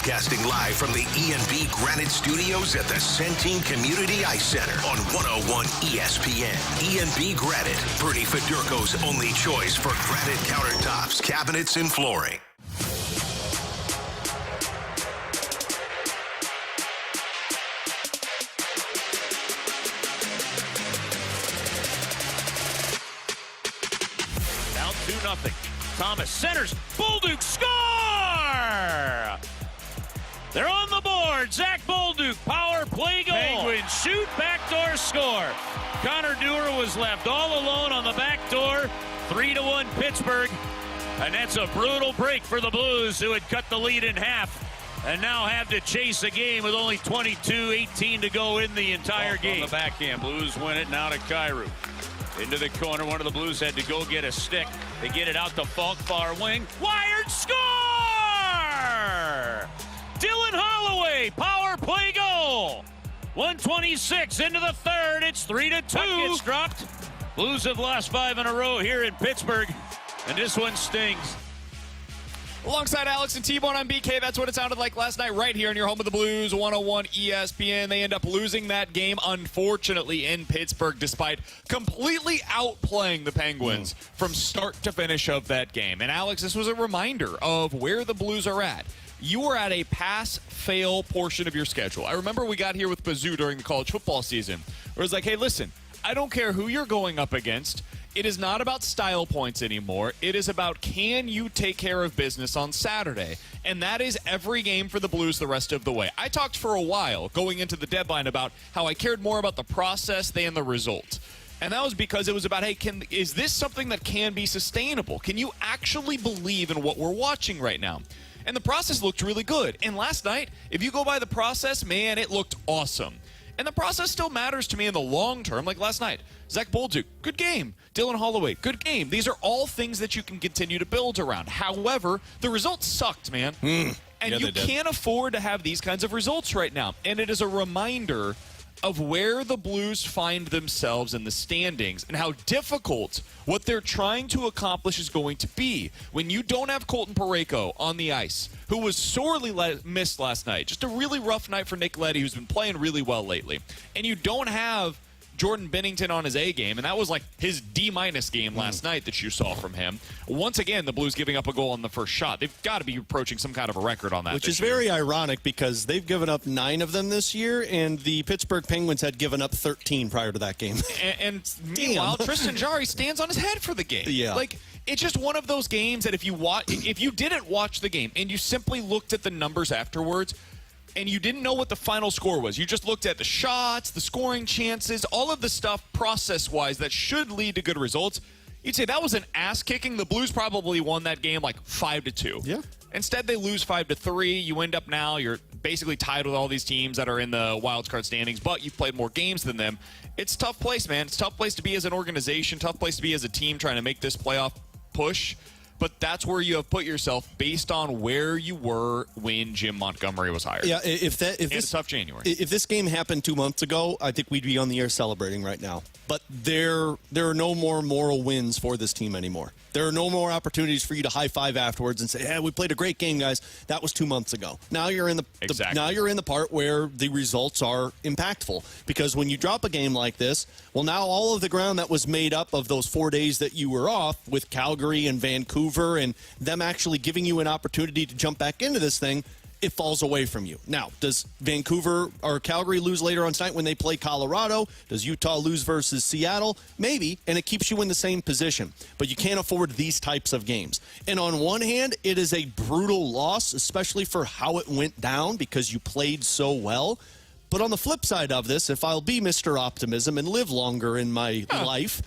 Broadcasting live from the E&B Granite Studios at the Centene Community Ice Center on 101 ESPN. E&B Granite, Bernie Fedorko's only choice for granite countertops, cabinets, and flooring. Down 2-0. Thomas centers. Bolduc score! They're on the board. Zach Bolduc, power play goal. Penguins shoot, backdoor score. Connor Dewar was left all alone on the back door. 3-1 Pittsburgh. And that's a brutal break for the Blues, who had cut the lead in half and now have to chase a game with only 22-18 to go in the entire game. On the backhand, Blues win it now to Kyrou. Into the corner, one of the Blues had to go get a stick. They get it out to Falk, far wing. Wired, score! Dylan Holloway, power play goal. 126 into the third. It's 3-2. Puck gets dropped. Blues have lost 5 in a row here in Pittsburgh, and this one stings. Alongside Alex and T-Bone, I'm BK. That's what it sounded like last night right here in your home of the Blues, 101 ESPN. They end up losing that game, unfortunately, in Pittsburgh, despite completely outplaying the Penguins from start to finish of that game. And, Alex, this was a reminder of where the Blues are at. You are at a pass-fail portion of your schedule. I remember we got here with Mizzou during the college football season, where it was like, hey, listen, I don't care who you're going up against. It is not about style points anymore. It is about, can you take care of business on Saturday? And that is every game for the Blues the rest of the way. I talked for a while going into the deadline about how I cared more about the process than the result. And that was because it was about, hey, is this something that can be sustainable? Can you actually believe in what we're watching right now? And the process looked really good. And last night, if you go by the process, man, it looked awesome. And the process still matters to me in the long term, like last night. Zach Bolduc, good game. Dylan Holloway, good game. These are all things that you can continue to build around. However, the results sucked, man. And you can't afford to have these kinds of results right now. And it is a reminder of where the Blues find themselves in the standings and how difficult what they're trying to accomplish is going to be when you don't have Colton Parayko on the ice, who was sorely missed last night. Just a really rough night for Nick Leddy, who's been playing really well lately. And you don't have Jordan Binnington on his A game, and that was like his D- game last night that you saw from him. Once again, the Blues giving up a goal on the first shot. They've got to be approaching some kind of a record on that. Which is very ironic because they've given up 9 of them this year, and the Pittsburgh Penguins had given up 13 prior to that game. And meanwhile, Tristan Jarry stands on his head for the game. Yeah. Like, it's just one of those games that if you didn't watch the game and you simply looked at the numbers afterwards, and you didn't know what the final score was. You just looked at the shots, the scoring chances, all of the stuff process-wise that should lead to good results. You'd say that was an ass-kicking. The Blues probably won that game like 5-2. Yeah. Instead, they lose 5-3. You end up now, you're basically tied with all these teams that are in the wild card standings, but you've played more games than them. It's a tough place, man. It's a tough place to be as an organization, tough place to be as a team trying to make this playoff push. But that's where you have put yourself based on where you were when Jim Montgomery was hired. Yeah, if it's a tough January. If this game happened 2 months ago, I think we'd be on the air celebrating right now. But there are no more moral wins for this team anymore. There are no more opportunities for you to high five afterwards and say, "Hey, we played a great game, guys." That was 2 months ago. Now you're in the part where the results are impactful, because when you drop a game like this, well, now all of the ground that was made up of those 4 days that you were off with Calgary and Vancouver and them actually giving you an opportunity to jump back into this thing, it falls away from you. Now, does Vancouver or Calgary lose later on tonight when they play Colorado? Does Utah lose versus Seattle? Maybe, and it keeps you in the same position. But you can't afford these types of games. And on one hand, it is a brutal loss, especially for how it went down because you played so well. But on the flip side of this, if I'll be Mr. Optimism and live longer in my life,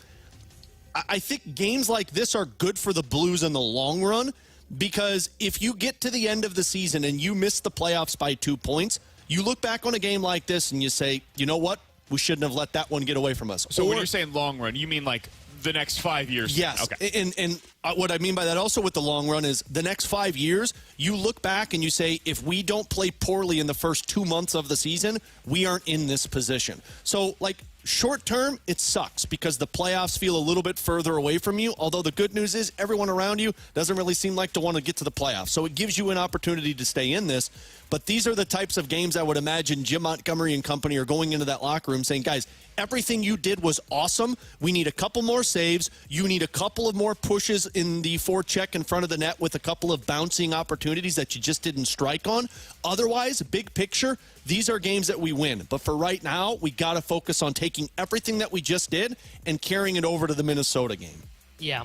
I think games like this are good for the Blues in the long run. Because if you get to the end of the season and you miss the playoffs by 2 points, you look back on a game like this and you say, you know what? We shouldn't have let that one get away from us. So when you're saying long run, you mean like the next 5 years? Yes. Okay. And what I mean by that also with the long run is the next 5 years, you look back and you say, if we don't play poorly in the first 2 months of the season, we aren't in this position. So, like, short term, it sucks because the playoffs feel a little bit further away from you. Although the good news is everyone around you doesn't really seem like to want to get to the playoffs. So it gives you an opportunity to stay in this. But these are the types of games I would imagine Jim Montgomery and company are going into that locker room saying, guys, everything you did was awesome. We need a couple more saves. You need a couple of more pushes in the forecheck in front of the net with a couple of bouncing opportunities that you just didn't strike on. Otherwise, big picture, these are games that we win. But for right now, we got to focus on taking everything that we just did and carrying it over to the Minnesota game. Yeah,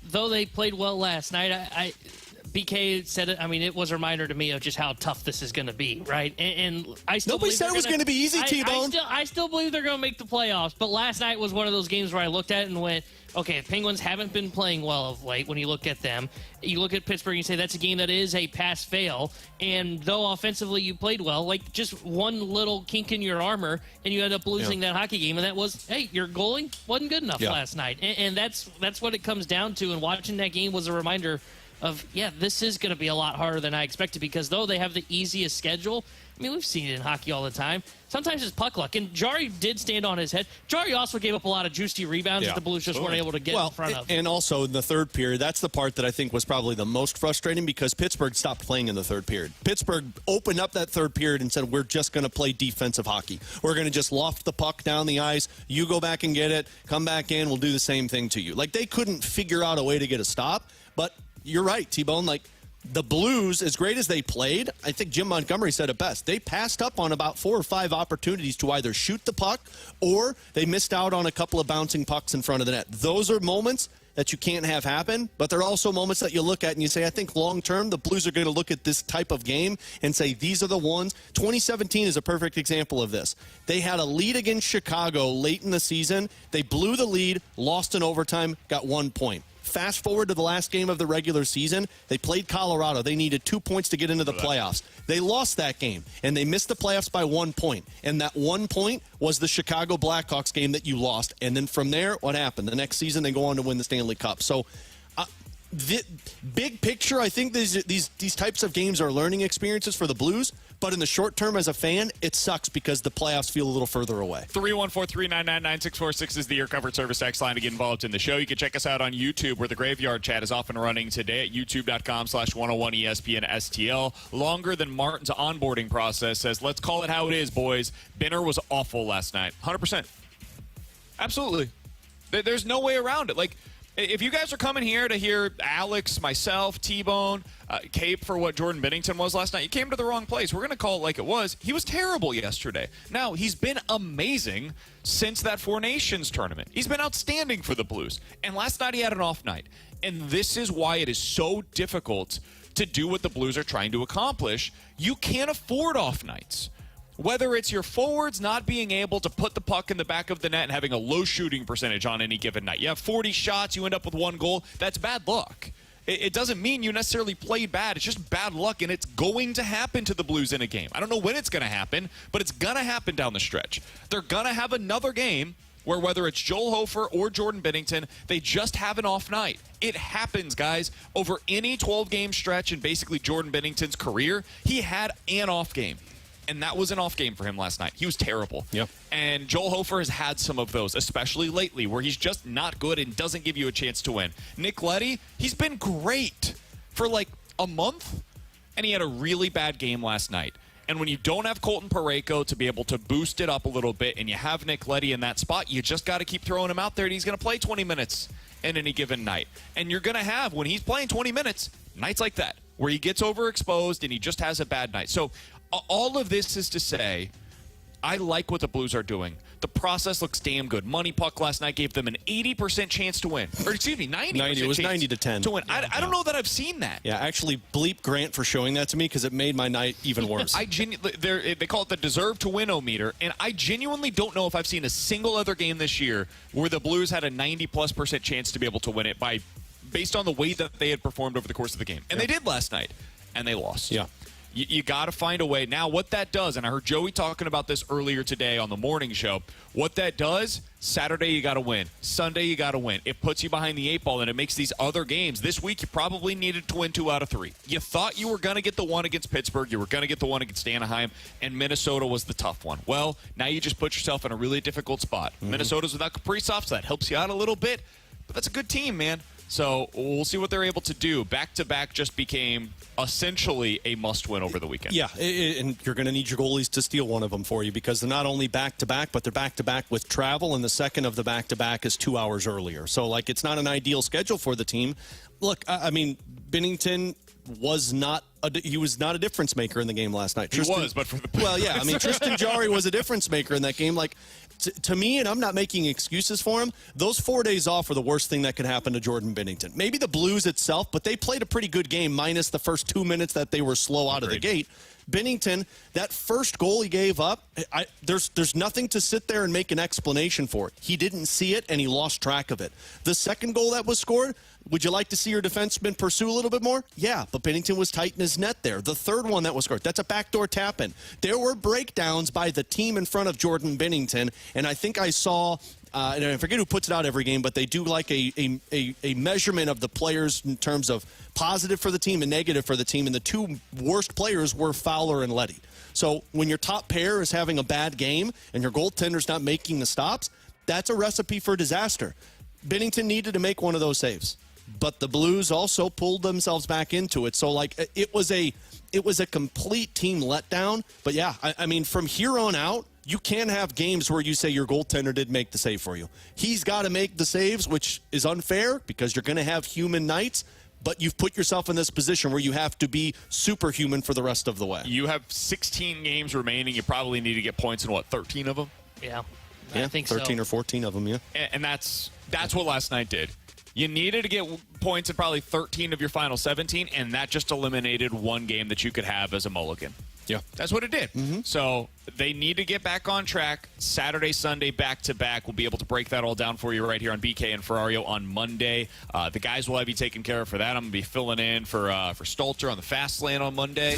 though they played well last night, BK said it. I mean, it was a reminder to me of just how tough this is going to be, right? And I still nobody said it was going to be easy, T-Bone. I still believe they're going to make the playoffs. But last night was one of those games where I looked at it and went, okay, the Penguins haven't been playing well of late. When you look at them, you look at Pittsburgh and you say that's a game that is a pass-fail. And though offensively you played well, like just one little kink in your armor, and you end up losing that hockey game. And that was, hey, your goalie wasn't good enough last night. And that's what it comes down to. And watching that game was a reminder of, this is going to be a lot harder than I expected, because though they have the easiest schedule, I mean, we've seen it in hockey all the time. Sometimes it's puck luck. And Jari did stand on his head. Jari also gave up a lot of juicy rebounds that the Blues just weren't able to get in front of. And also in the third period, that's the part that I think was probably the most frustrating, because Pittsburgh stopped playing in the third period. Pittsburgh opened up that third period and said, we're just going to play defensive hockey. We're going to just loft the puck down the ice. You go back and get it. Come back in. We'll do the same thing to you. Like, they couldn't figure out a way to get a stop. But you're right, T-Bone. Like, the Blues, as great as they played, I think Jim Montgomery said it best. They passed up on about 4 or 5 opportunities to either shoot the puck or they missed out on a couple of bouncing pucks in front of the net. Those are moments that you can't have happen, but they're also moments that you look at and you say, I think long-term, the Blues are going to look at this type of game and say, these are the ones. 2017 is a perfect example of this. They had a lead against Chicago late in the season. They blew the lead, lost in overtime, got 1 point. Fast forward to the last game of the regular season, they played Colorado. They needed 2 points to get into the playoffs. They lost that game, and they missed the playoffs by 1 point. And that 1 point was the Chicago Blackhawks game that you lost. And then from there, what happened? The next season, they go on to win the Stanley Cup. So, the big picture, I think these types of games are learning experiences for the Blues. But in the short term, as a fan, it sucks because the playoffs feel a little further away. 314-399-9646 is the Your Covered Service text line to get involved in the show. You can check us out on YouTube, where the Graveyard Chat is off and running today at youtube.com/101ESPN-STL. Longer than Martin's onboarding process says, let's call it how it is, boys. Binner was awful last night. 100%. Absolutely. There's no way around it. Like, if you guys are coming here to hear Alex, myself, T-Bone, Cape for what Jordan Binnington was last night, you came to the wrong place. We're going to call it like it was. He was terrible yesterday. Now, he's been amazing since that Four Nations tournament. He's been outstanding for the Blues. And last night he had an off night. And this is why it is so difficult to do what the Blues are trying to accomplish. You can't afford off nights. Whether it's your forwards not being able to put the puck in the back of the net and having a low shooting percentage on any given night. You have 40 shots, you end up with 1 goal. That's bad luck. It doesn't mean you necessarily played bad. It's just bad luck, and it's going to happen to the Blues in a game. I don't know when it's going to happen, but it's going to happen down the stretch. They're going to have another game where, whether it's Joel Hofer or Jordan Binnington, they just have an off night. It happens, guys. Over any 12-game stretch in basically Jordan Binnington's career, he had an off game. And that was an off game for him last night. He was terrible. Yep. And Joel Hofer has had some of those, especially lately, where he's just not good and doesn't give you a chance to win. Nick Leddy, he's been great for like a month, and he had a really bad game last night. And when you don't have Colton Parayko to be able to boost it up a little bit, and you have Nick Leddy in that spot, you just got to keep throwing him out there, and he's going to play 20 minutes in any given night. And you're going to have, when he's playing 20 minutes, nights like that, where he gets overexposed and he just has a bad night. So all of this is to say, I like what the Blues are doing. The process looks damn good. Money Puck last night gave them an 80% chance to win. Or excuse me, 90%. It was 90-10 to win. Yeah, I don't know that I've seen that. Yeah, actually, bleep Grant for showing that to me, because it made my night even worse. They call it the deserve to win-o-meter, and I genuinely don't know if I've seen a single other game this year where the Blues had a 90+% chance to be able to win it based on the way that they had performed over the course of the game. And they did last night, and they lost. Yeah. You got to find a way. Now, what that does, and I heard Joey talking about this earlier today on the morning show, what that does, Saturday you got to win. Sunday you got to win. It puts you behind the 8 ball, and it makes these other games. This week you probably needed to win 2 out of 3. You thought you were going to get the one against Pittsburgh. You were going to get the one against Anaheim, and Minnesota was the tough one. Well, now you just put yourself in a really difficult spot. Minnesota's without Kaprizov, so that helps you out a little bit. But that's a good team, man. So we'll see what they're able to do. Back-to-back just became essentially a must-win over the weekend. Yeah, and you're going to need your goalies to steal one of them for you because they're not only back-to-back, but they're back-to-back with travel, and the second of the back-to-back is 2 hours earlier. So, it's not an ideal schedule for the team. Look, I mean, Binnington was not a difference maker in the game last night. But for the well, yeah, I mean, Tristan Jarry was a difference maker in that game. To me, and I'm not making excuses for him, those 4 days off were the worst thing that could happen to Jordan Binnington. Maybe the Blues itself, but they played a pretty good game minus the first 2 minutes that they were slow out of the gate. Binnington, that first goal he gave up, there's nothing to sit there and make an explanation for it. He didn't see it, and he lost track of it. The second goal that was scored, would you like to see your defenseman pursue a little bit more? Yeah, but Binnington was tight in his net there. The third one that was scored, that's a backdoor tap-in. There were breakdowns by the team in front of Jordan Binnington, and I think I saw and I forget who puts it out every game, but they do a measurement of the players in terms of positive for the team and negative for the team, and the 2 worst players were Fowler and Leddy. So when your top pair is having a bad game and your goaltender's not making the stops, that's a recipe for disaster. Binnington needed to make one of those saves, but the Blues also pulled themselves back into it. So it was a complete team letdown. But yeah, I mean, from here on out, you can't have games where you say your goaltender did make the save for you. He's got to make the saves, which is unfair because you're going to have human nights, but you've put yourself in this position where you have to be superhuman for the rest of the way. You have 16 games remaining. You probably need to get points in, 13 of them? Yeah, I think 13 so. or 14 of them, yeah. And that's what last night did. You needed to get points in probably 13 of your final 17, and that just eliminated one game that you could have as a mulligan. Yeah. That's what it did. So they need to get back on track. Saturday, Sunday, back-to-back. We'll be able to break that all down for you right here on BK and Ferrario on Monday. The guys will have you taken care of for that. I'm going to be filling in for Stolter on the fast lane on Monday.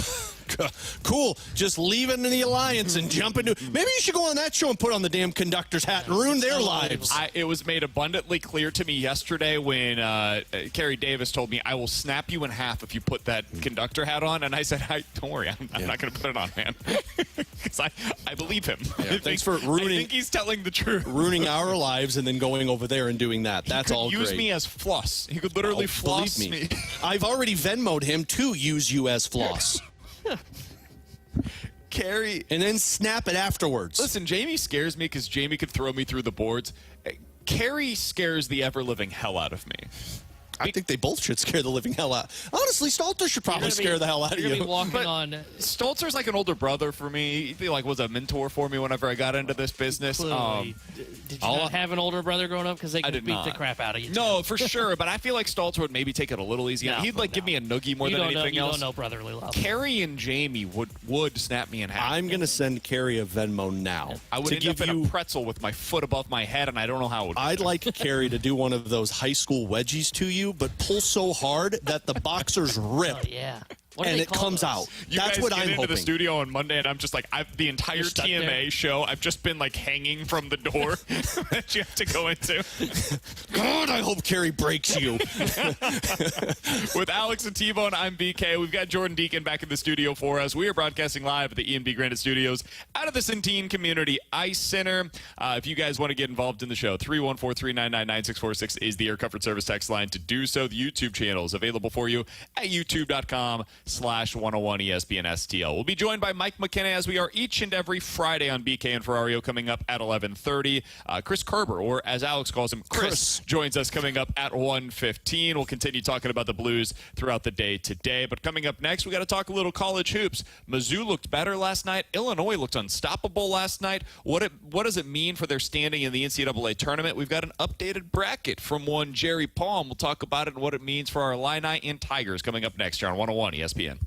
Cool. Just leaving the Alliance and jumping to... Maybe you should go on that show and put on the damn conductor's hat and ruin their lives. It was made abundantly clear to me yesterday when Kerry Davis told me, I will snap you in half if you put that conductor hat on. And I said, don't worry, I'm not going to put it on, man. Because I believe him. Yeah, thanks for ruining... I think he's telling the truth. Ruining our lives and then going over there and doing that. That's all great. Use me as floss. He could literally floss me. I've already Venmo'd him to use you as floss. Kerry. And then snap it afterwards. Listen, Jamie scares me because Jamie could throw me through the boards. Kerry scares the ever-living hell out of me. I think they both should scare the living hell out. Honestly, Stalter should probably scare the hell out of you. You're gonna be walking on. Stolter's like an older brother for me. He was a mentor for me whenever I got into this business. Did you not have an older brother growing up? Because they could beat the crap out of you. No, for sure. But I feel like Stalter would maybe take it a little easy. No, He'd give me a noogie more than anything else. You don't know brotherly love. Kerry and Jamie would snap me in half. I'm going to send Kerry a Venmo now. I would end up in a pretzel with my foot above my head, and I don't know how it would. I'd like Kerry to do one of those high school wedgies to you, but pull so hard that the boxers rip. Oh, yeah. And it comes out. That's what I'm hoping. You guys get into the studio on Monday, and I'm just the entire TMA show, I've just been hanging from the door that you have to go into. God, I hope Kerry breaks you. With Alex and T-Bone, I'm BK. We've got Jordan Deacon back in the studio for us. We are broadcasting live at the E&B Granite Studios out of the Centene Community Ice Center. If you guys want to get involved in the show, 314-399-9646 is the Air Comfort Service text line to do so. The YouTube channel is available for you at youtube.com/101 ESPN STL. We'll be joined by Mike McKenna as we are each and every Friday on BK and Ferrario coming up at 11:30. Chris Kerber, or as Alex calls him, Chris, joins us coming up at 1:15. We'll continue talking about the Blues throughout the day today. But coming up next, we got to talk a little college hoops. Mizzou looked better last night. Illinois looked unstoppable last night. What does it mean for their standing in the NCAA tournament? We've got an updated bracket from one Jerry Palm. We'll talk about it and what it means for our Illini and Tigers coming up next here on 101 ESPN.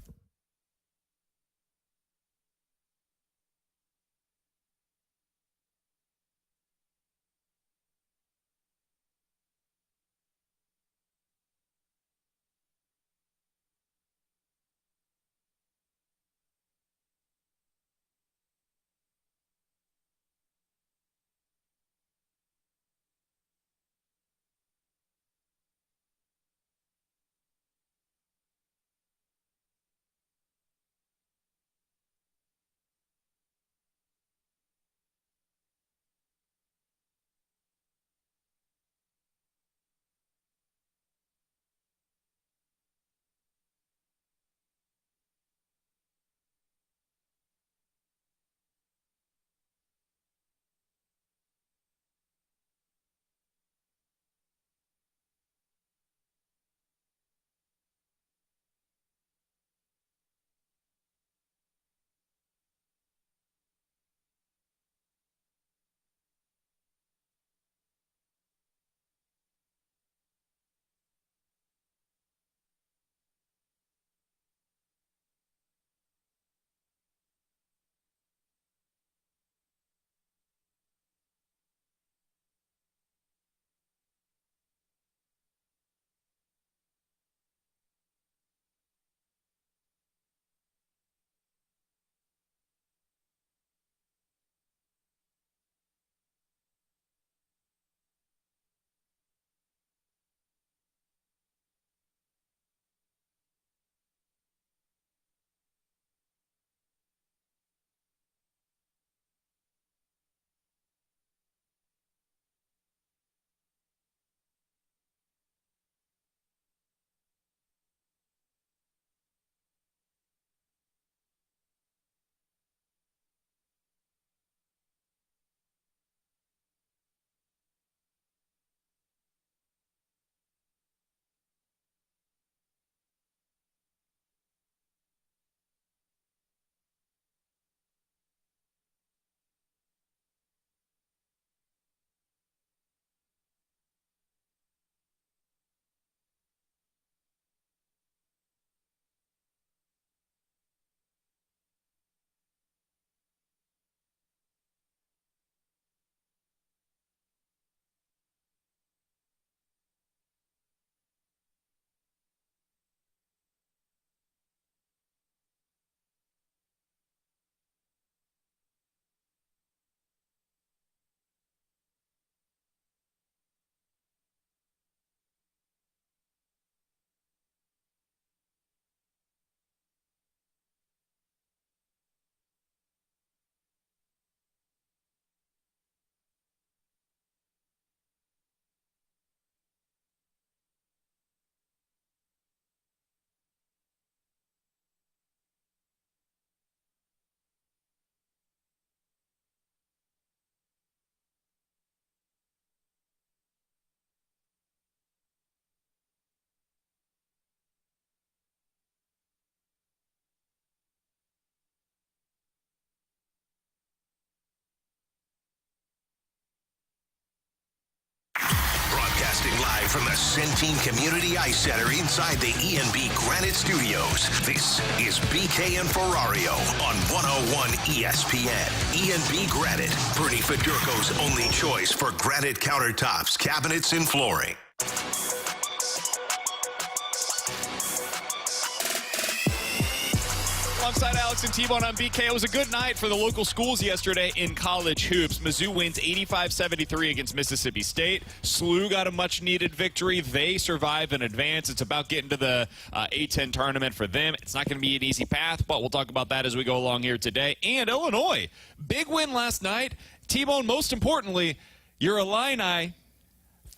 Live from the Centene Community Ice Center inside the E&B Granite Studios. This is BK and Ferrario on 101 ESPN. E&B Granite, Bernie Federko's only choice for granite countertops, cabinets, and flooring. Alongside Alex and T-Bone on BK, it was a good night for the local schools yesterday in college hoops. Mizzou wins 85-73 against Mississippi State. SLU got a much-needed victory. They survive and advance. It's about getting to the A-10 tournament for them. It's not going to be an easy path, but we'll talk about that as we go along here today. And Illinois, big win last night. T-Bone, most importantly, your Illini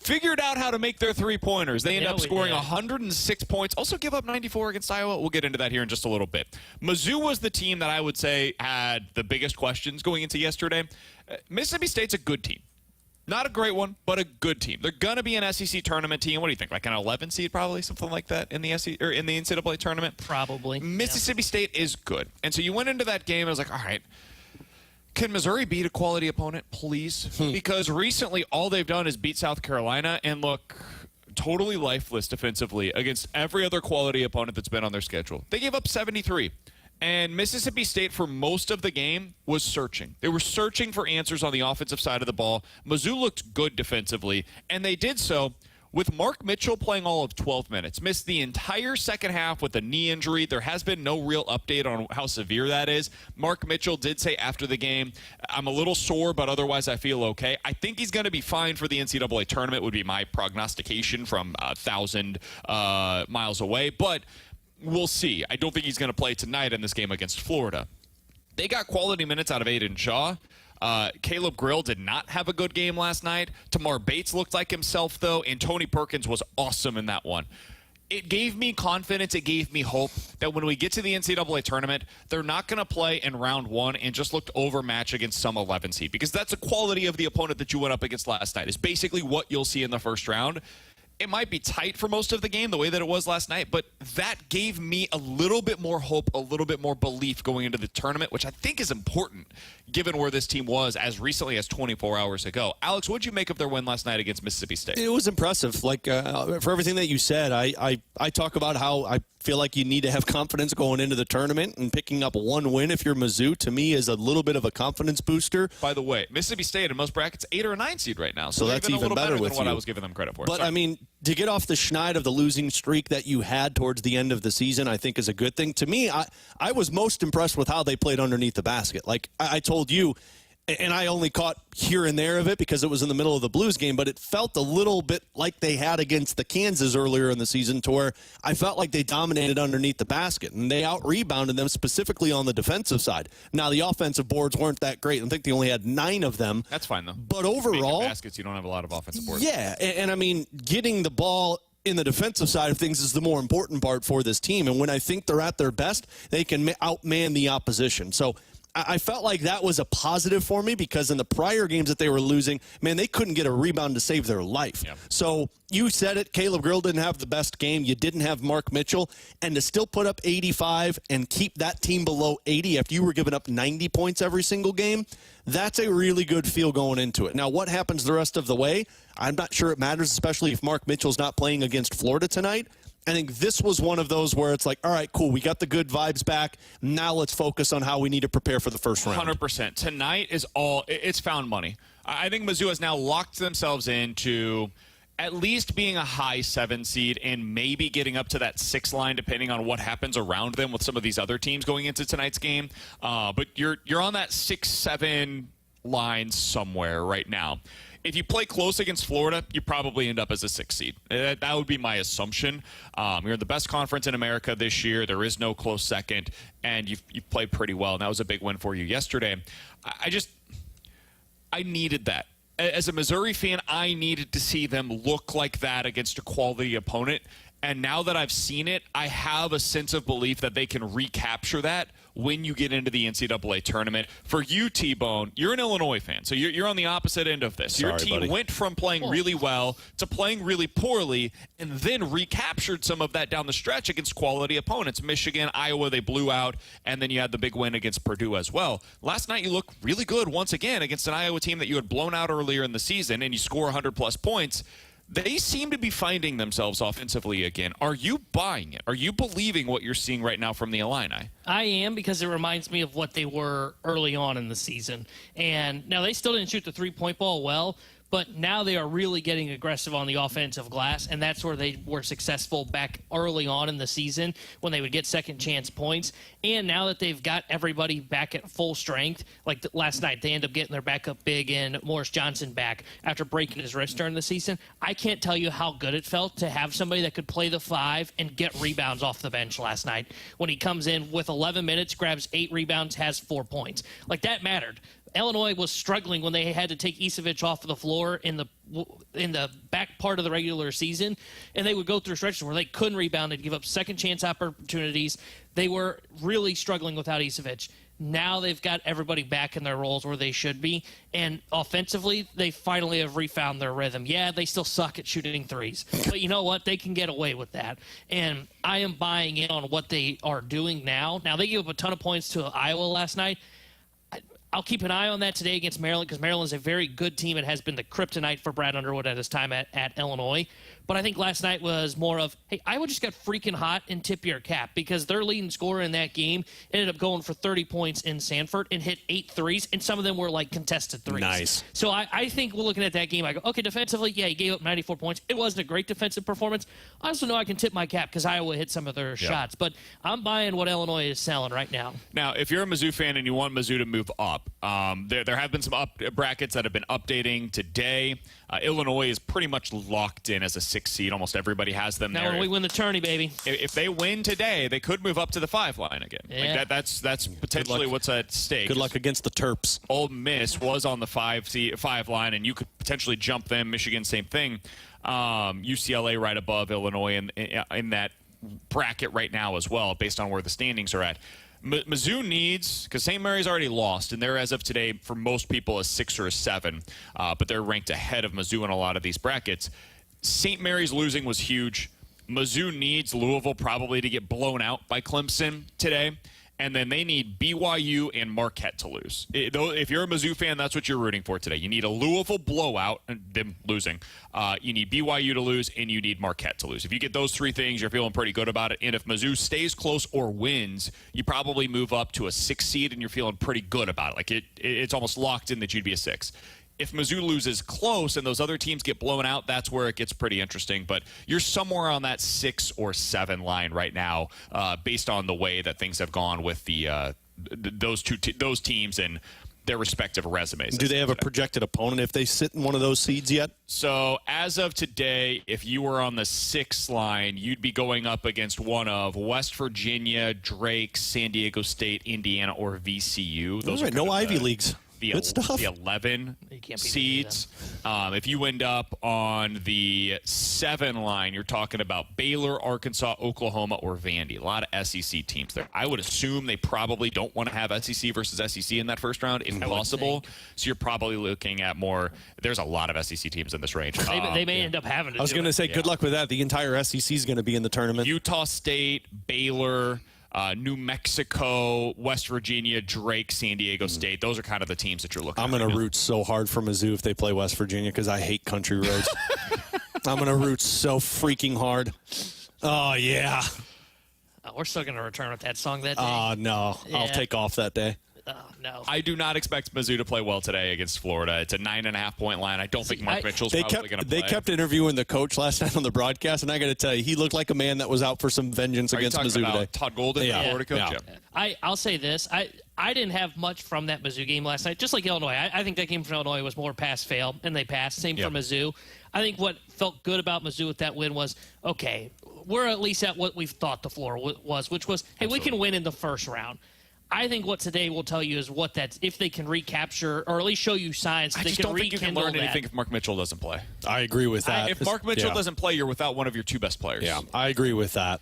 figured out how to make their three-pointers. They end up scoring 106 points. Also give up 94 against Iowa. We'll get into that here in just a little bit. Mizzou was the team that I would say had the biggest questions going into yesterday. Mississippi State's a good team. Not a great one, but a good team. They're going to be an SEC tournament team. What do you think? Like an 11 seed probably, something like that in the SEC or in the NCAA tournament? Probably. Mississippi State is good. And so you went into that game and I was like, all right, can Missouri beat a quality opponent, please? Because recently all they've done is beat South Carolina and look totally lifeless defensively against every other quality opponent that's been on their schedule. They gave up 73. And Mississippi State, for most of the game, was searching. They were searching for answers on the offensive side of the ball. Mizzou looked good defensively, and they did so with Mark Mitchell playing all of 12 minutes. Missed the entire second half with a knee injury. There has been no real update on how severe that is. Mark Mitchell did say after the game, I'm a little sore, but otherwise I feel okay. I think he's going to be fine for the NCAA tournament would be my prognostication from 1,000 miles away. But we'll see. I don't think he's going to play tonight in this game against Florida. They got quality minutes out of Aiden Shaw. Caleb Grill did not have a good game last night. Tamar Bates looked like himself, though, and Tony Perkins was awesome in that one. It gave me confidence. It gave me hope that when we get to the NCAA tournament, they're not going to play in round one and just looked overmatched against some 11 seed, because that's the quality of the opponent that you went up against last night. Is basically what you'll see in the first round. It might be tight for most of the game, the way that it was last night, but that gave me a little bit more hope, a little bit more belief going into the tournament, which I think is important given where this team was as recently as 24 hours ago. Alex, what did you make of their win last night against Mississippi State? It was impressive. Like, for everything that you said, I talk about how I feel like you need to have confidence going into the tournament, and picking up one win if you're Mizzou, to me, is a little bit of a confidence booster. By the way, Mississippi State in most brackets, 8 or 9 seed right now. So that's even a little better than with what you. I was giving them credit for. But, I mean, to get off the schneid of the losing streak that you had towards the end of the season, I think is a good thing. To me, I was most impressed with how they played underneath the basket. Like I told you, and I only caught here and there of it because it was in the middle of the Blues game, but it felt a little bit like they had against the Kansas earlier in the season, to where I felt like they dominated underneath the basket, and they out-rebounded them specifically on the defensive side. Now, the offensive boards weren't that great. I think they only had 9 of them. That's fine, though. But overall, baskets, you don't have a lot of offensive boards. Yeah, and I mean, getting the ball in the defensive side of things is the more important part for this team. And when I think they're at their best, they can outman the opposition. So I felt like that was a positive for me, because in the prior games that they were losing, man, they couldn't get a rebound to save their life. Yep. So you said it, Caleb Grill didn't have the best game. You didn't have Mark Mitchell. And to still put up 85 and keep that team below 80 after you were giving up 90 points every single game, that's a really good feel going into it. Now, what happens the rest of the way, I'm not sure it matters, especially if Mark Mitchell's not playing against Florida tonight. I think this was one of those where it's like, all right, cool, we got the good vibes back. Now let's focus on how we need to prepare for the first round. 100%. Tonight is it's found money. I think Mizzou has now locked themselves into at least being a high 7 seed and maybe getting up to that 6 line, depending on what happens around them with some of these other teams going into tonight's game. But you're on that 6-7 line somewhere right now. If you play close against Florida, you probably end up as a 6 seed. That would be my assumption. You're in the best conference in America this year. There is no close second, and you've played pretty well, and that was a big win for you yesterday. I needed that. As a Missouri fan, I needed to see them look like that against a quality opponent. And now that I've seen it, I have a sense of belief that they can recapture that when you get into the NCAA tournament. For you, T-Bone, you're an Illinois fan, so you're on the opposite end of this. Sorry, your team buddy. went from playing really well to playing really poorly, and then recaptured some of that down the stretch against quality opponents. Michigan, Iowa, they blew out, and then you had the big win against Purdue as well. Last night, you looked really good once again against an Iowa team that you had blown out earlier in the season, and you score 100-plus points. They seem to be finding themselves offensively again. Are you buying it? Are you believing what you're seeing right now from the Illini? I am, because it reminds me of what they were early on in the season. And now they still didn't shoot the three-point ball well, but now they are really getting aggressive on the offensive glass, and that's where they were successful back early on in the season when they would get second-chance points. And now that they've got everybody back at full strength, like last night, they end up getting their backup big and Morris Johnson back after breaking his wrist during the season. I can't tell you how good it felt to have somebody that could play the 5 and get rebounds off the bench last night. When he comes in with 11 minutes, grabs 8 rebounds, has 4 points. Like, that mattered. Illinois was struggling when they had to take Isevich off of the floor in the back part of the regular season, and they would go through stretches where they couldn't rebound and give up second-chance opportunities. They were really struggling without Isevich. Now they've got everybody back in their roles where they should be, and offensively, they finally have refound their rhythm. Yeah, they still suck at shooting threes, but you know what? They can get away with that, and I am buying in on what they are doing now. Now, they gave up a ton of points to Iowa last night. I'll keep an eye on that today against Maryland, because Maryland's a very good team. It has been the kryptonite for Brad Underwood at his time at Illinois. But I think last night was more of, hey, Iowa just got freaking hot and tip your cap, because their leading scorer in that game ended up going for 30 points in Sanford and hit 8 threes, and some of them were like contested threes. Nice. So I think we're looking at that game, I go, okay, defensively, yeah, he gave up 94 points. It wasn't a great defensive performance. I also know I can tip my cap because Iowa hit some of their shots. But I'm buying what Illinois is selling right now. Now, if you're a Mizzou fan and you want Mizzou to move up, there have been some brackets that have been updating today. Illinois is pretty much locked in as a 6 seed. Almost everybody has them now there. When we win the tourney, baby. If they win today, they could move up to the 5 line again. Yeah. Like that's potentially what's at stake. Good luck against the Terps. Ole Miss was on the 5 line, and you could potentially jump them. Michigan, same thing. UCLA right above Illinois in that bracket right now as well, based on where the standings are at. Mizzou needs, because St. Mary's already lost, and they're, as of today, for most people, a 6 or a 7, but they're ranked ahead of Mizzou in a lot of these brackets. St. Mary's losing was huge. Mizzou needs Louisville probably to get blown out by Clemson today, and then they need BYU and Marquette to lose. If you're a Mizzou fan, that's what you're rooting for today. You need a Louisville blowout, and them losing. You need BYU to lose, and you need Marquette to lose. If you get those 3 things, you're feeling pretty good about it. And if Mizzou stays close or wins, you probably move up to a 6 seed, and you're feeling pretty good about it. Like it's almost locked in that you'd be a 6. If Mizzou loses close and those other teams get blown out, that's where it gets pretty interesting. But you're somewhere on that 6 or 7 line right now, based on the way that things have gone with those teams and their respective resumes. Do they have a projected opponent if they sit in one of those seeds yet? So as of today, if you were on the 6 line, you'd be going up against one of West Virginia, Drake, San Diego State, Indiana, or VCU. Those are no Ivy Leagues. Good stuff. The 11 seeds. If you end up on the 7 line, you're talking about Baylor, Arkansas, Oklahoma, or Vandy. A lot of SEC teams there. I would assume they probably don't want to have SEC versus SEC in that first round, if possible. So you're probably looking at more. There's a lot of SEC teams in this range. They may end up having to. I was going to say, good luck with that. The entire SEC is going to be in the tournament. Utah State, Baylor, New Mexico, West Virginia, Drake, San Diego State. Those are kind of the teams that you're looking at. I'm going to root so hard for Mizzou if they play West Virginia, because I hate country roads. I'm going to root so freaking hard. Oh, yeah. We're still going to return with that song that day. Oh, no. Yeah. I'll take off that day. No. I do not expect Mizzou to play well today against Florida. It's a 9.5-point line. I don't think Mark Mitchell's probably going to play. They kept interviewing the coach last night on the broadcast, and I got to tell you, he looked like a man that was out for some vengeance against Mizzou today. Todd Golden, the Florida coach. Yeah. I'll say this. I didn't have much from that Mizzou game last night, just like Illinois. I think that game from Illinois was more pass-fail, and they passed. Same for Mizzou. I think what felt good about Mizzou with that win was, okay, we're at least at what we thought the floor was, which was, hey, we can win in the first round. I think what today will tell you is what that's, if they can recapture or at least show you signs that they can rekindle that. I just don't think you can learn anything if Mark Mitchell doesn't play. I agree with that. If Mark Mitchell doesn't play, you're without one of your 2 best players. Yeah, I agree with that.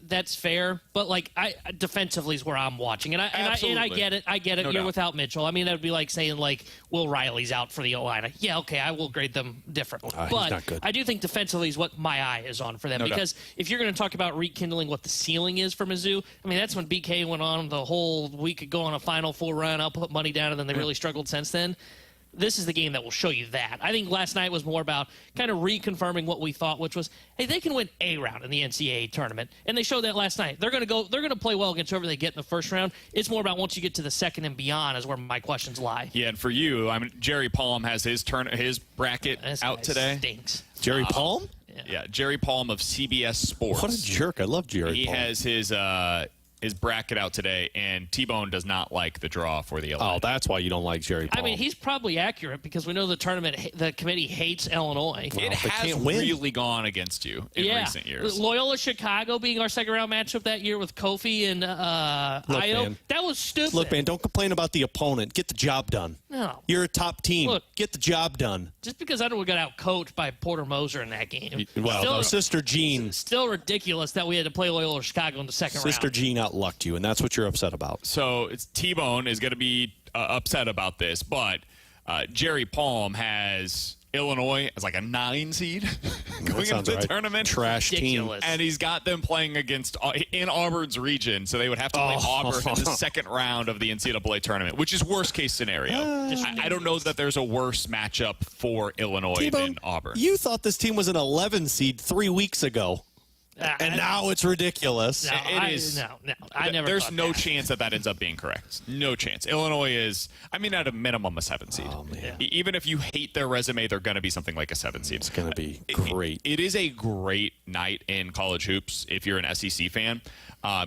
That's fair, but defensively is where I'm watching, and I get it. I get it. You're without Mitchell. I mean, that would be like saying Will Riley's out for the Illini. Yeah, okay, I will grade them differently, but I do think defensively is what my eye is on for them, because if you're going to talk about rekindling what the ceiling is for Mizzou, I mean that's when BK went on the whole we could go on a Final Four run. I'll put money down, and then they really struggled since then. this is the game that will show you that. I think last night was more about kind of reconfirming what we thought, which was, hey, they can win a round in the NCAA tournament, and they showed that last night. They're going to play well against whoever they get in the first round. It's more about once you get to the second and beyond is where my questions lie. Yeah, and for you, Jerry Palm has his bracket This out guy today. Stinks. Jerry Palm? Yeah, Jerry Palm of CBS Sports. What a jerk. I love Jerry He Palm. has his bracket out today, and T-Bone does not like the draw for the Illinois. Oh, that's why you don't like Jerry Palm. I mean, he's probably accurate because we know the committee hates Illinois. It has really gone against you in recent years. Loyola Chicago being our second-round matchup that year with Kofi and Io. Man. That was stupid. Look, man, don't complain about the opponent. Get the job done. No. You're a top team. Look. Get the job done. Just because Iowa got out-coached by Porter Moser in that game. Well, no, Sister Jean. Still ridiculous that we had to play Loyola Chicago in the second round. Sister Jean outlucked you, and that's what you're upset about. So T-Bone is going to be upset about this, but Jerry Palm has Illinois as like a 9 seed going into the tournament. Trash Ridiculous. And he's got them playing against in Auburn's region, so they would have to play Auburn in the second round of the NCAA tournament, which is worst case scenario. I don't know that there's a worse matchup for Illinois than Auburn. You thought this team was an 11 seed 3 weeks ago. And now it's ridiculous. No, it is. No, I never. There's thought no that. chance that ends up being correct. No chance. Illinois is, at a minimum, a 7 seed. Oh, man. Even if you hate their resume, they're going to be something like a 7 seed. It's going to be great. It is a great night in college hoops if you're an SEC fan.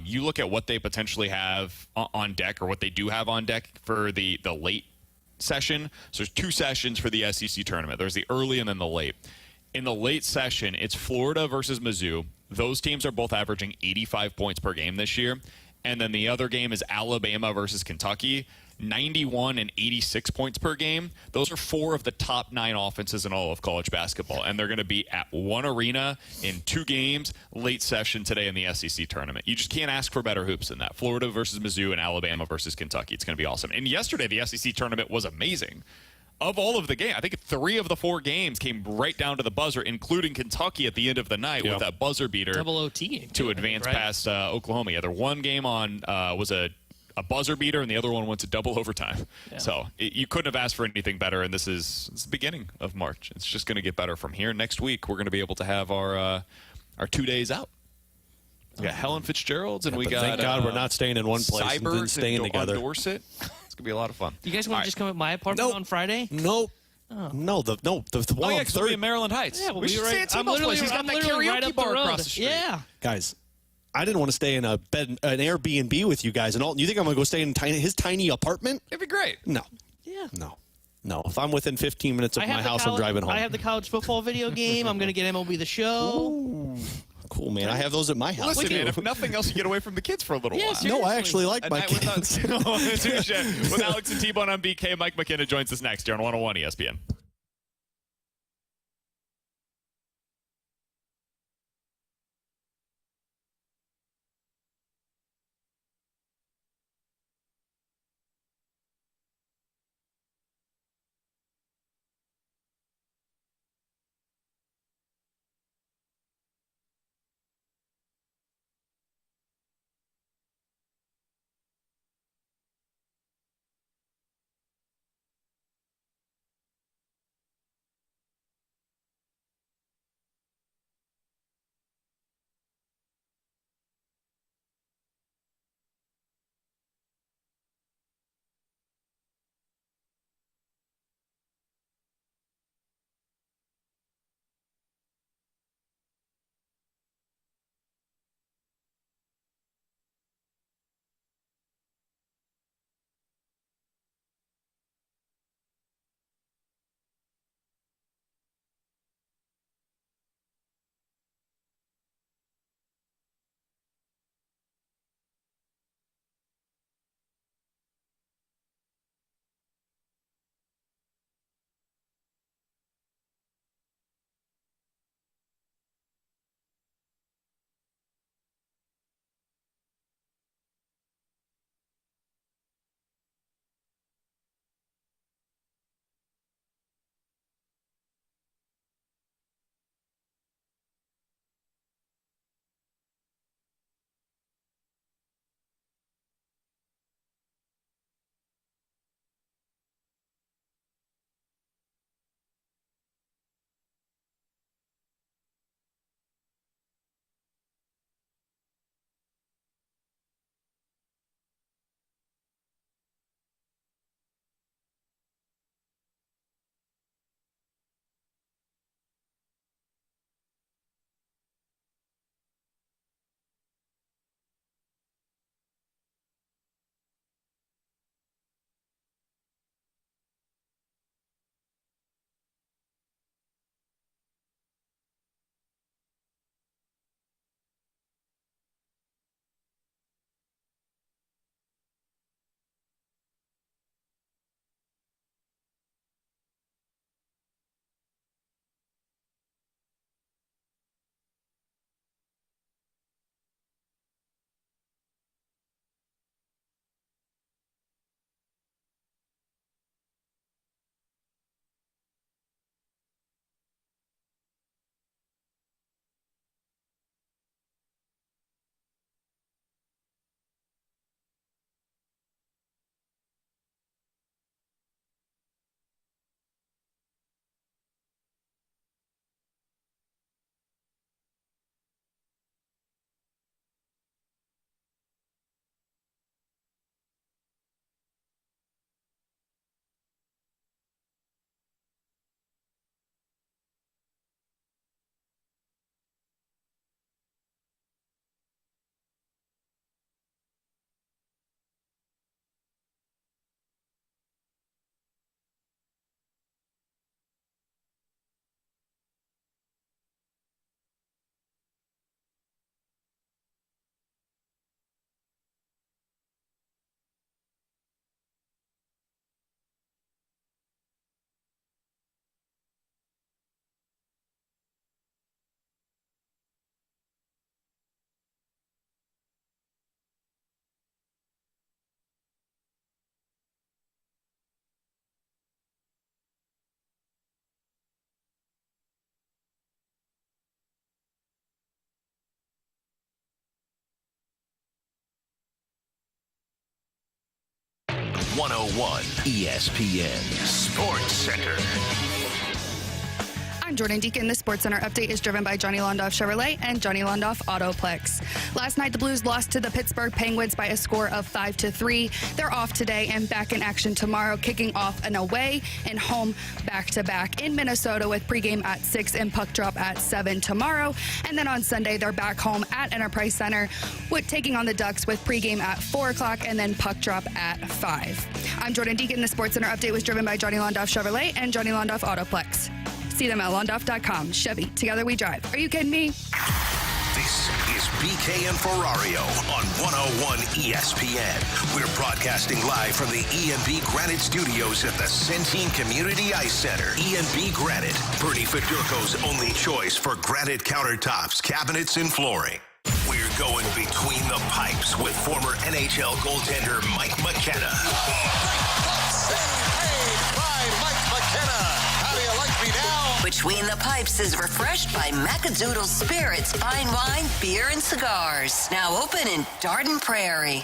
You look at what they potentially have on deck, or what they do have on deck for the late session. So there's 2 sessions for the SEC tournament. There's the early and then the late. In the late session, it's Florida versus Mizzou. Those teams are both averaging 85 points per game this year. And then the other game is Alabama versus Kentucky, 91 and 86 points per game. Those are 4 of the top 9 offenses in all of college basketball. And they're going to be at one arena in 2 games, late session today in the SEC tournament. You just can't ask for better hoops than that. Florida versus Mizzou and Alabama versus Kentucky. It's going to be awesome. And yesterday, the SEC tournament was amazing. Of all of the games, I think 3 of the 4 games came right down to the buzzer, including Kentucky at the end of the night with that buzzer beater Double OT game to advance past Oklahoma. Yeah, their one game on was a buzzer beater, and the other one went to double overtime. Yeah. So you couldn't have asked for anything better, and this is the beginning of March. It's just going to get better from here. Next week, we're going to be able to have our 2 days out. We got Helen Fitzgerald's, and we got thank God we're not staying in one place Cybert and then staying together. On Dorset. It's gonna be a lot of fun. You guys want to just come at my apartment on Friday? Nope. Oh. No, the one on because we'll be in Maryland Heights. Yeah, we should stay at T-Bone's place. He's got that right karaoke up bar the road. across the street. Yeah. Guys, I didn't want to stay in an Airbnb with you guys and all. You think I'm going to go stay in his tiny apartment? It'd be great. No. Yeah. No. If I'm within 15 minutes of my house, I'm driving home. I have the college football video game. I'm going to get MLB The Show. Ooh. Cool, man. I have those at my house. Listen, man, if nothing else, you get away from the kids for a little while. Seriously. No, I actually like my kids. With Alex and T-Bone on BK, Mike McKenna joins us next here on 101 ESPN. 101 ESPN Sports Center. I'm Jordan Deacon. The Sports Center update is driven by Johnny Londoff Chevrolet and Johnny Londoff Autoplex. Last night, the Blues lost to the Pittsburgh Penguins by a score of 5-3. They're off today and back in action tomorrow, kicking off an away and home back-to-back in Minnesota with pregame at 6 and puck drop at 7 tomorrow. And then on Sunday, they're back home at Enterprise Center with taking on the Ducks with pregame at 4 o'clock and then puck drop at 5. I'm Jordan Deacon. The Sports Center update was driven by Johnny Londoff Chevrolet and Johnny Londoff Autoplex. See them at Londoff.com. Chevy, together we drive. Are you kidding me? This is BK and Ferrario on 101 ESPN. We're broadcasting live from the E&B Granite Studios at the Centene Community Ice Center. E&B Granite, Bernie Fedurko's only choice for granite countertops, cabinets, and flooring. We're going between the pipes with former NHL goaltender Mike McKenna. Between the Pipes is refreshed by Macadoodle Spirits, fine wine, beer, and cigars. Now open in Darden Prairie.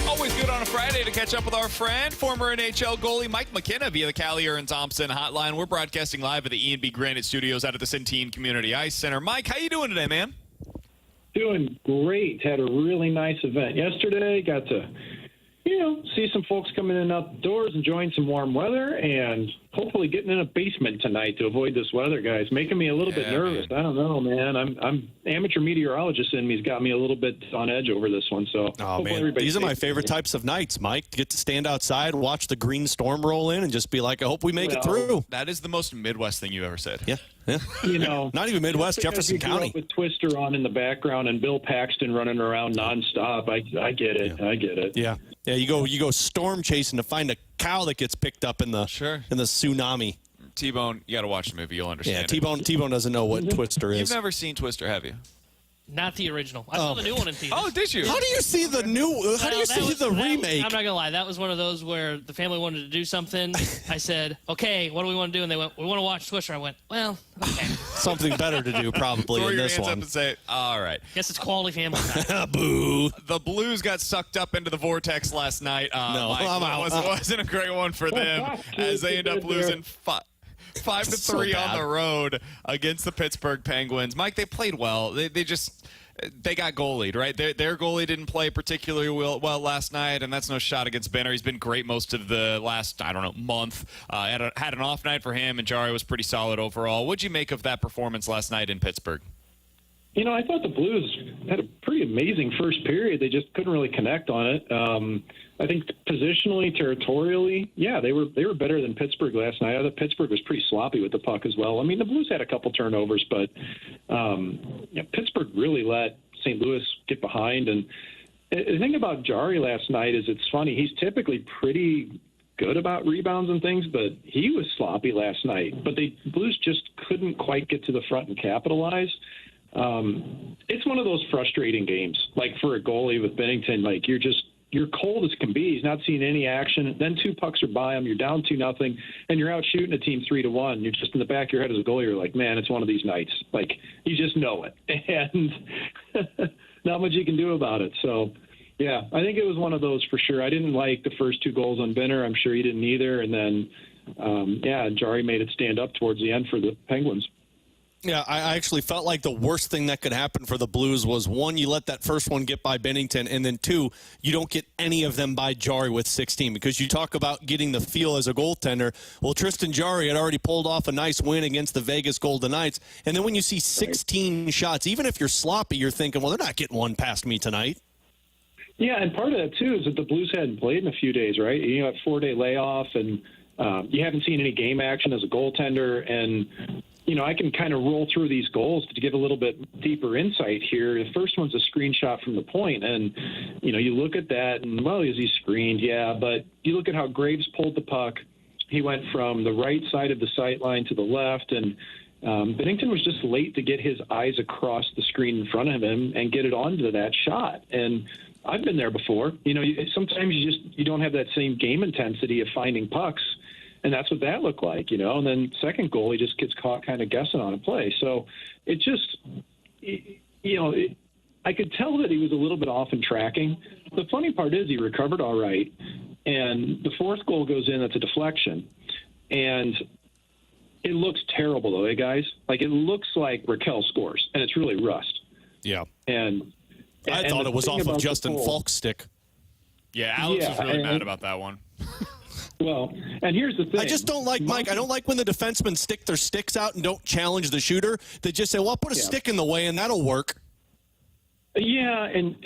Always good on a Friday to catch up with our friend, former NHL goalie Mike McKenna via the Callier and Thompson hotline. We're broadcasting live at the E&B Granite Studios out at the Centene Community Ice Center. Mike, how you doing today, man? Doing great. Had a really nice event yesterday. Got to, see some folks coming in outdoors, enjoying some warm weather, and hopefully getting in a basement tonight to avoid this weather, guys. Making me a little bit nervous. Man. I don't know, man. I'm amateur meteorologist in me's got me a little bit on edge over this one. So, man, these are my favorite types of nights, Mike. To get to stand outside, watch the green storm roll in, and just be like, I hope we make it through. That is the most Midwest thing you've ever said. Yeah. Not even Midwest, Jefferson County. With Twister on in the background and Bill Paxton running around nonstop. I get it. Yeah. I get it. Yeah. You go storm chasing to find a cow that gets picked up in the tsunami. T-Bone, you got to watch the movie. You'll understand. Yeah, T-Bone doesn't know what Twister is. You've never seen Twister, have you? Not the original. I saw the new one in theaters. Oh, did you? How do you see the new? How do you see the remake? I'm not gonna lie. That was one of those where the family wanted to do something. I said, "Okay, what do we want to do?" And they went, "We want to watch Twister." I went, "Well, okay." Something better to do probably in this one. Throw your hands up one. and say, "All right." Guess it's quality family time. Boo. The Blues got sucked up into the vortex last night. No, I'm out. Wasn't a great one for them as they end up losing 5-3 on the road against the Pittsburgh Penguins. Mike, they played well. They got goalied, right? Their goalie didn't play particularly well last night, and that's no shot against Benner. He's been great most of the last, month. Had an off night for him, and Jari was pretty solid overall. What'd you make of that performance last night in Pittsburgh? I thought the Blues had a pretty amazing first period. They just couldn't really connect on it. I think positionally, territorially, they were better than Pittsburgh last night. I thought Pittsburgh was pretty sloppy with the puck as well. I mean, the Blues had a couple turnovers, but Pittsburgh really let St. Louis get behind. And the thing about Jari last night is it's funny. He's typically pretty good about rebounds and things, but he was sloppy last night. But the Blues just couldn't quite get to the front and capitalize. It's one of those frustrating games. Like for a goalie with Bennington, like you're cold as can be. He's not seeing any action. Then 2 pucks are by him. You're down 2-0, and you're out shooting a team 3-1. You're just in the back of your head as a goalie. You're like, man, it's one of these nights. Like you just know it, and not much you can do about it. So, yeah, I think it was one of those for sure. I didn't like the first 2 goals on Benner. I'm sure he didn't either. And then, Jari made it stand up towards the end for the Penguins. Yeah, I actually felt like the worst thing that could happen for the Blues was, 1, you let that first one get by Bennington, and then 2, you don't get any of them by Jari with 16, because you talk about getting the feel as a goaltender. Well, Tristan Jari had already pulled off a nice win against the Vegas Golden Knights, and then when you see 16 shots, even if you're sloppy, you're thinking, well, they're not getting one past me tonight. Yeah, and part of that, too, is that the Blues hadn't played in a few days, right? You have 4-day layoff, and you haven't seen any game action as a goaltender, and I can kind of roll through these goals to give a little bit deeper insight here. The first one's a screenshot from the point, and, you look at that, and, well, is he screened? Yeah, but you look at how Graves pulled the puck. He went from the right side of the sight line to the left, and Bennington was just late to get his eyes across the screen in front of him and get it onto that shot. And I've been there before. Sometimes you don't have that same game intensity of finding pucks. And that's what that looked like, and then second goal, he just gets caught kind of guessing on a play. So it just, I could tell that he was a little bit off in tracking. The funny part is he recovered all right. And the fourth goal goes in, that's a deflection. And it looks terrible, though, guys? Like, it looks like Raquel scores, and it's really Rust. Yeah. And I thought it was off of Justin Falk's stick. Yeah, Alex was really mad about that one. Well, and here's the thing. I just don't like, Mike, I don't like when the defensemen stick their sticks out and don't challenge the shooter. They just say, well, I'll put a stick in the way, and that'll work. Yeah, and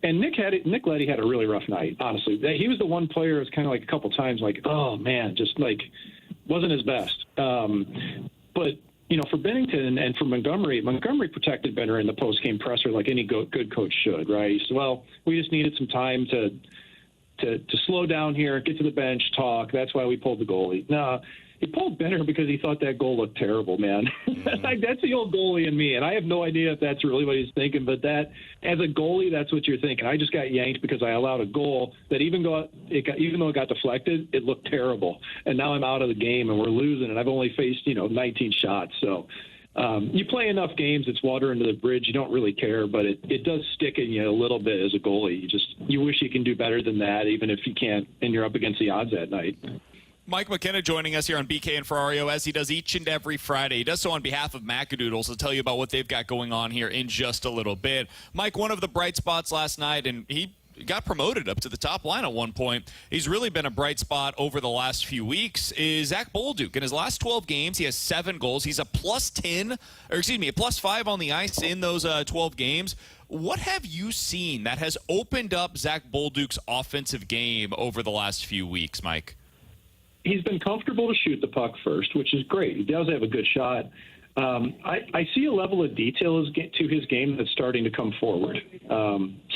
Nick Leddy had a really rough night, honestly. He was the one player who was kind of like a couple times like, oh, man, just like wasn't his best. But, for Bennington and for Montgomery protected Benner in the post-game presser like any good coach should, right? He said, well, we just needed some time to slow down here, get to the bench, talk. That's why we pulled the goalie. No, he pulled Benner because he thought that goal looked terrible, man. That's the old goalie in me, and I have no idea if that's really what he's thinking, but that, as a goalie, that's what you're thinking. I just got yanked because I allowed a goal that even though it got deflected, it looked terrible. And now I'm out of the game, and we're losing, and I've only faced, 19 shots. So you play enough games, it's water under the bridge. You don't really care, but it does stick in you a little bit as a goalie. You wish you can do better than that, even if you can't, and you're up against the odds that night. Mike McKenna joining us here on BK and Ferrario, as he does each and every Friday. He does so on behalf of Macadoodles. He'll tell you about what they've got going on here in just a little bit. Mike, one of the bright spots last night, and he got promoted up to the top line at one point. He's really been a bright spot over the last few weeks, is Zach Bolduc. In his last 12 games, he has 7 goals. He's a plus 5 on the ice in those 12 games. What have you seen that has opened up Zach Bolduc's offensive game over the last few weeks, Mike? He's been comfortable to shoot the puck first, which is great. He does have a good shot. I see a level of detail to his game that's starting to come forward.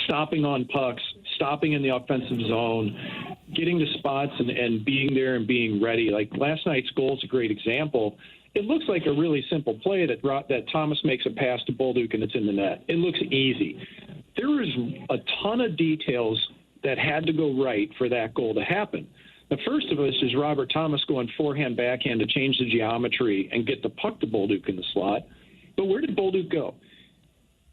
Stopping on pucks, stopping in the offensive zone, getting to spots and being there and being ready. Like last night's goal is a great example. It looks like a really simple play that Thomas makes a pass to Bolduc and it's in the net. It looks easy. There was a ton of details that had to go right for that goal to happen. The first of us is Robert Thomas going forehand, backhand to change the geometry and get the puck to Bolduc in the slot. But where did Bolduc go?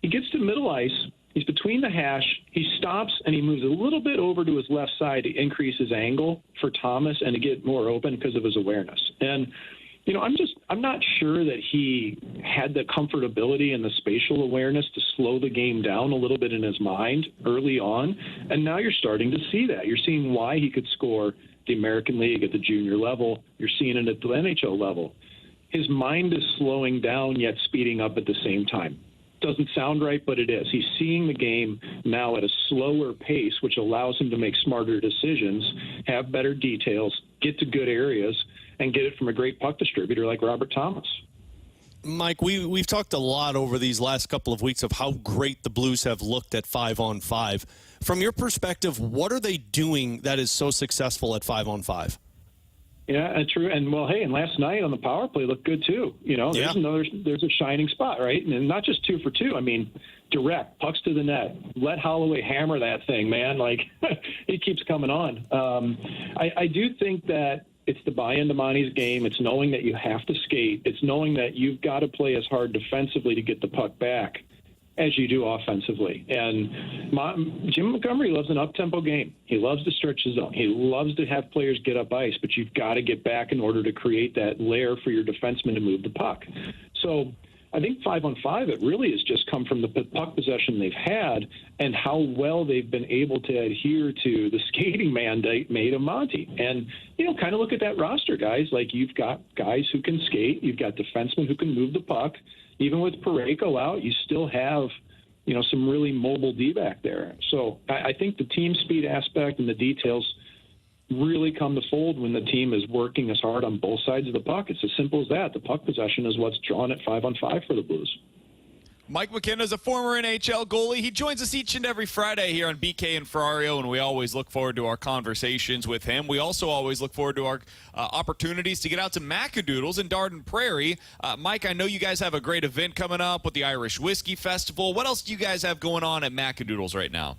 He gets to middle ice. He's between the hash. He stops and he moves a little bit over to his left side to increase his angle for Thomas and to get more open because of his awareness. And, I'm not sure that he had the comfortability and the spatial awareness to slow the game down a little bit in his mind early on. And now you're starting to see that. You're seeing why he could score the American League at the junior level. You're seeing it at the NHL level. His mind is slowing down yet speeding up at the same time. Doesn't sound right, but it is. He's seeing the game now at a slower pace, which allows him to make smarter decisions, have better details, get to good areas, and get it from a great puck distributor like Robert Thomas. Mike, we've talked a lot over these last couple of weeks of how great the Blues have looked at 5-on-5. From your perspective, what are they doing that is so successful at 5-on-5? Yeah, true. And and last night on the power play looked good too. There's a shining spot, right? And not just 2 for 2. I mean, direct pucks to the net. Let Holloway hammer that thing, man. Like he keeps coming on. I do think that it's the buy-in to Monty's game. It's knowing that you have to skate. It's knowing that you've got to play as hard defensively to get the puck back as you do offensively. And Jim Montgomery loves an up-tempo game. He loves to stretch the zone. He loves to have players get up ice, but you've got to get back in order to create that layer for your defenseman to move the puck. So I think 5-on-5, it really has just come from the puck possession they've had and how well they've been able to adhere to the skating mandate made of Monty. And, kind of look at that roster, guys. Like, you've got guys who can skate. You've got defensemen who can move the puck. Even with Parayko out, you still have, some really mobile D-back there. So I think the team speed aspect and the details really come to fold when the team is working as hard on both sides of the puck. It's as simple as that. The puck possession is what's drawn at 5-on-5 for the Blues. Mike McKenna is a former NHL goalie. He joins us each and every Friday here on BK and Ferrario, and we always look forward to our conversations with him. We also always look forward to our opportunities to get out to Macadoodles in Darden Prairie. Mike, I know you guys have a great event coming up with the Irish Whiskey Festival. What else do you guys have going on at Macadoodles right now?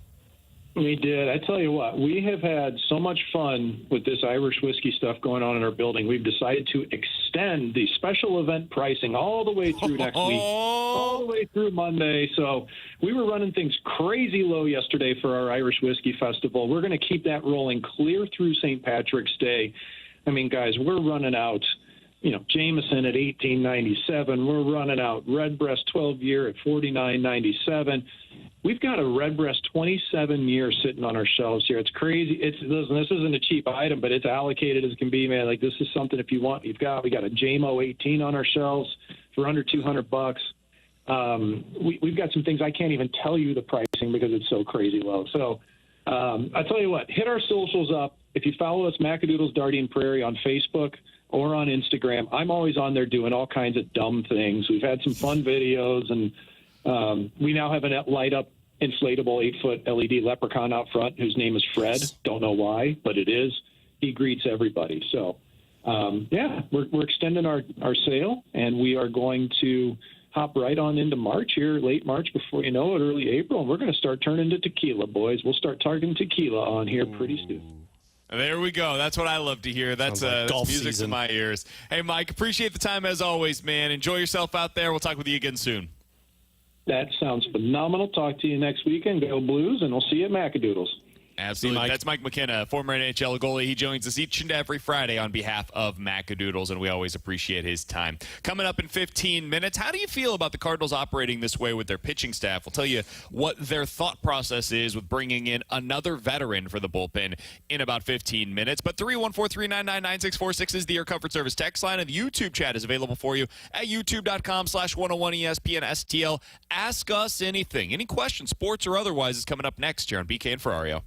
We did. I tell you what, we have had so much fun with this Irish whiskey stuff going on in our building. We've decided to extend the special event pricing all the way through next week, all the way through Monday. So we were running things crazy low yesterday for our Irish Whiskey Festival. We're going to keep that rolling clear through St. Patrick's Day. I mean, guys, we're running out, Jameson at $18.97. We're running out Redbreast 12-year at $49.97. We've got a Redbreast 27-year sitting on our shelves here. It's crazy. Listen, this isn't a cheap item, but it's allocated as can be, man. Like, this is something if you want. We got a JMO 18 on our shelves for under $200. We've got some things I can't even tell you the pricing because it's so crazy low. So I tell you what, hit our socials up. If you follow us, Macadoodles, Darty, and Prairie on Facebook or on Instagram, I'm always on there doing all kinds of dumb things. We've had some fun videos, and we now have a light-up inflatable 8-foot LED leprechaun out front whose name is Fred. Don't know why, but it is. He greets everybody. So, we're extending our sale, and we are going to hop right on into March here, late March, before you know it, early April, and we're going to start turning to tequila, boys. We'll start targeting tequila on here pretty soon. There we go. That's what I love to hear. That's like golf music season to my ears. Hey, Mike, appreciate the time as always, man. Enjoy yourself out there. We'll talk with you again soon. That sounds phenomenal. Talk to you next weekend. Go Blues, and we'll see you at Macadoodles. Absolutely. That's Mike McKenna, former NHL goalie. He joins us each and every Friday on behalf of Macadoodles, and we always appreciate his time. Coming up in 15 minutes, how do you feel about the Cardinals operating this way with their pitching staff? We'll tell you what their thought process is with bringing in another veteran for the bullpen in about 15 minutes. But 314-399-9646 is the Air Comfort Service text line, and the YouTube chat is available for you at youtube.com/101ESPN STL. Ask us anything. Any questions, sports or otherwise, is coming up next here on BK and Ferrario.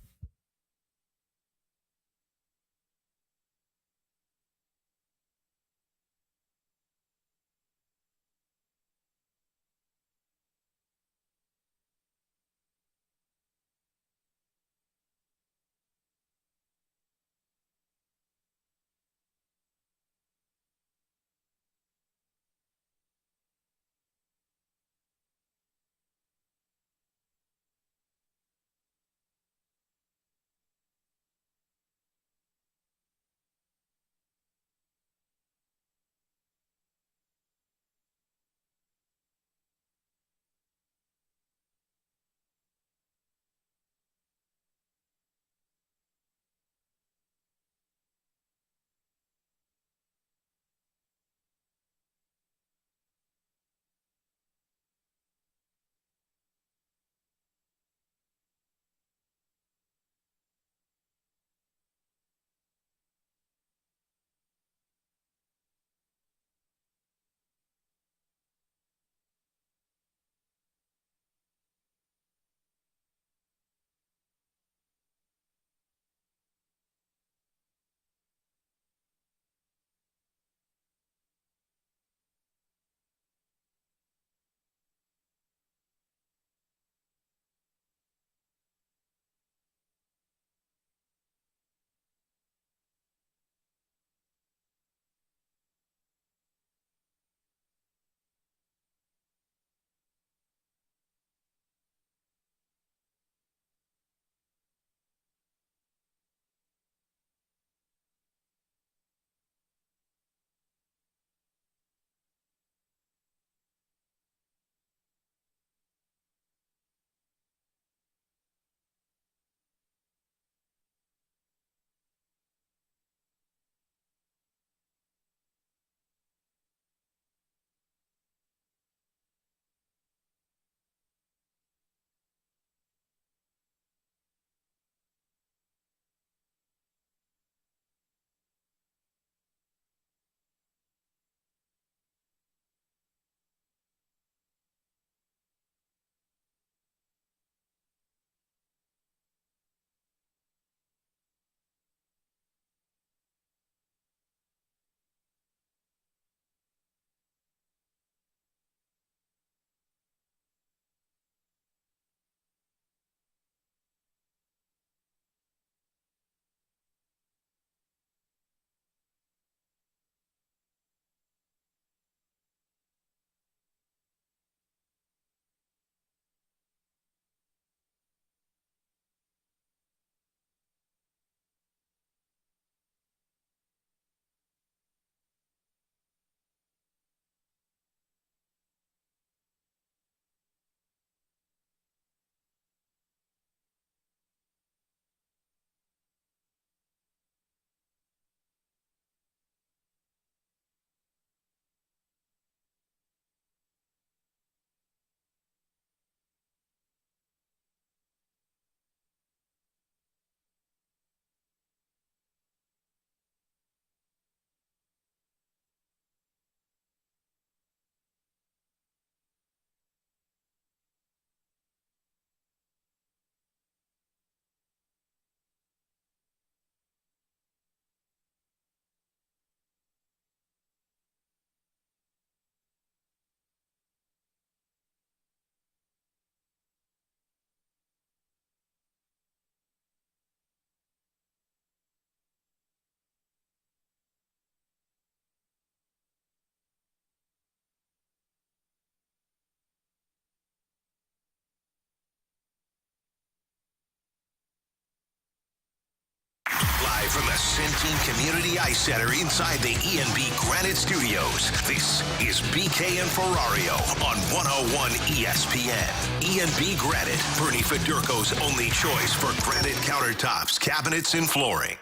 Live from the Centene Community Ice Center inside the E&B Granite Studios. This is BK and Ferrario on 101 ESPN. E&B Granite, Bernie Federko's only choice for granite countertops, cabinets, and flooring.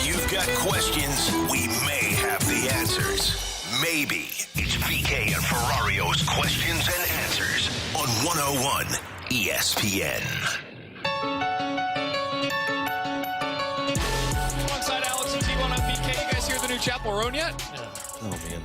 You've got questions, we may have the answers. Maybe. It's BK and Ferrario's Questions and Answers on 101 ESPN. Alongside Alex and T-Bone on BK. You guys hear the new Chapel Roan yet? Oh, man.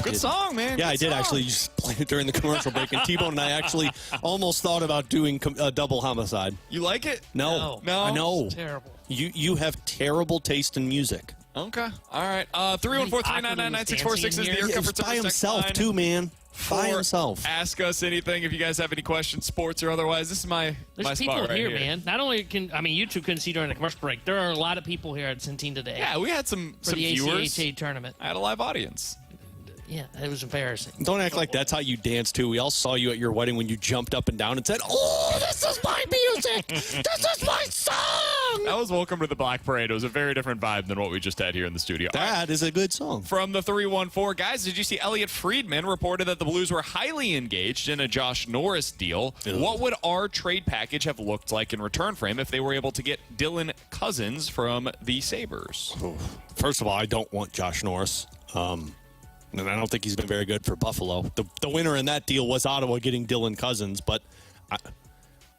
Good song, man. Yeah, Good I did song. actually. You just played it during the commercial break, and T-Bone and I actually almost thought about doing a double homicide. You like it? No. No? I know. Terrible. You have terrible taste in music. Okay. All right. 314-399-9646 is the Air It's Comfort by Service text himself, line. too, man. By Or himself. Ask us anything if you guys have any questions, sports or otherwise. This is my There's spot people right here, man. Not only you two couldn't see during the commercial break. There are a lot of people here at Centene today. Yeah, we had some for the viewers. ACHA tournament. I had a live audience. Yeah, it was embarrassing. Don't act like that's how you dance, too. We all saw you at your wedding when you jumped up and down and said, "Oh, this is my music. This is my song." That was Welcome to the Black Parade. It was a very different vibe than what we just had here in the studio. That is a good song. From the 314, guys, did you see Elliot Friedman reported that the Blues were highly engaged in a Josh Norris deal? Ew. What would our trade package have looked like in return for him if they were able to get Dylan Cousins from the Sabres? First of all, I don't want Josh Norris. And I don't think he's been very good for Buffalo. The winner in that deal was Ottawa getting Dylan Cousins. But,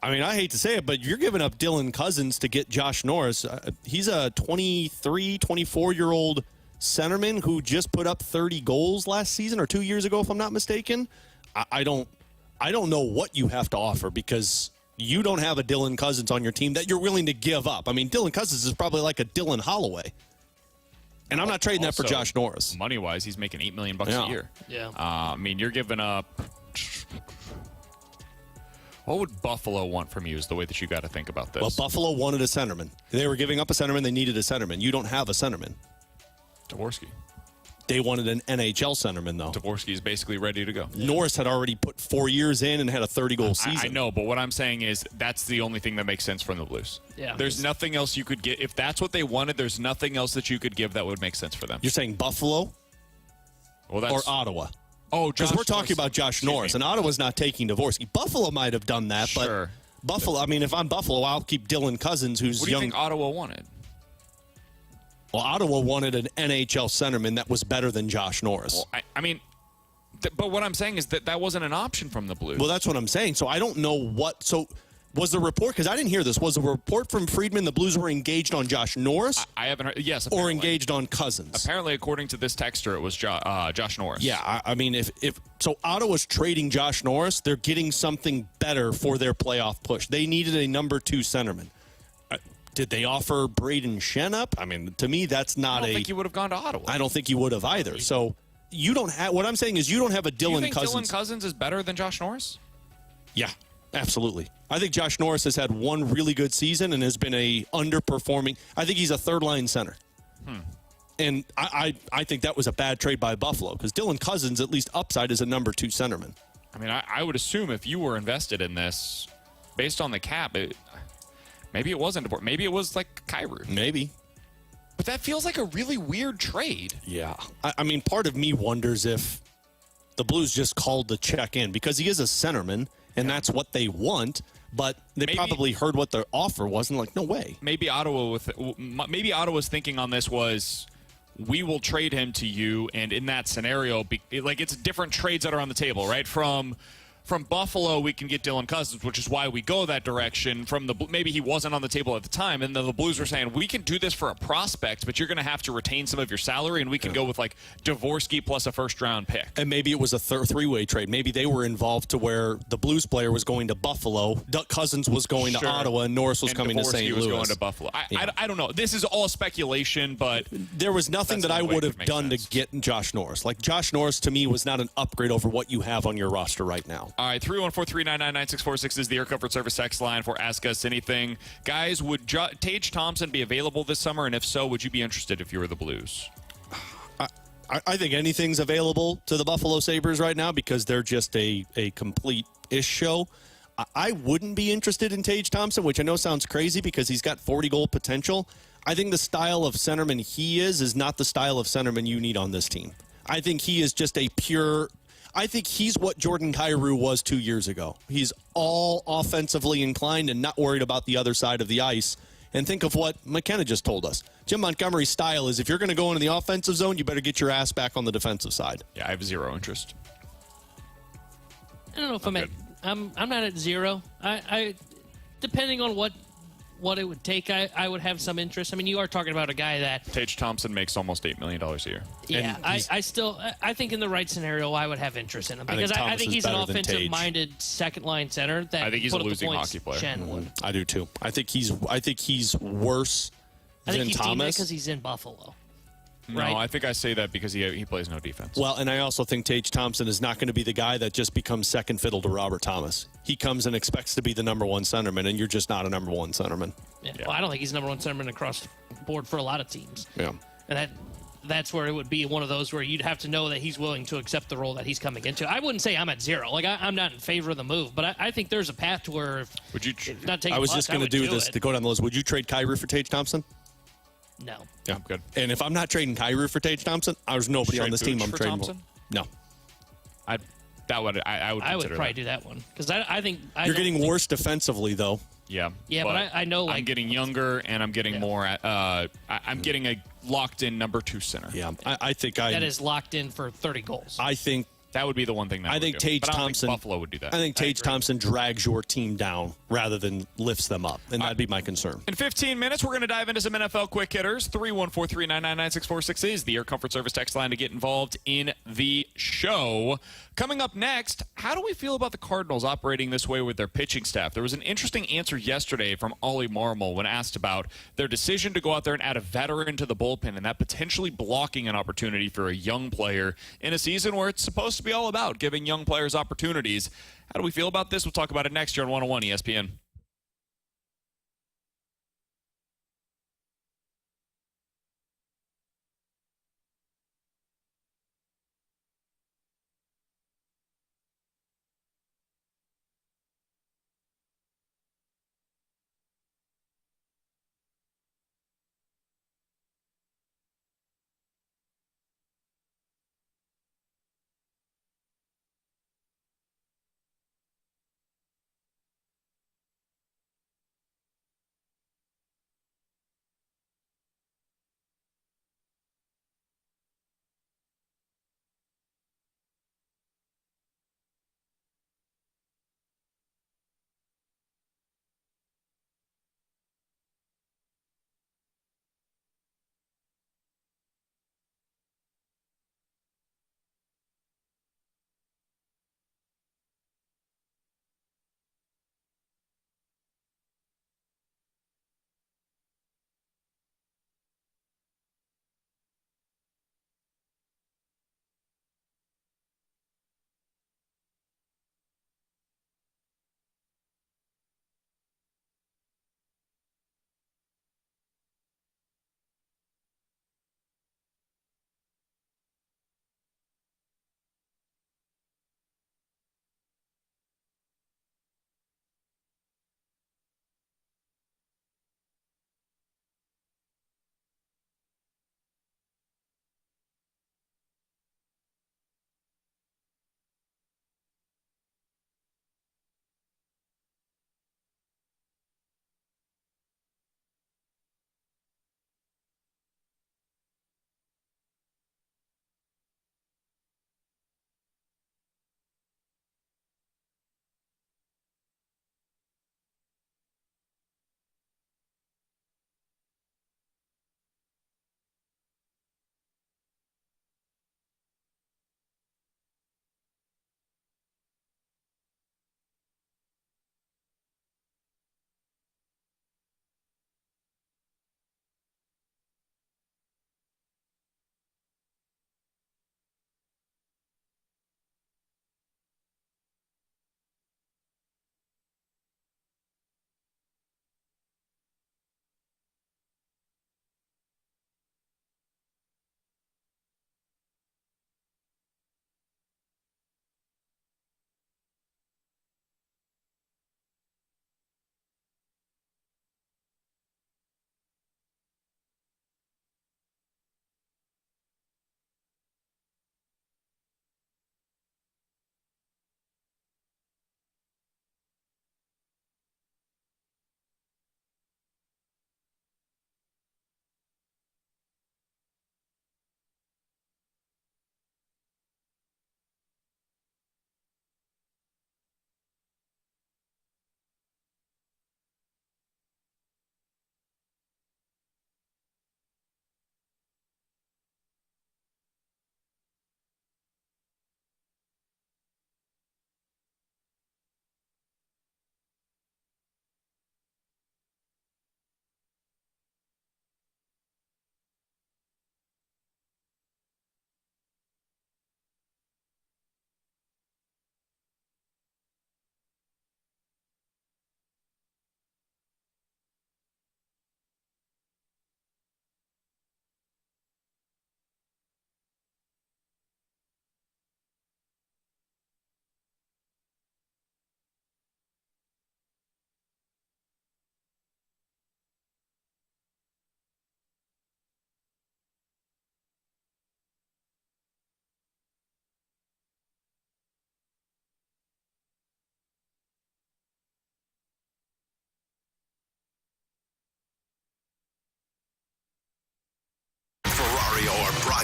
I mean, I hate to say it, but you're giving up Dylan Cousins to get Josh Norris. He's a 23, 24-year-old centerman who just put up 30 goals last season or 2 years ago, if I'm not mistaken. I don't know what you have to offer because you don't have a Dylan Cousins on your team that you're willing to give up. I mean, Dylan Cousins is probably like a Dylan Holloway. And I'm not trading that for Josh Norris. Money-wise, he's making $8 million a year. Yeah. I mean, you're giving up... What would Buffalo want from you is the way that you got to think about this. Well, Buffalo wanted a centerman. They were giving up a centerman. They needed a centerman. You don't have a centerman. Dvorsky. They wanted an NHL centerman, though. Dvorsky is basically ready to go. Norris had already put 4 years in and had a 30-goal season. I know, but what I'm saying is that's the only thing that makes sense from the Blues. Yeah. There's nothing else you could get. If that's what they wanted, there's nothing else that you could give that would make sense for them. You're saying Buffalo Well, or Ottawa? Oh, because we're talking about Josh Norris, and Ottawa's not taking Dvorsky. Buffalo might have done that, Sure. but Buffalo, I mean, if I'm Buffalo, I'll keep Dylan Cousins, who's What do you young. think Ottawa wanted? Well, Ottawa wanted an NHL centerman that was better than Josh Norris. Well, I mean, but what I'm saying is that wasn't an option from the Blues. Well, that's what I'm saying. So I don't know what. So was the report, because I didn't hear this, was the report from Friedman the Blues were engaged on Josh Norris? I haven't heard. Yes, or apparently. engaged on Cousins? Apparently, according to this texter, it was Josh Norris. Yeah, I mean, if so, Ottawa's trading Josh Norris, they're getting something better for their playoff push. They needed a number 2 centerman. Did they offer Braden Shen up? I mean, to me, that's not I don't think he would have gone to Ottawa. I don't think he would have either. So you don't have. What I'm saying is, you don't have a Dylan Do you think Cousins. Dylan Cousins is better than Josh Norris? Yeah, absolutely. I think Josh Norris has had one really good season and has been a underperforming. I think he's a third-line center. And I think that was a bad trade by Buffalo because Dylan Cousins, at least upside, is a number 2 centerman. I mean, I would assume if you were invested in this, based on the cap, maybe it wasn't. Maybe it was like Kyrou. Maybe. But that feels like a really weird trade. Yeah. I mean, part of me wonders if the Blues just called the check in because he is a centerman, and that's what they want. But they probably heard what their offer was and like, no way. Maybe Ottawa's thinking on this was, we will trade him to you, and in that scenario, like it's different trades that are on the table, right? From Buffalo, we can get Dylan Cousins, which is why we go that direction. Maybe he wasn't on the table at the time, and then the Blues were saying, we can do this for a prospect, but you're going to have to retain some of your salary, and we can go with like Dvorsky plus a first-round pick. And maybe it was a three-way trade. Maybe they were involved to where the Blues player was going to Buffalo, Duck Cousins was going to Ottawa, and Norris was coming to St. Louis. was going to Buffalo. I don't know. This is all speculation, but there was nothing that I would have done to get Josh Norris. Like, Josh Norris, to me, was not an upgrade over what you have on your roster right now. All right, 314-399-9646 is the Air Comfort Service text line for Ask Us Anything. Guys, would Tage Thompson be available this summer? And if so, would you be interested if you were the Blues? I think anything's available to the Buffalo Sabres right now because they're just a complete-ish show. I wouldn't be interested in Tage Thompson, which I know sounds crazy because he's got 40-goal potential. I think the style of centerman he is not the style of centerman you need on this team. I think he is just a pure – I think he's what Jordan Kyrou was 2 years ago. He's all offensively inclined and not worried about the other side of the ice. And think of what McKenna just told us. Jim Montgomery's style is if you're going to go into the offensive zone, you better get your ass back on the defensive side. Yeah, I have zero interest. I don't know if I'm not at zero. I depending on what it would take, I would have some interest. I mean, you are talking about a guy that Tage Thompson makes almost $8 million a year. Yeah, I think in the right scenario, I would have interest in him because I think he's an offensive-minded second-line center. That I think he's a losing hockey player. I do too. I think he's worse than Thomas because he's in Buffalo. No, right? I think I say that because he plays no defense. Well, and I also think Tage Thompson is not going to be the guy that just becomes second fiddle to Robert Thomas. He comes and expects to be the number one centerman, and you're just not a number one centerman. Yeah. Well, I don't think he's number one centerman across the board for a lot of teams. Yeah. And that's where it would be one of those where you'd have to know that he's willing to accept the role that he's coming into. I wouldn't say I'm at zero. Like, I'm not in favor of the move, but I think there's a path to where I was just going to do this to go down the list. Would you trade Kyrou for Tage Thompson? No. Yeah, I'm good. And if I'm not trading Kyrou for Tage Thompson, there's nobody on this team I'm trading for. No. I would probably do that one because I think you're getting worse defensively though. Yeah. Yeah, but I know I'm getting younger and I'm getting more. I'm getting a locked-in number 2 center. Yeah, I think that is locked in for 30 goals. I think that would be the one thing that I think Tage Thompson. Buffalo would do that. I think Tage Thompson drags your team down rather than lifts them up, and that'd be my concern. In 15 minutes, we're going to dive into some NFL quick hitters. 314-399-9646 is the Air Comfort Service text line to get involved in the show. Coming up next, how do we feel about the Cardinals operating this way with their pitching staff? There was an interesting answer yesterday from Ollie Marmol when asked about their decision to go out there and add a veteran to the bullpen and that potentially blocking an opportunity for a young player in a season where it's supposed to be all about giving young players opportunities. How do we feel about this? We'll talk about it next year on 101 ESPN.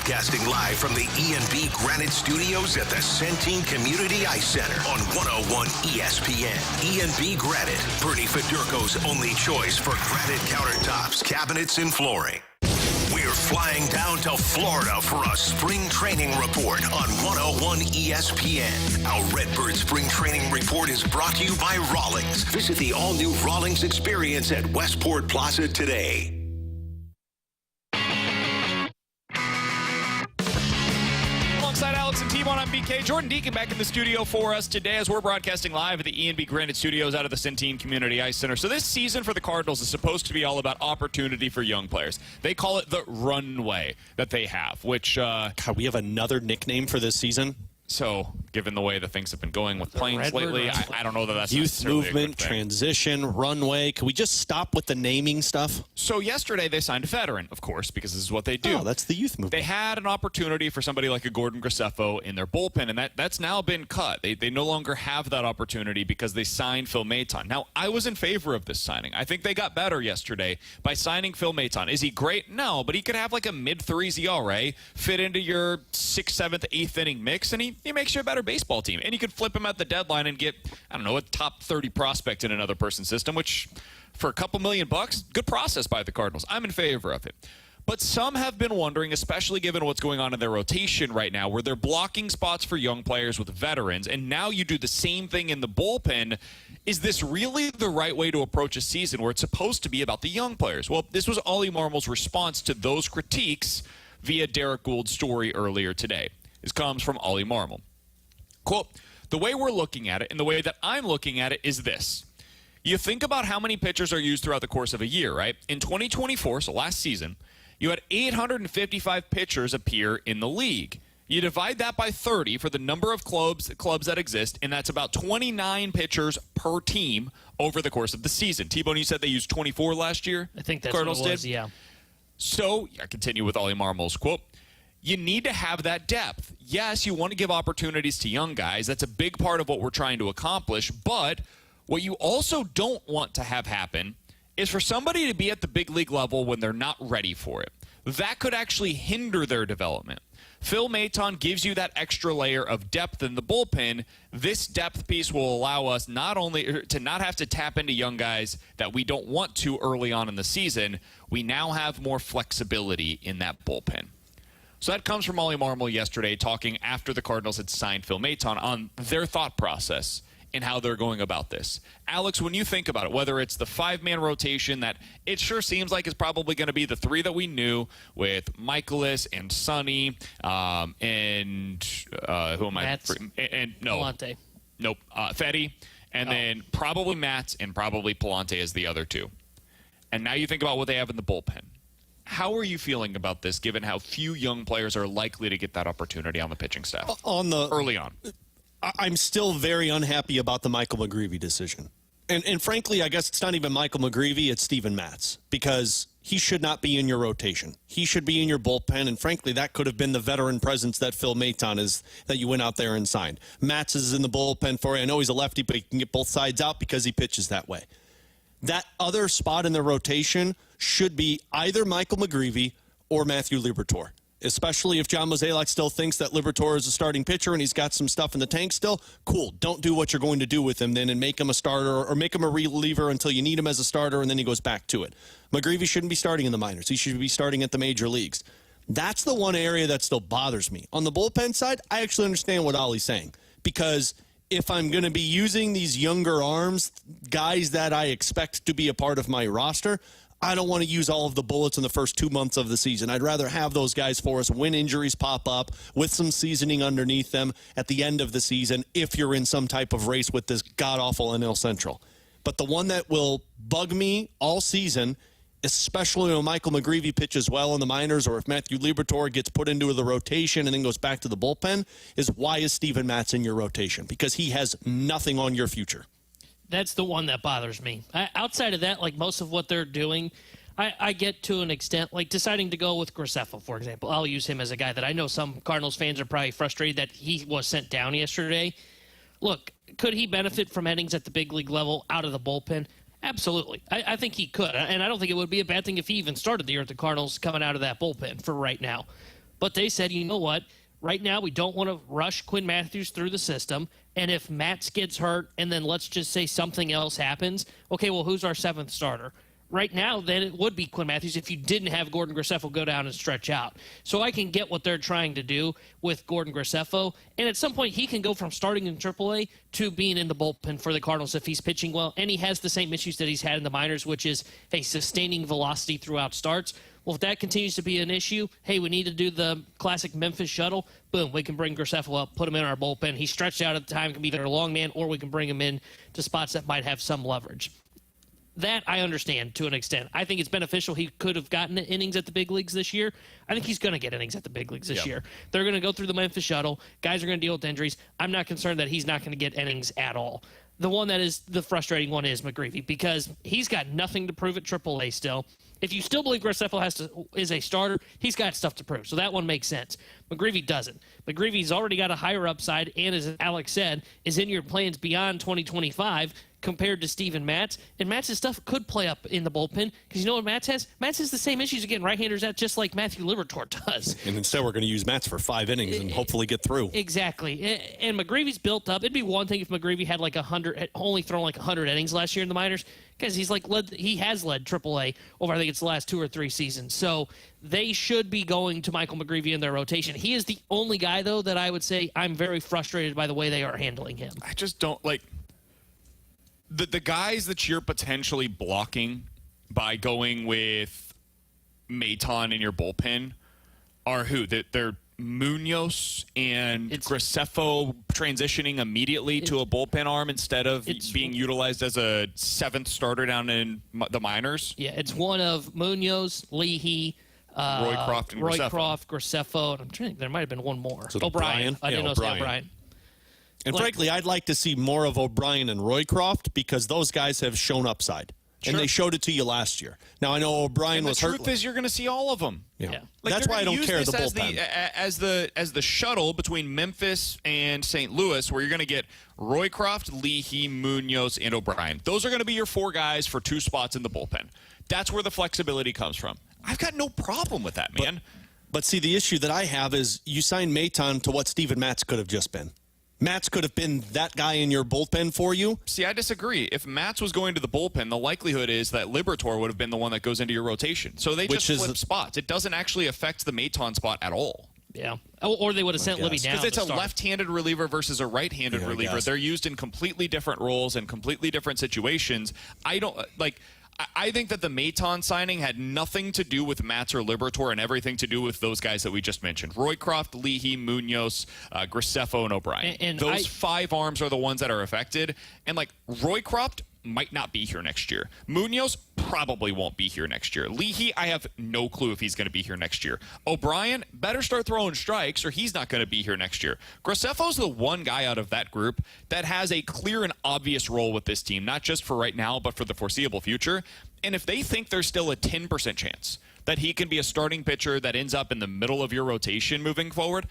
broadcasting live from the E&B Granite Studios at the Centene Community Ice Center on 101 ESPN. E&B Granite, Bernie Federko's only choice for granite countertops, cabinets, and flooring. We're flying down to Florida for a spring training report on 101 ESPN. Our Redbird Spring Training Report is brought to you by Rawlings. Visit the all-new Rawlings experience at Westport Plaza today. Alongside Alex and T-Bone, I'm BK. Jordan Deacon back in the studio for us today as we're broadcasting live at the E&B Granite Studios out of the Centene Community Ice Center. So this season for the Cardinals is supposed to be all about opportunity for young players. They call it the runway that they have, which... God, we have another nickname for this season? So, given the way that things have been going with planes lately, I don't know that that's youth movement, transition, runway. Can we just stop with the naming stuff? So yesterday they signed a veteran, of course, because this is what they do. Oh, that's the youth movement. They had an opportunity for somebody like a Gordon Graceffo in their bullpen, and that's now been cut. They no longer have that opportunity because they signed Phil Maton. Now, I was in favor of this signing. I think they got better yesterday by signing Phil Maton. Is he great? No, but he could have like a mid-threes ERA, fit into your 6th, 7th, 8th inning mix, and he makes you a better baseball team. And you could flip him at the deadline and get, I don't know, a top 30 prospect in another person's system, which for a couple $1,000,000, good process by the Cardinals. I'm in favor of it. But some have been wondering, especially given what's going on in their rotation right now, where they're blocking spots for young players with veterans, and now you do the same thing in the bullpen. Is this really the right way to approach a season where it's supposed to be about the young players? Well, this was Ollie Marmol's response to those critiques via Derek Gould's story earlier today. This comes from Ollie Marmol. Quote, the way we're looking at it and the way that I'm looking at it is this. You think about how many pitchers are used throughout the course of a year, right? In 2024, so last season, you had 855 pitchers appear in the league. You divide that by 30 for the number of clubs that exist, and that's about 29 pitchers per team over the course of the season. T-Bone, you said they used 24 last year? I think that's Cardinals what it was, did? yeah. So, I continue with Ollie Marmol's quote. You need to have that depth. Yes, you want to give opportunities to young guys. That's a big part of what we're trying to accomplish. But what you also don't want to have happen is for somebody to be at the big league level when they're not ready for it. That could actually hinder their development. Phil Maton gives you that extra layer of depth in the bullpen. This depth piece will allow us not only to not have to tap into young guys that we don't want to early on in the season, we now have more flexibility in that bullpen. So that comes from Ollie Marmol yesterday talking after the Cardinals had signed Phil Maton on their thought process and how they're going about this. Alex, when you think about it, whether it's the 5-man rotation that it sure seems like is probably going to be the 3 that we knew with Michaelis and Sonny and who am Mats. And no. Pallante. Nope. Fetty. And then probably Mats and probably Pallante as the other 2. And now you think about what they have in the bullpen. How are you feeling about this, given how few young players are likely to get that opportunity on the pitching staff early on? I'm still very unhappy about the Michael McGreevy decision. And frankly, I guess it's not even Michael McGreevy, it's Steven Matz, because he should not be in your rotation. He should be in your bullpen, and frankly, that could have been the veteran presence that Phil Maton is, that you went out there and signed. Matz is in the bullpen for you. I know he's a lefty, but he can get both sides out because he pitches that way. That other spot in the rotation should be either Michael McGreevy or Matthew Liberatore, especially if John Mozeliak still thinks that Liberatore is a starting pitcher and he's got some stuff in the tank still. Cool. Don't do what you're going to do with him then and make him a starter or make him a reliever until you need him as a starter and then he goes back to it. McGreevy shouldn't be starting in the minors. He should be starting at the major leagues. That's the one area that still bothers me. On the bullpen side, I actually understand what Ollie's saying, because if I'm going to be using these younger arms, guys that I expect to be a part of my roster, I don't want to use all of the bullets in the first 2 months of the season. I'd rather have those guys for us when injuries pop up with some seasoning underneath them at the end of the season if you're in some type of race with this god-awful NL Central. But the one that will bug me all season, especially when Michael McGreevy pitches well in the minors or if Matthew Liberatore gets put into the rotation and then goes back to the bullpen, is why is Steven Matz in your rotation? Because he has nothing on your future. That's the one that bothers me. Outside of that, like most of what they're doing, I get to an extent, like deciding to go with Graceffo, for example. I'll use him as a guy that I know some Cardinals fans are probably frustrated that he was sent down yesterday. Look, could he benefit from innings at the big league level out of the bullpen? Absolutely. I think he could. And I don't think it would be a bad thing if he even started the year at the Cardinals coming out of that bullpen for right now. But they said, you know what? Right now, we don't want to rush Quinn Matthews through the system. And if Matz gets hurt and then let's just say something else happens, okay, well, who's our 7th starter? Right now, then it would be Quinn Matthews if you didn't have Gordon Graceffo go down and stretch out. So I can get what they're trying to do with Gordon Graceffo. And at some point, he can go from starting in AAA to being in the bullpen for the Cardinals if he's pitching well. And he has the same issues that he's had in the minors, which is, hey, sustaining velocity throughout starts. Well, if that continues to be an issue, hey, we need to do the classic Memphis shuttle. Boom, we can bring Graceffo up, put him in our bullpen. He's stretched out at the time, can be either a long man, or we can bring him in to spots that might have some leverage. That I understand to an extent. I think it's beneficial. He could have gotten innings at the big leagues this year. I think he's going to get innings at the big leagues this year. They're going to go through the Memphis shuttle. Guys are going to deal with injuries. I'm not concerned that he's not going to get innings at all. The one that is the frustrating one is McGreevy because he's got nothing to prove at AAA still. If you still believe Graceffo is a starter, he's got stuff to prove. So that one makes sense. McGreevy doesn't. McGreevy's already got a higher upside and, as Alex said, is in your plans beyond 2025 compared to Steven Matz. And Matz's stuff could play up in the bullpen because you know what Matz has? Matz has the same issues again, right-handers at just like Matthew Liberatore does. And instead we're going to use Matz for 5 innings and hopefully get through. Exactly. And McGreevy's built up. It'd be one thing if McGreevy had like 100, had only thrown like 100 innings last year in the minors because he has led AAA over I think it's the last 2 or 3 seasons. So they should be going to Michael McGreevy in their rotation. He is the only guy though that I would say I'm very frustrated by the way they are handling him. I just don't like the guys that you're potentially blocking by going with Maton in your bullpen are who? They're Munoz and Graceffo transitioning immediately to a bullpen arm instead of being utilized as a 7th starter down in the minors. Yeah, it's one of Munoz, Leahy, Roycroft, and Graceffo. I'm trying to think, there might have been one more. So O'Brien. I didn't know O'Brien. And frankly, I'd like to see more of O'Brien and Roycroft because those guys have shown upside. Sure. And they showed it to you last year. Now, I know O'Brien was hurt. The truth is you're going to see all of them. Yeah. Like, that's why I don't care the bullpen. As the shuttle between Memphis and St. Louis, where you're going to get Roycroft, Leahy, Munoz, and O'Brien. Those are going to be your 4 guys for 2 spots in the bullpen. That's where the flexibility comes from. I've got no problem with that, man. But see, the issue that I have is you signed Maton to what Steven Matz could have just been. Matz could have been that guy in your bullpen for you. See, I disagree. If Matz was going to the bullpen, the likelihood is that Liberatore would have been the one that goes into your rotation. So they just flip spots. It doesn't actually affect the Maton spot at all. Yeah. Or they would have sent Libby down. Because it's a left-handed reliever versus a right-handed reliever. They're used in completely different roles and completely different situations. I think that the Maton signing had nothing to do with Matz or Liberatore and everything to do with those guys that we just mentioned. Roycroft, Leahy, Munoz, Graceffo, and O'Brien. And those 5 arms are the ones that are affected. And, Roycroft might not be here next year. Munoz probably won't be here next year. Leahy, I have no clue if he's going to be here next year. O'Brien, better start throwing strikes or he's not going to be here next year. Graceffo's the one guy out of that group that has a clear and obvious role with this team, not just for right now, but for the foreseeable future. And if they think there's still a 10% chance that he can be a starting pitcher that ends up in the middle of your rotation moving forward,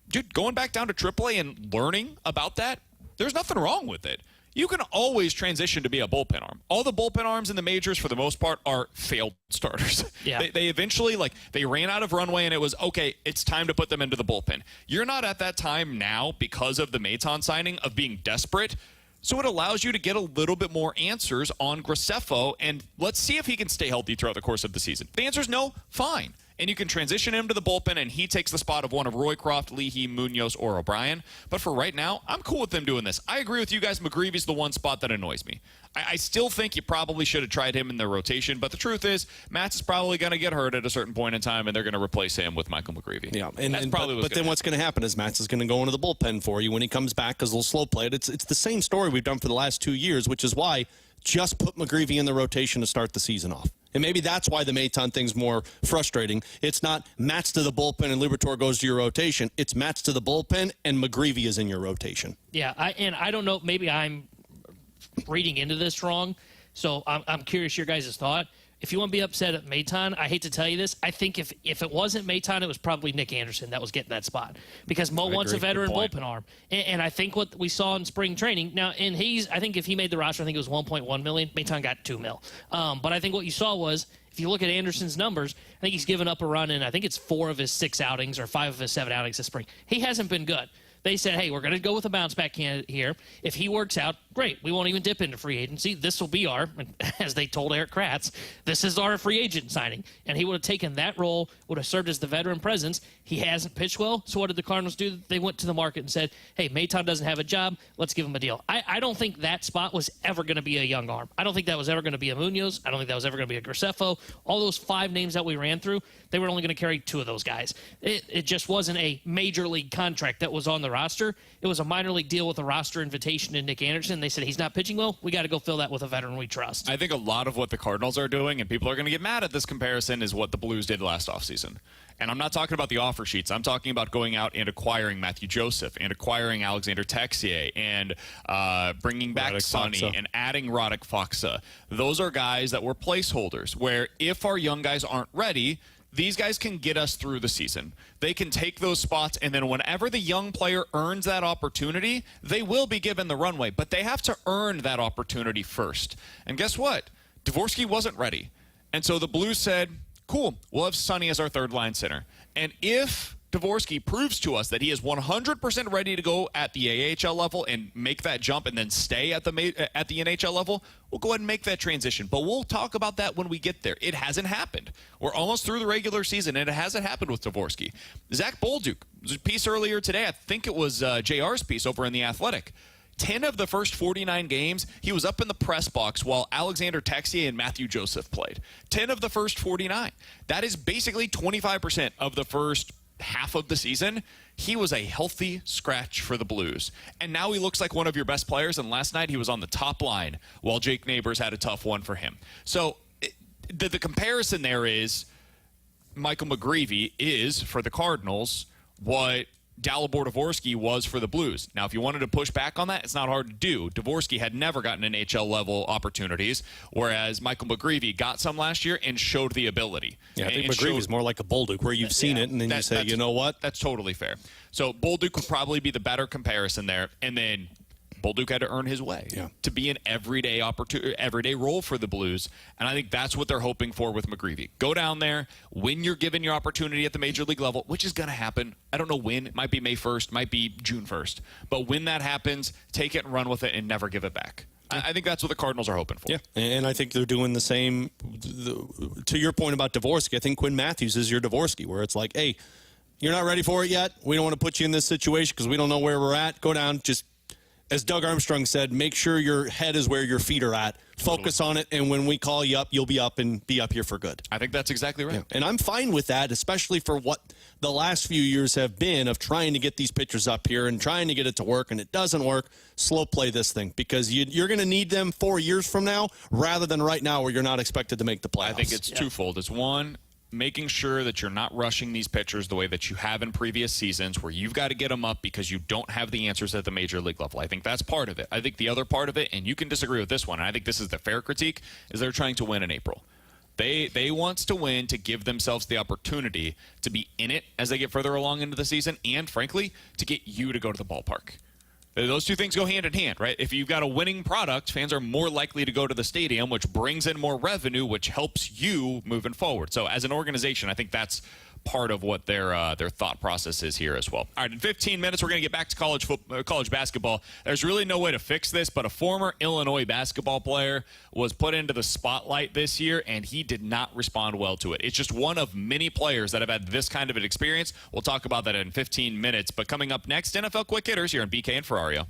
dude, going back down to AAA and learning about that, there's nothing wrong with it. You can always transition to be a bullpen arm. All the bullpen arms in the majors, for the most part, are failed starters. Yeah. They eventually, they ran out of runway, and it was, okay, it's time to put them into the bullpen. You're not at that time now because of the Maton signing of being desperate. So it allows you to get a little bit more answers on Graceffo, and let's see if he can stay healthy throughout the course of the season. If the answer is no, fine. And you can transition him to the bullpen, and he takes the spot of one of Roycroft, Leahy, Munoz, or O'Brien. But for right now, I'm cool with them doing this. I agree with you guys. McGreevy's the one spot that annoys me. I still think you probably should have tried him in the rotation, but the truth is, Matz is probably going to get hurt at a certain point in time, and they're going to replace him with Michael McGreevy. Yeah, but then what's going to happen is Matz is going to go into the bullpen for you when he comes back because they'll slow play it. It's the same story we've done for the last 2 years, which is why just put McGreevy in the rotation to start the season off. And maybe that's why the Maton thing's more frustrating. It's not Matz to the bullpen and Liberatore goes to your rotation. It's Matz to the bullpen and McGreevy is in your rotation. Yeah, I don't know. Maybe I'm reading into this wrong. So I'm curious your guys' thought. if you want to be upset at Maton, I hate to tell you this. I think if it wasn't Maton, it was probably Nick Anderson that was getting that spot because Mo wants a veteran bullpen arm. And I think what we saw in spring training now, and I think if he made the roster, I think it was $1.1 million. Maton got $2 million. But I think what you saw was, if you look at Anderson's numbers, I think he's given up a run in, I think it's 4 of his 6 outings or 5 of his 7 outings this spring. He hasn't been good. They said, hey, we're going to go with a bounce-back candidate here. If he works out, great. We won't even dip into free agency. This will be our, as they told Eric Kratz, this is our free agent signing. And he would have taken that role, would have served as the veteran presence. He hasn't pitched well, so what did the Cardinals do? They went to the market and said, hey, Maton doesn't have a job. Let's give him a deal. I don't think that spot was ever going to be a young arm. I don't think that was ever going to be a Munoz. I don't think that was ever going to be a Graceffo. All those 5 names that we ran through, they were only going to carry 2 of those guys. It just wasn't a major league contract that was on the roster. It was a minor league deal with a roster invitation to Nick Anderson. They said he's not pitching well. We got to go fill that with a veteran we trust. I think a lot of what the Cardinals are doing, and people are going to get mad at this comparison, is what the Blues did last offseason. And I'm not talking about the offer sheets. I'm talking about going out and acquiring Matthew Joseph and acquiring Alexander Texier and bringing back Sonny and adding Roddick Foxa. Those are guys that were placeholders where if our young guys aren't ready, these guys can get us through the season. They can take those spots, and then whenever the young player earns that opportunity, they will be given the runway. But they have to earn that opportunity first. And guess what? Dvorsky wasn't ready. And so the Blues said, cool, we'll have Sonny as our third-line center. And if Dvorsky proves to us that he is 100% ready to go at the AHL level and make that jump and then stay at the NHL level, we'll go ahead and make that transition. But we'll talk about that when we get there. It hasn't happened. We're almost through the regular season, and it hasn't happened with Dvorsky. Zach Bolduc, there's a piece earlier today, I think it was JR's piece over in The Athletic. 10 of the first 49 games, he was up in the press box while Alexander Texier and Matthew Joseph played. 10 of the first 49. That is basically 25% of the first half of the season. He was a healthy scratch for the Blues. And now he looks like one of your best players, and last night he was on the top line while Jake Neighbors had a tough one for him. So the comparison there is Michael McGreevy is, for the Cardinals, what Dalibor Dvorsky was for the Blues. Now, if you wanted to push back on that, it's not hard to do. Dvorsky had never gotten NHL-level opportunities, whereas Michael McGreevy got some last year and showed the ability. Yeah, I think McGreevy is more like a Bolduc, where you've seen it, and then you say, you know what? That's totally fair. So Bolduc would probably be the better comparison there, and then Bolduc had to earn his way to be an everyday role for the Blues, and I think that's what they're hoping for with McGreevy. Go down there, when you're given your opportunity at the major league level, which is going to happen. I don't know when. It might be May 1st, might be June 1st. But when that happens, take it and run with it and never give it back. I think that's what the Cardinals are hoping for. Yeah, and I think they're doing the same. To your point about Dvorsky, I think Quinn Matthews is your Dvorsky, where it's like, hey, you're not ready for it yet. We don't want to put you in this situation because we don't know where we're at. Go down, just as Doug Armstrong said, make sure your head is where your feet are at. Focus on it, and when we call you up, you'll be up and be up here for good. I think that's exactly right. Yeah. And I'm fine with that, especially for what the last few years have been of trying to get these pitchers up here and trying to get it to work, and it doesn't work. Slow play this thing because you're going to need them 4 years from now rather than right now where you're not expected to make the playoffs. I think it's twofold. It's one, making sure that you're not rushing these pitchers the way that you have in previous seasons where you've got to get them up because you don't have the answers at the major league level. I think that's part of it. I think the other part of it, and you can disagree with this one, and I think this is the fair critique, is they're trying to win in April. They want to win to give themselves the opportunity to be in it as they get further along into the season and, frankly, to get you to go to the ballpark. Those two things go hand in hand, right? If you've got a winning product, fans are more likely to go to the stadium, which brings in more revenue, which helps you moving forward. So as an organization, I think that's part of what their thought process is here as well. All right, in 15 minutes, we're going to get back to college basketball. There's really no way to fix this, but a former Illinois basketball player was put into the spotlight this year, and he did not respond well to it. It's just one of many players that have had this kind of an experience. We'll talk about that in 15 minutes. But coming up next, NFL Quick Hitters here on BK and Ferrario.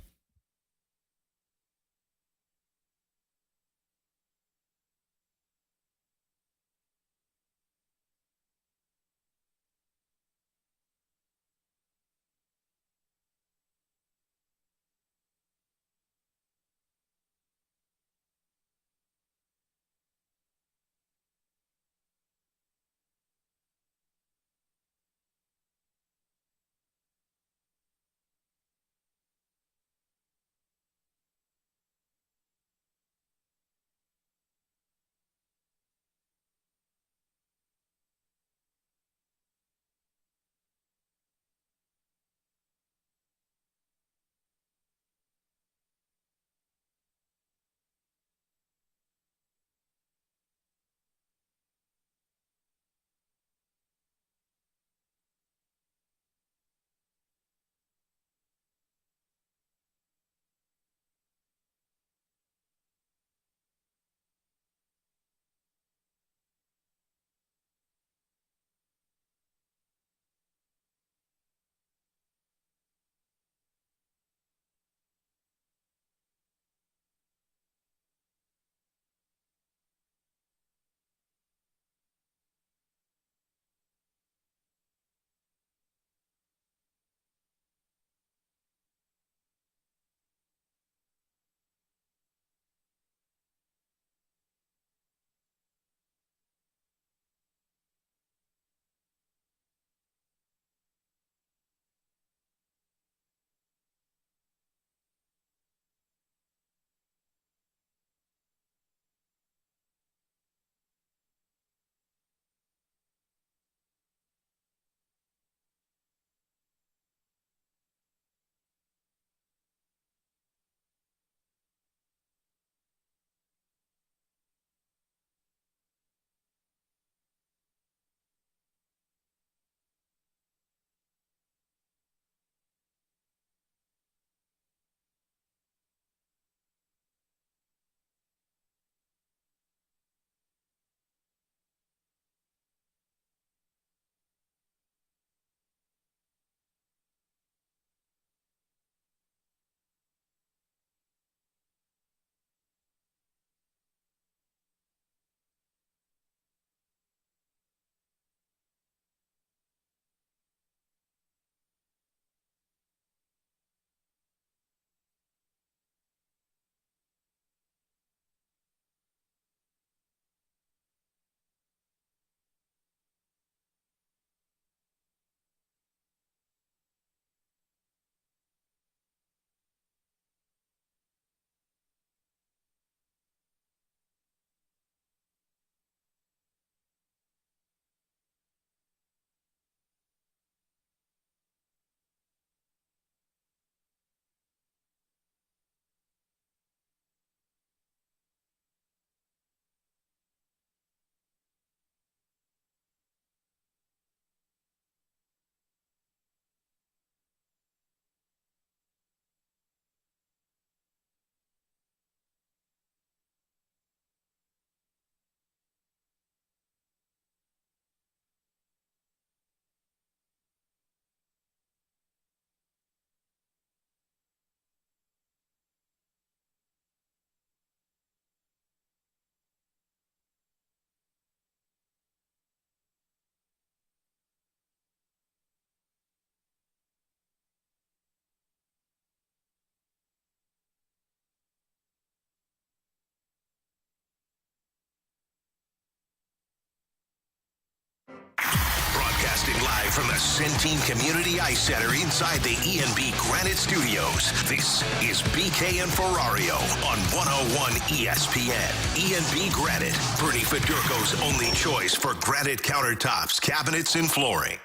Live from the Centene Community Ice Center inside the E&B Granite Studios, this is BK and Ferrario on 101 ESPN. E&B Granite, Bernie Fedorko's only choice for granite countertops, cabinets, and flooring.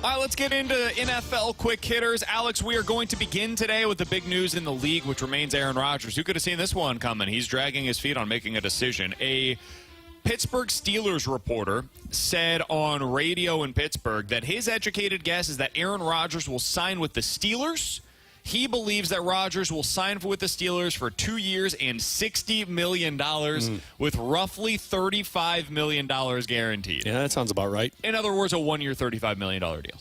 All right, let's get into NFL quick hitters. Alex, we are going to begin today with the big news in the league, which remains Aaron Rodgers. Who could have seen this one coming? He's dragging his feet on making a decision. A Pittsburgh Steelers reporter said on radio in Pittsburgh that his educated guess is that Aaron Rodgers will sign with the Steelers. He believes that Rodgers will sign with the Steelers for 2 years and $60 million with roughly $35 million guaranteed. Yeah, that sounds about right. In other words, a 1 year, $35 million deal.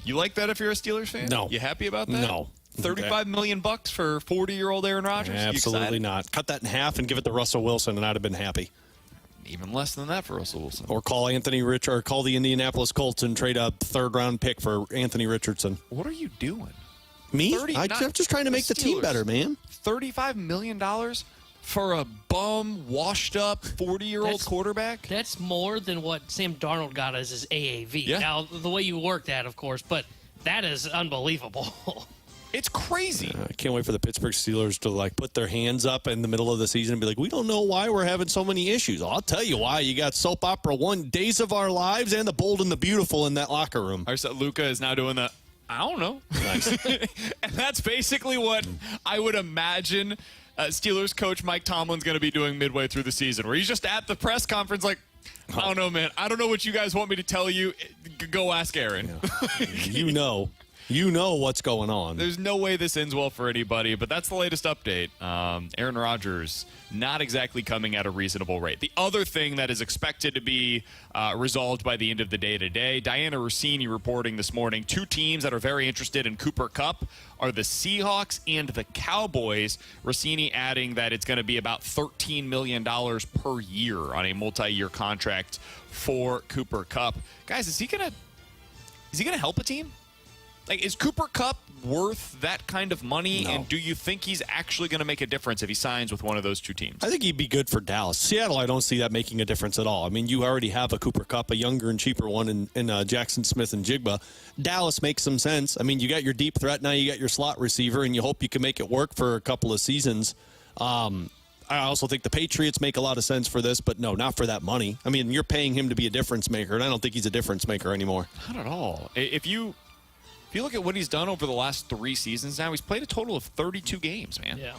You like that if you're a Steelers fan? No. You happy about that? No. $35 million bucks for 40-year-old Aaron Rodgers? Absolutely not. Cut that in half and give it to Russell Wilson, and I'd have been happy. Even less than that for Russell Wilson. Or call call the Indianapolis Colts and trade a third-round pick for Anthony Richardson. What are you doing? Me? I'm just trying to make the team better, man. $35 million for a bum, washed-up 40-year-old quarterback? That's more than what Sam Darnold got as his AAV. Yeah. Now, the way you work that, of course, but that is unbelievable. It's crazy. I can't wait for the Pittsburgh Steelers to put their hands up in the middle of the season and be like, we don't know why we're having so many issues. I'll tell you why. You got Soap Opera 1, Days of Our Lives, and The Bold and the Beautiful in that locker room. Luka is now doing the, I don't know. Nice. And that's basically what I would imagine Steelers coach Mike Tomlin's going to be doing midway through the season, where he's just at the press conference like, I don't know, man. I don't know what you guys want me to tell you. Go ask Aaron. Yeah. You know what's going on. There's no way this ends well for anybody, but that's the latest update. Aaron Rodgers not exactly coming at a reasonable rate. The other thing that is expected to be resolved by the end of the day today, Diana Rossini reporting this morning, two teams that are very interested in Cooper Kupp are the Seahawks and the Cowboys. Rossini adding that it's going to be about $13 million per year on a multi-year contract for Cooper Kupp. Guys, is he going to help a team? Is Cooper Kupp worth that kind of money? No. And do you think he's actually going to make a difference if he signs with one of those two teams? I think he'd be good for Dallas. Seattle, I don't see that making a difference at all. I mean, you already have a Cooper Kupp, a younger and cheaper one in Jackson Smith and Jigba. Dallas makes some sense. I mean, you got your deep threat, now you got your slot receiver, and you hope you can make it work for a couple of seasons. I also think the Patriots make a lot of sense for this, but no, not for that money. I mean, you're paying him to be a difference maker, and I don't think he's a difference maker anymore. Not at all. If you look at what he's done over the last 3 seasons now, he's played a total of 32 games, man. Yeah.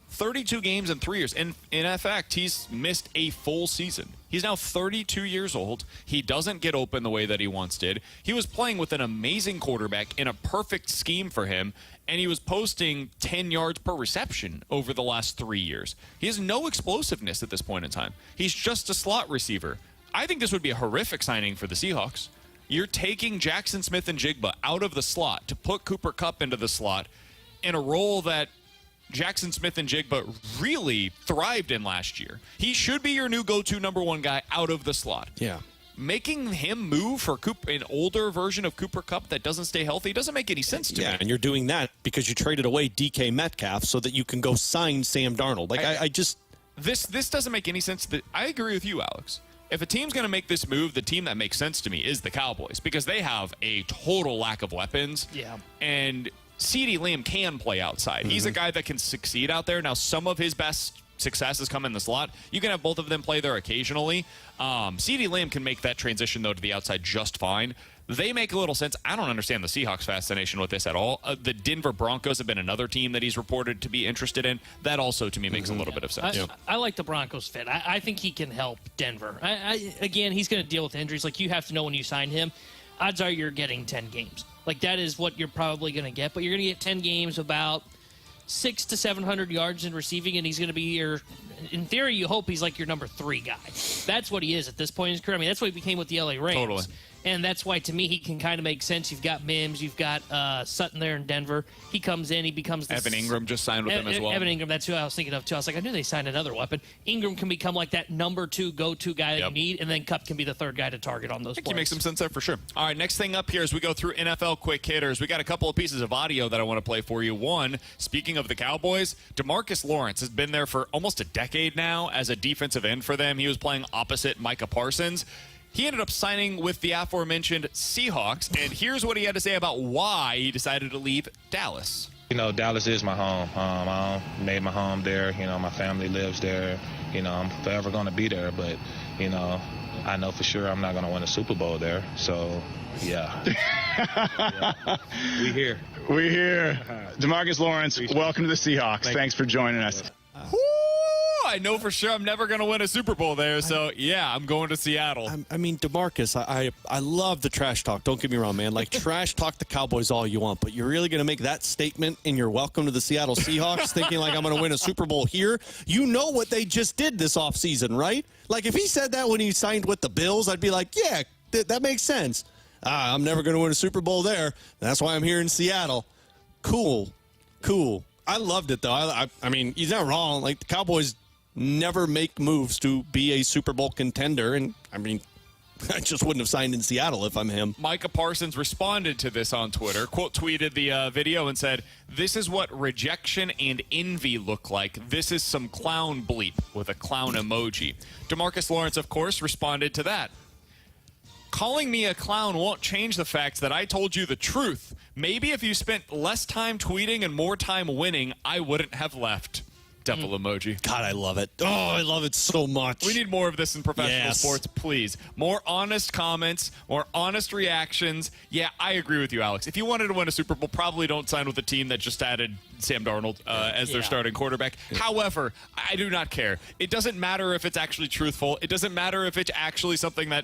32 games in 3 years. And in effect, he's missed a full season. He's now 32 years old. He doesn't get open the way that he once did. He was playing with an amazing quarterback in a perfect scheme for him, and he was posting 10 yards per reception over the last 3 years. He has no explosiveness at this point in time. He's just a slot receiver. I think this would be a horrific signing for the Seahawks. You're taking Jackson Smith and Jigba out of the slot to put Cooper Kupp into the slot in a role that Jackson Smith and Jigba really thrived in last year. He should be your new go-to number one guy out of the slot. Yeah. Making him move for an older version of Cooper Kupp that doesn't stay healthy doesn't make any sense to me. Yeah, and you're doing that because you traded away DK Metcalf so that you can go sign Sam Darnold. This doesn't make any sense. I agree with you, Alex. If a team's going to make this move, the team that makes sense to me is the Cowboys because they have a total lack of weapons. Yeah. And CeeDee Lamb can play outside. Mm-hmm. He's a guy that can succeed out there. Now, some of his best success has come in the slot. You can have both of them play there occasionally. CeeDee Lamb can make that transition, though, to the outside just fine. They make a little sense. I don't understand the Seahawks' fascination with this at all. The Denver Broncos have been another team that he's reported to be interested in. That also, to me, makes a little bit of sense. I like the Broncos fit. I think he can help Denver. Again, he's going to deal with injuries. You have to know when you sign him. Odds are you're getting 10 games. That is what you're probably going to get. But you're going to get 10 games, about 600 to 700 yards in receiving, and he's going to be in theory, you hope he's your number 3 guy. That's what he is at this point in his career. I mean, that's what he became with the LA Rams. Totally. And that's why, to me, he can kind of make sense. You've got Mims. You've got Sutton there in Denver. He comes in. He becomes the Evan Ingram just signed with them as well. Evan Ingram, that's who I was thinking of, too. I was like, I knew they signed another weapon. Ingram can become like that number 2 go-to guy that you need, and then Kupp can be the third guy to target on those plays. You make some sense there for sure. All right, next thing up here as we go through NFL quick hitters, we got a couple of pieces of audio that I want to play for you. One, speaking of the Cowboys, DeMarcus Lawrence has been there for almost a decade now as a defensive end for them. He was playing opposite Micah Parsons. He ended up signing with the aforementioned Seahawks, and here's what he had to say about why he decided to leave Dallas. Dallas is my home. I made my home there. My family lives there. I'm forever going to be there, but, I know for sure I'm not going to win a Super Bowl there. So, yeah. We here. We're here. DeMarcus Lawrence, welcome to the Seahawks. Thanks for joining us. I know for sure I'm never going to win a Super Bowl there, so yeah, I'm going to Seattle. I mean, DeMarcus, I love the trash talk. Don't get me wrong, man. Like, trash talk the Cowboys all you want, but you're really going to make that statement in your welcome to the Seattle Seahawks thinking like I'm going to win a Super Bowl here? You know what they just did this offseason, right? Like, if he said that when he signed with the Bills, I'd be like, yeah, that makes sense. I'm never going to win a Super Bowl there. That's why I'm here in Seattle. Cool. I loved it, though. I mean, he's not wrong. Like, the Cowboys never make moves to be a Super Bowl contender. And, I mean, I just wouldn't have signed in Seattle if I'm him. Micah Parsons responded to this on Twitter, quote tweeted the video and said, "This is what rejection and envy look like. This is some clown bleep," with a clown emoji. DeMarcus Lawrence, of course, responded to that. "Calling me a clown won't change the fact that I told you the truth. Maybe if you spent less time tweeting and more time winning, I wouldn't have left." Devil emoji. God, I love it. Oh, I love it so much. We need more of this in professional sports, please. More honest comments, more honest reactions. Yeah, I agree with you, Alex. If you wanted to win a Super Bowl, probably don't sign with a team that just added Sam Darnold as their starting quarterback. However, I do not care. It doesn't matter if it's actually truthful. It doesn't matter if it's actually something that,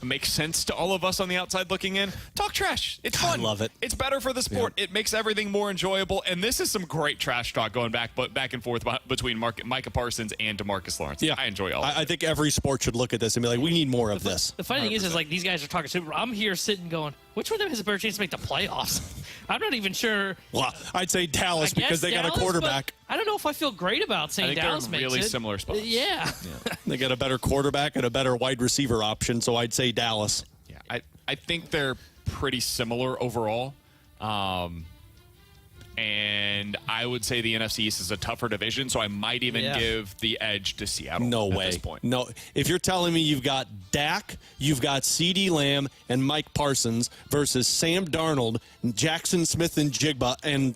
makes sense to all of us on the outside looking in. Talk trash. It's fun. I love it. It's better for the sport. It makes everything more enjoyable. And this is some great trash talk going back and forth between Micah Parsons and DeMarcus Lawrence. Yeah, I enjoy all of it. I think every sport should look at this and be like, we need more of this. The funny thing is like these guys are talking Super Bowl. I'm here sitting going, which one of them has a better chance to make the playoffs? I'm not even sure. Well, I'd say Dallas because they got a quarterback. I don't know if I feel great about saying Dallas makes it. Really similar spots. Yeah. They got a better quarterback and a better wide receiver option, so I'd say Dallas. Yeah, I think they're pretty similar overall. And I would say the NFC East is a tougher division, so I might even give the edge to Seattle at this point. No. If you're telling me you've got Dak, you've got CeeDee Lamb and Mike Parsons versus Sam Darnold, Jackson Smith and Jigba, and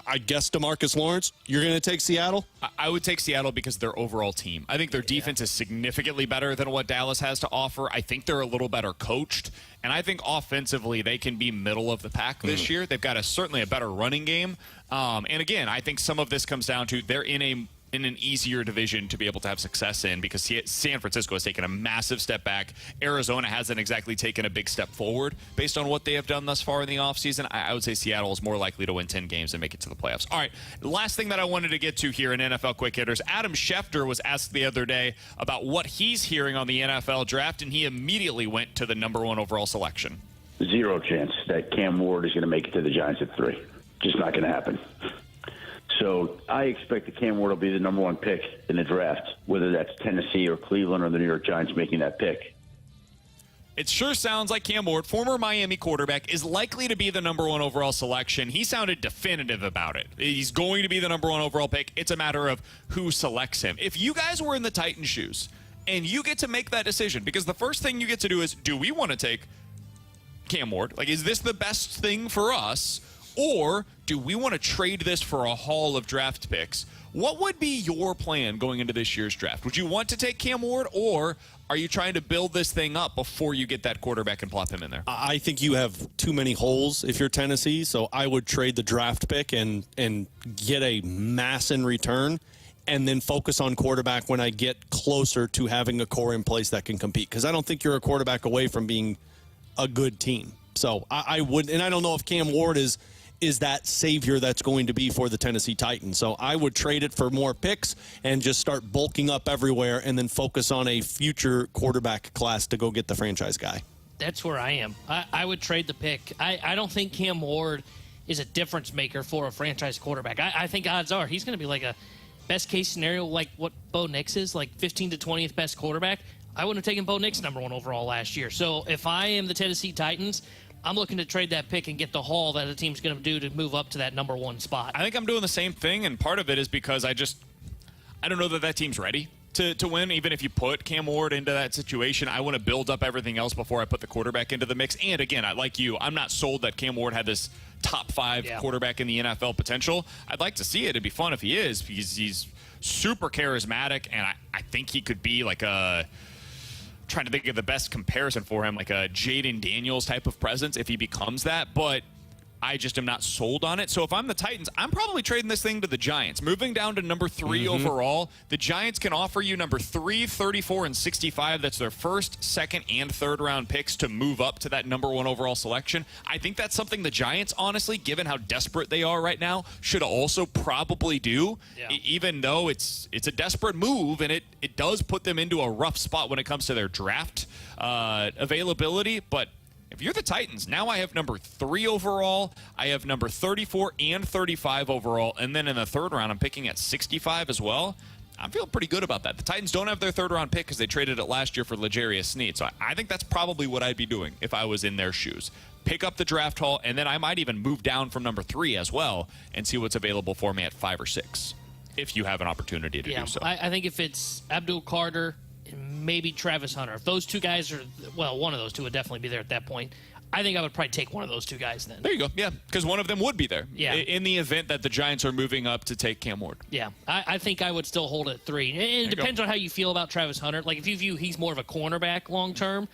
I guess DeMarcus Lawrence, you're going to take Seattle? I would take Seattle because of their overall team. I think their defense is significantly better than what Dallas has to offer. I think they're a little better coached. And I think offensively they can be middle of the pack this year. They've got certainly a better running game. And again, I think some of this comes down to they're in an easier division to be able to have success in because San Francisco has taken a massive step back. Arizona hasn't exactly taken a big step forward based on what they have done thus far in the offseason. I would say Seattle is more likely to win 10 games and make it to the playoffs. All right, last thing that I wanted to get to here in NFL Quick Hitters, Adam Schefter was asked the other day about what he's hearing on the NFL draft, and he immediately went to the number 1 overall selection. Zero chance that Cam Ward is going to make it to the Giants at 3. Just not going to happen. So I expect that Cam Ward will be the number 1 pick in the draft, whether that's Tennessee or Cleveland or the New York Giants making that pick. It sure sounds like Cam Ward, former Miami quarterback, is likely to be the number 1 overall selection. He sounded definitive about it. He's going to be the number 1 overall pick. It's a matter of who selects him. If you guys were in the Titans' shoes and you get to make that decision, because the first thing you get to do is, do we want to take Cam Ward? Like, is this the best thing for us? Or do we want to trade this for a haul of draft picks? What would be your plan going into this year's draft? Would you want to take Cam Ward, or are you trying to build this thing up before you get that quarterback and plop him in there? I think you have too many holes if you're Tennessee, so I would trade the draft pick and get a mass in return and then focus on quarterback when I get closer to having a core in place that can compete, because I don't think you're a quarterback away from being a good team. So I would, and I don't know if Cam Ward is that savior that's going to be for the Tennessee Titans. So I would trade it for more picks and just start bulking up everywhere and then focus on a future quarterback class to go get the franchise guy. That's where I am. I would trade the pick. I don't think Cam Ward is a difference maker for a franchise quarterback. I think odds are he's going to be like a best case scenario, like what Bo Nix is, like 15th to 20th best quarterback. I wouldn't have taken Bo Nix number 1 overall last year. So if I am the Tennessee Titans, I'm looking to trade that pick and get the haul that the team's going to do to move up to that number 1 spot. I think I'm doing the same thing, and part of it is because I don't know that team's ready to win. Even if you put Cam Ward into that situation, I want to build up everything else before I put the quarterback into the mix. And again, like you, I'm not sold that Cam Ward had this top 5 quarterback in the NFL potential. I'd like to see it. It'd be fun if he is. He's super charismatic, and I think he could be like trying to think of the best comparison for him, like a Jaden Daniels type of presence if he becomes that. But I just am not sold on it. So if I'm the Titans, I'm probably trading this thing to the Giants. Moving down to number 3 overall, the Giants can offer you number 3, 34, and 65. That's their first, second, and third round picks to move up to that number 1 overall selection. I think that's something the Giants, honestly, given how desperate they are right now, should also probably do, even though it's a desperate move, and it does put them into a rough spot when it comes to their draft availability. But if you're the Titans, now I have number 3 overall. I have number 34 and 35 overall. And then in the third round, I'm picking at 65 as well. I'm feeling pretty good about that. The Titans don't have their third round pick because they traded it last year for L'Jarius Sneed. So I think that's probably what I'd be doing if I was in their shoes. Pick up the draft haul, and then I might even move down from number 3 as well and see what's available for me at 5 or 6 if you have an opportunity to do so. I think if it's Abdul Carter, maybe Travis Hunter. If those 2 guys are, well, one of those 2 would definitely be there at that point. I think I would probably take one of those 2 guys then. There you go. Yeah, because one of them would be there. Yeah. In the event that the Giants are moving up to take Cam Ward. Yeah, I think I would still hold it at 3. It depends on how you feel about Travis Hunter. Like if you view he's more of a cornerback long term,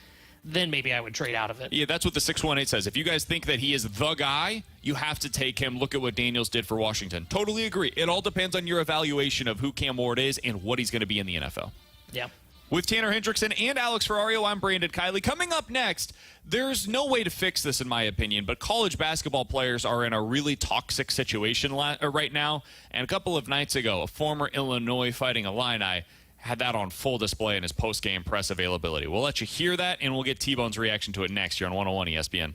then maybe I would trade out of it. Yeah, that's what the 618 says. If you guys think that he is the guy, you have to take him. Look at what Daniels did for Washington. Totally agree. It all depends on your evaluation of who Cam Ward is and what he's going to be in the NFL. Yeah. With Tanner Hendrickson and Alex Ferrario, I'm Brandon Kiley. Coming up next, there's no way to fix this, in my opinion, but college basketball players are in a really toxic situation right now. And a couple of nights ago, a former Illinois Fighting Illini had that on full display in his post-game press availability. We'll let you hear that, and we'll get T-Bone's reaction to it next here on 101 ESPN.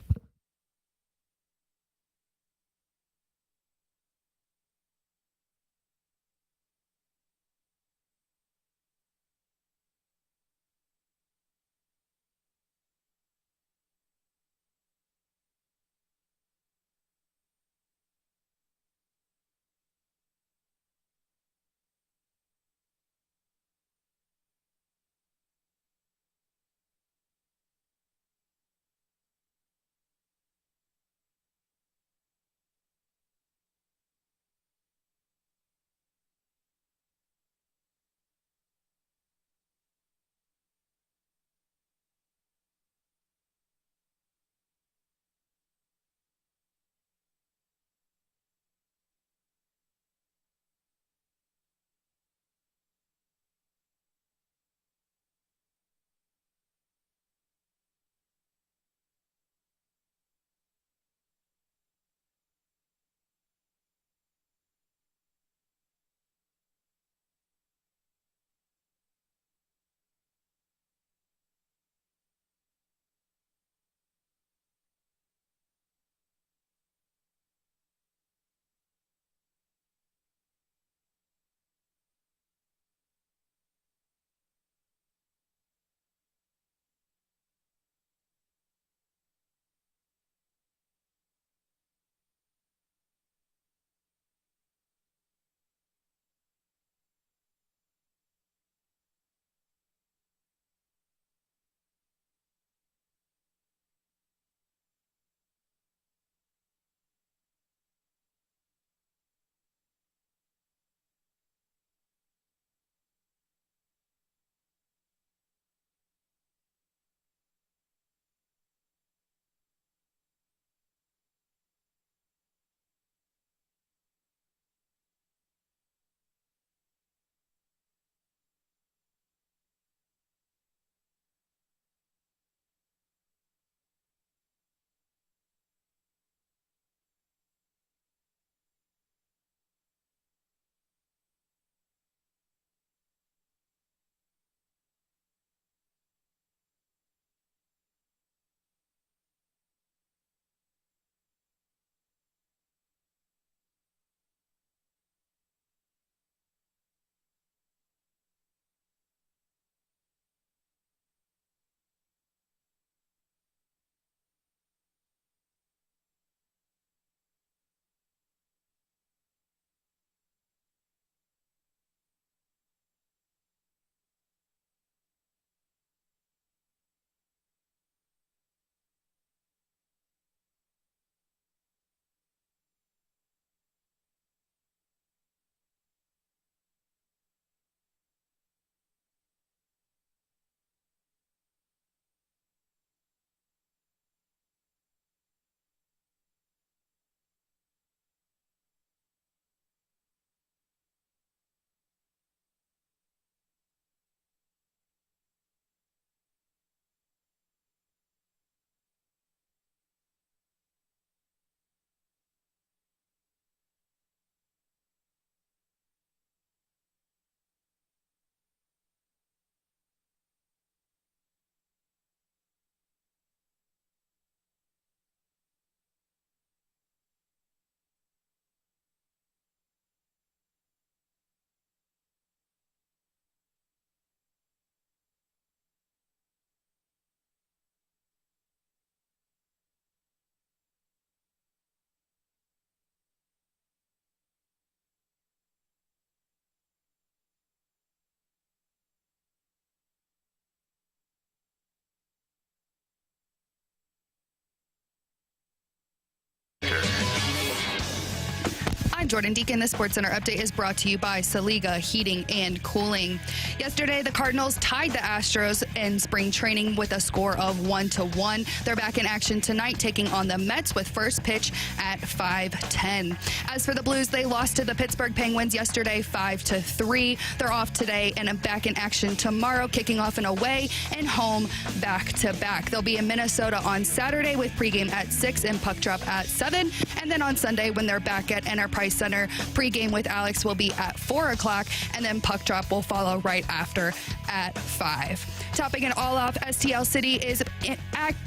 Jordan Deacon. The SportsCenter update is brought to you by Saliga Heating and Cooling. Yesterday, the Cardinals tied the Astros in spring training with a score of 1-1. They're back in action tonight, taking on the Mets with first pitch at 5:10. As for the Blues, they lost to the Pittsburgh Penguins yesterday 5-3. They're off today and back in action tomorrow, kicking off an away and home back-to-back. They'll be in Minnesota on Saturday with pregame at 6 and puck drop at 7. And then on Sunday, when they're back at Enterprise Center, pregame with Alex will be at 4 o'clock, and then puck drop will follow right after at 5. Topping it all off, STL City is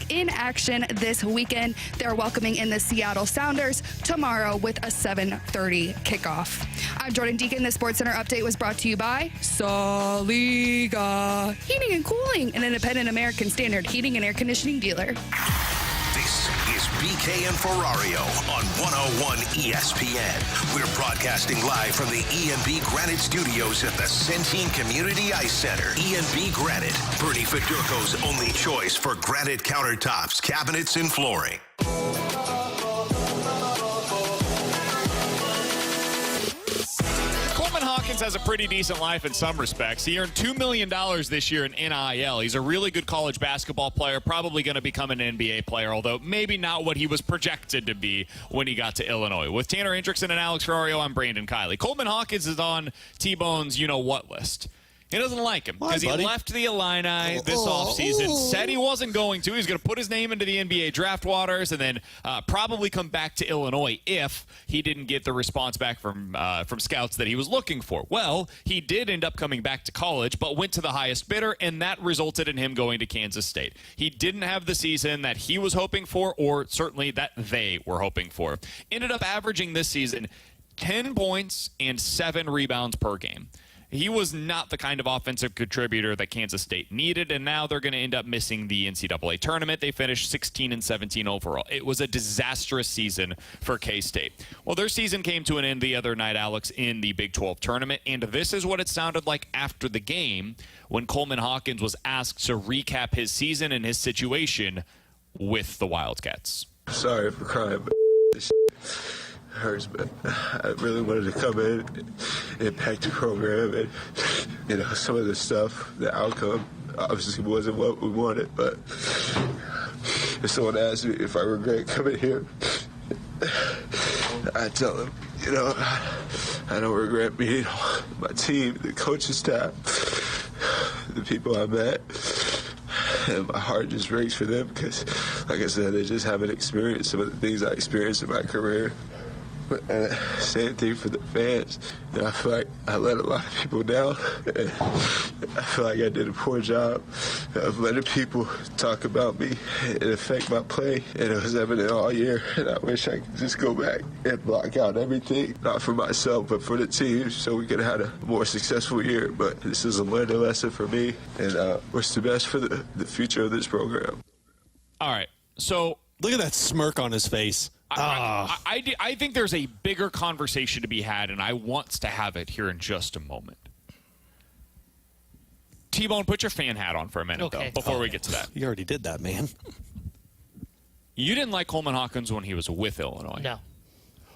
in action this weekend. They're welcoming in the Seattle Sounders tomorrow with a 7:30 kickoff. I'm Jordan Deacon. The SportsCenter update was brought to you by Saliga Heating and Cooling, an independent American Standard heating and air conditioning dealer. This is BK and Ferrario on 101 ESPN. We're broadcasting live from the E&B Granite Studios at the Centene Community Ice Center. E&B Granite, Bernie Fedurko's only choice for granite countertops, cabinets, and flooring. Hawkins has a pretty decent life in some respects. He earned $2 million this year in NIL. He's a really good college basketball player, probably going to become an NBA player, although maybe not what he was projected to be when he got to Illinois. With Tanner Hendrickson and Alex Ferrario, I'm Brandon Kiley. Coleman Hawkins is on T-Bone's you-know-what list. He doesn't like him because he left the Illini this offseason, said he wasn't going to. He's going to put his name into the NBA draft waters and then probably come back to Illinois if he didn't get the response back from scouts that he was looking for. Well, he did end up coming back to college, but went to the highest bidder, and that resulted in him going to Kansas State. He didn't have the season that he was hoping for, or certainly that they were hoping for. Ended up averaging this season 10 points and 7 rebounds per game. He was not the kind of offensive contributor that Kansas State needed, and now they're going to end up missing the NCAA tournament. They finished 16-17 overall. It was a disastrous season for K-State. Well, their season came to an end the other night, Alex, in the Big 12 tournament, and this is what it sounded like after the game when Coleman Hawkins was asked to recap his season and his situation with the Wildcats. Sorry for crying, but this hurts, but I really wanted to come in and impact the program, and some of the stuff, the outcome obviously wasn't what we wanted, but if someone asks me if I regret coming here, I tell them, I don't regret meeting my team, the coaching staff, the people I met, and my heart just breaks for them because, like I said, they just haven't experienced some of the things I experienced in my career. And same thing for the fans. I feel like I let a lot of people down. And I feel like I did a poor job of letting people talk about me and affect my play. And it was evident all year. And I wish I could just go back and block out everything, not for myself, but for the team, so we could have had a more successful year. But this is a learning lesson for me, and what's the best for the future of this program. All right, so look at that smirk on his face. I think there's a bigger conversation to be had, and I want to have it here in just a moment. T-Bone, put your fan hat on for a minute, though, before we get to that. You already did that, man. You didn't like Coleman Hawkins when he was with Illinois. No.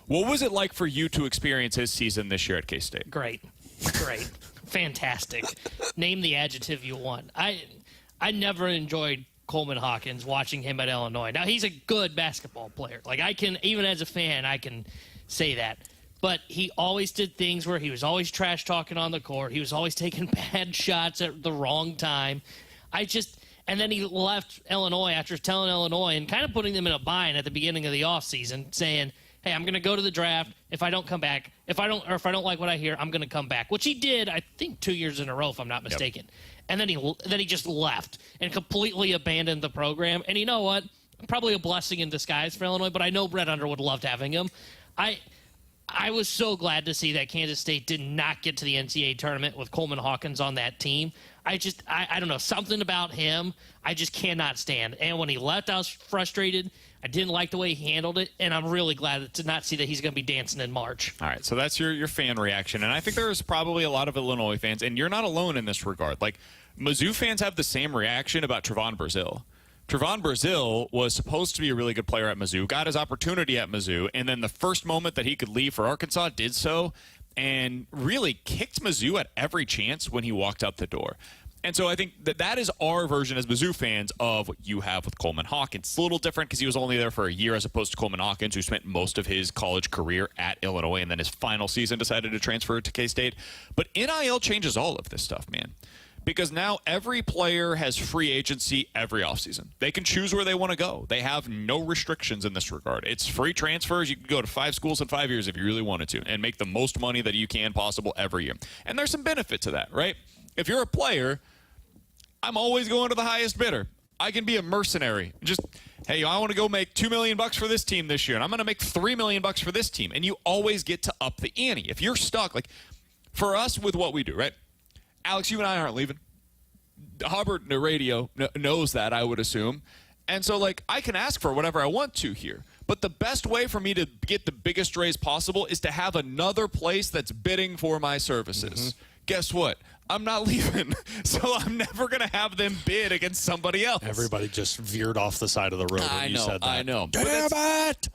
What was it like for you to experience his season this year at K-State? Great. Fantastic. Name the adjective you want. I never enjoyed Coleman Hawkins, watching him at Illinois. Now, he's a good basketball player. Like, I can, even as a fan, I can say that. But he always did things where he was always trash talking on the court. He was always taking bad shots at the wrong time. And then he left Illinois after telling Illinois and kind of putting them in a bind at the beginning of the offseason, saying, hey, I'm going to go to the draft. If I don't come back, if I don't like what I hear, I'm going to come back, which he did, I think, 2 years in a row, if I'm not mistaken. Yep. And then he just left and completely abandoned the program. And you know what? Probably a blessing in disguise for Illinois, but I know Brett Underwood loved having him. I was so glad to see that Kansas State did not get to the NCAA tournament with Coleman Hawkins on that team. I don't know, something about him I just cannot stand. And when he left, I was frustrated. I didn't like the way he handled it, and I'm really glad to not see that he's going to be dancing in March. All right, so that's your fan reaction, and I think there's probably a lot of Illinois fans, and you're not alone in this regard. Like, Mizzou fans have the same reaction about Trevon Brazile. Trevon Brazile was supposed to be a really good player at Mizzou, got his opportunity at Mizzou, and then the first moment that he could leave for Arkansas did so, and really kicked Mizzou at every chance when he walked out the door. And so I think that is our version as Mizzou fans of what you have with Coleman Hawkins. It's a little different because he was only there for a year as opposed to Coleman Hawkins, who spent most of his college career at Illinois and then his final season decided to transfer to K-State. But NIL changes all of this stuff, man. Because now every player has free agency every offseason. They can choose where they want to go. They have no restrictions in this regard. It's free transfers. You can go to 5 schools in 5 years if you really wanted to and make the most money that you can possible every year. And there's some benefit to that, right? If you're a player, I'm always going to the highest bidder. I can be a mercenary. Just, hey, I want to go make $2 million for this team this year, and I'm going to make $3 million for this team. And you always get to up the ante. If you're stuck, like for us with what we do, right? Alex, you and I aren't leaving. Hubbard, the radio, knows that, I would assume. And so, like, I can ask for whatever I want to here. But the best way for me to get the biggest raise possible is to have another place that's bidding for my services. Guess what? I'm not leaving, so I'm never going to have them bid against somebody else. Everybody just veered off the side of the road when you said that. I know. Damn it!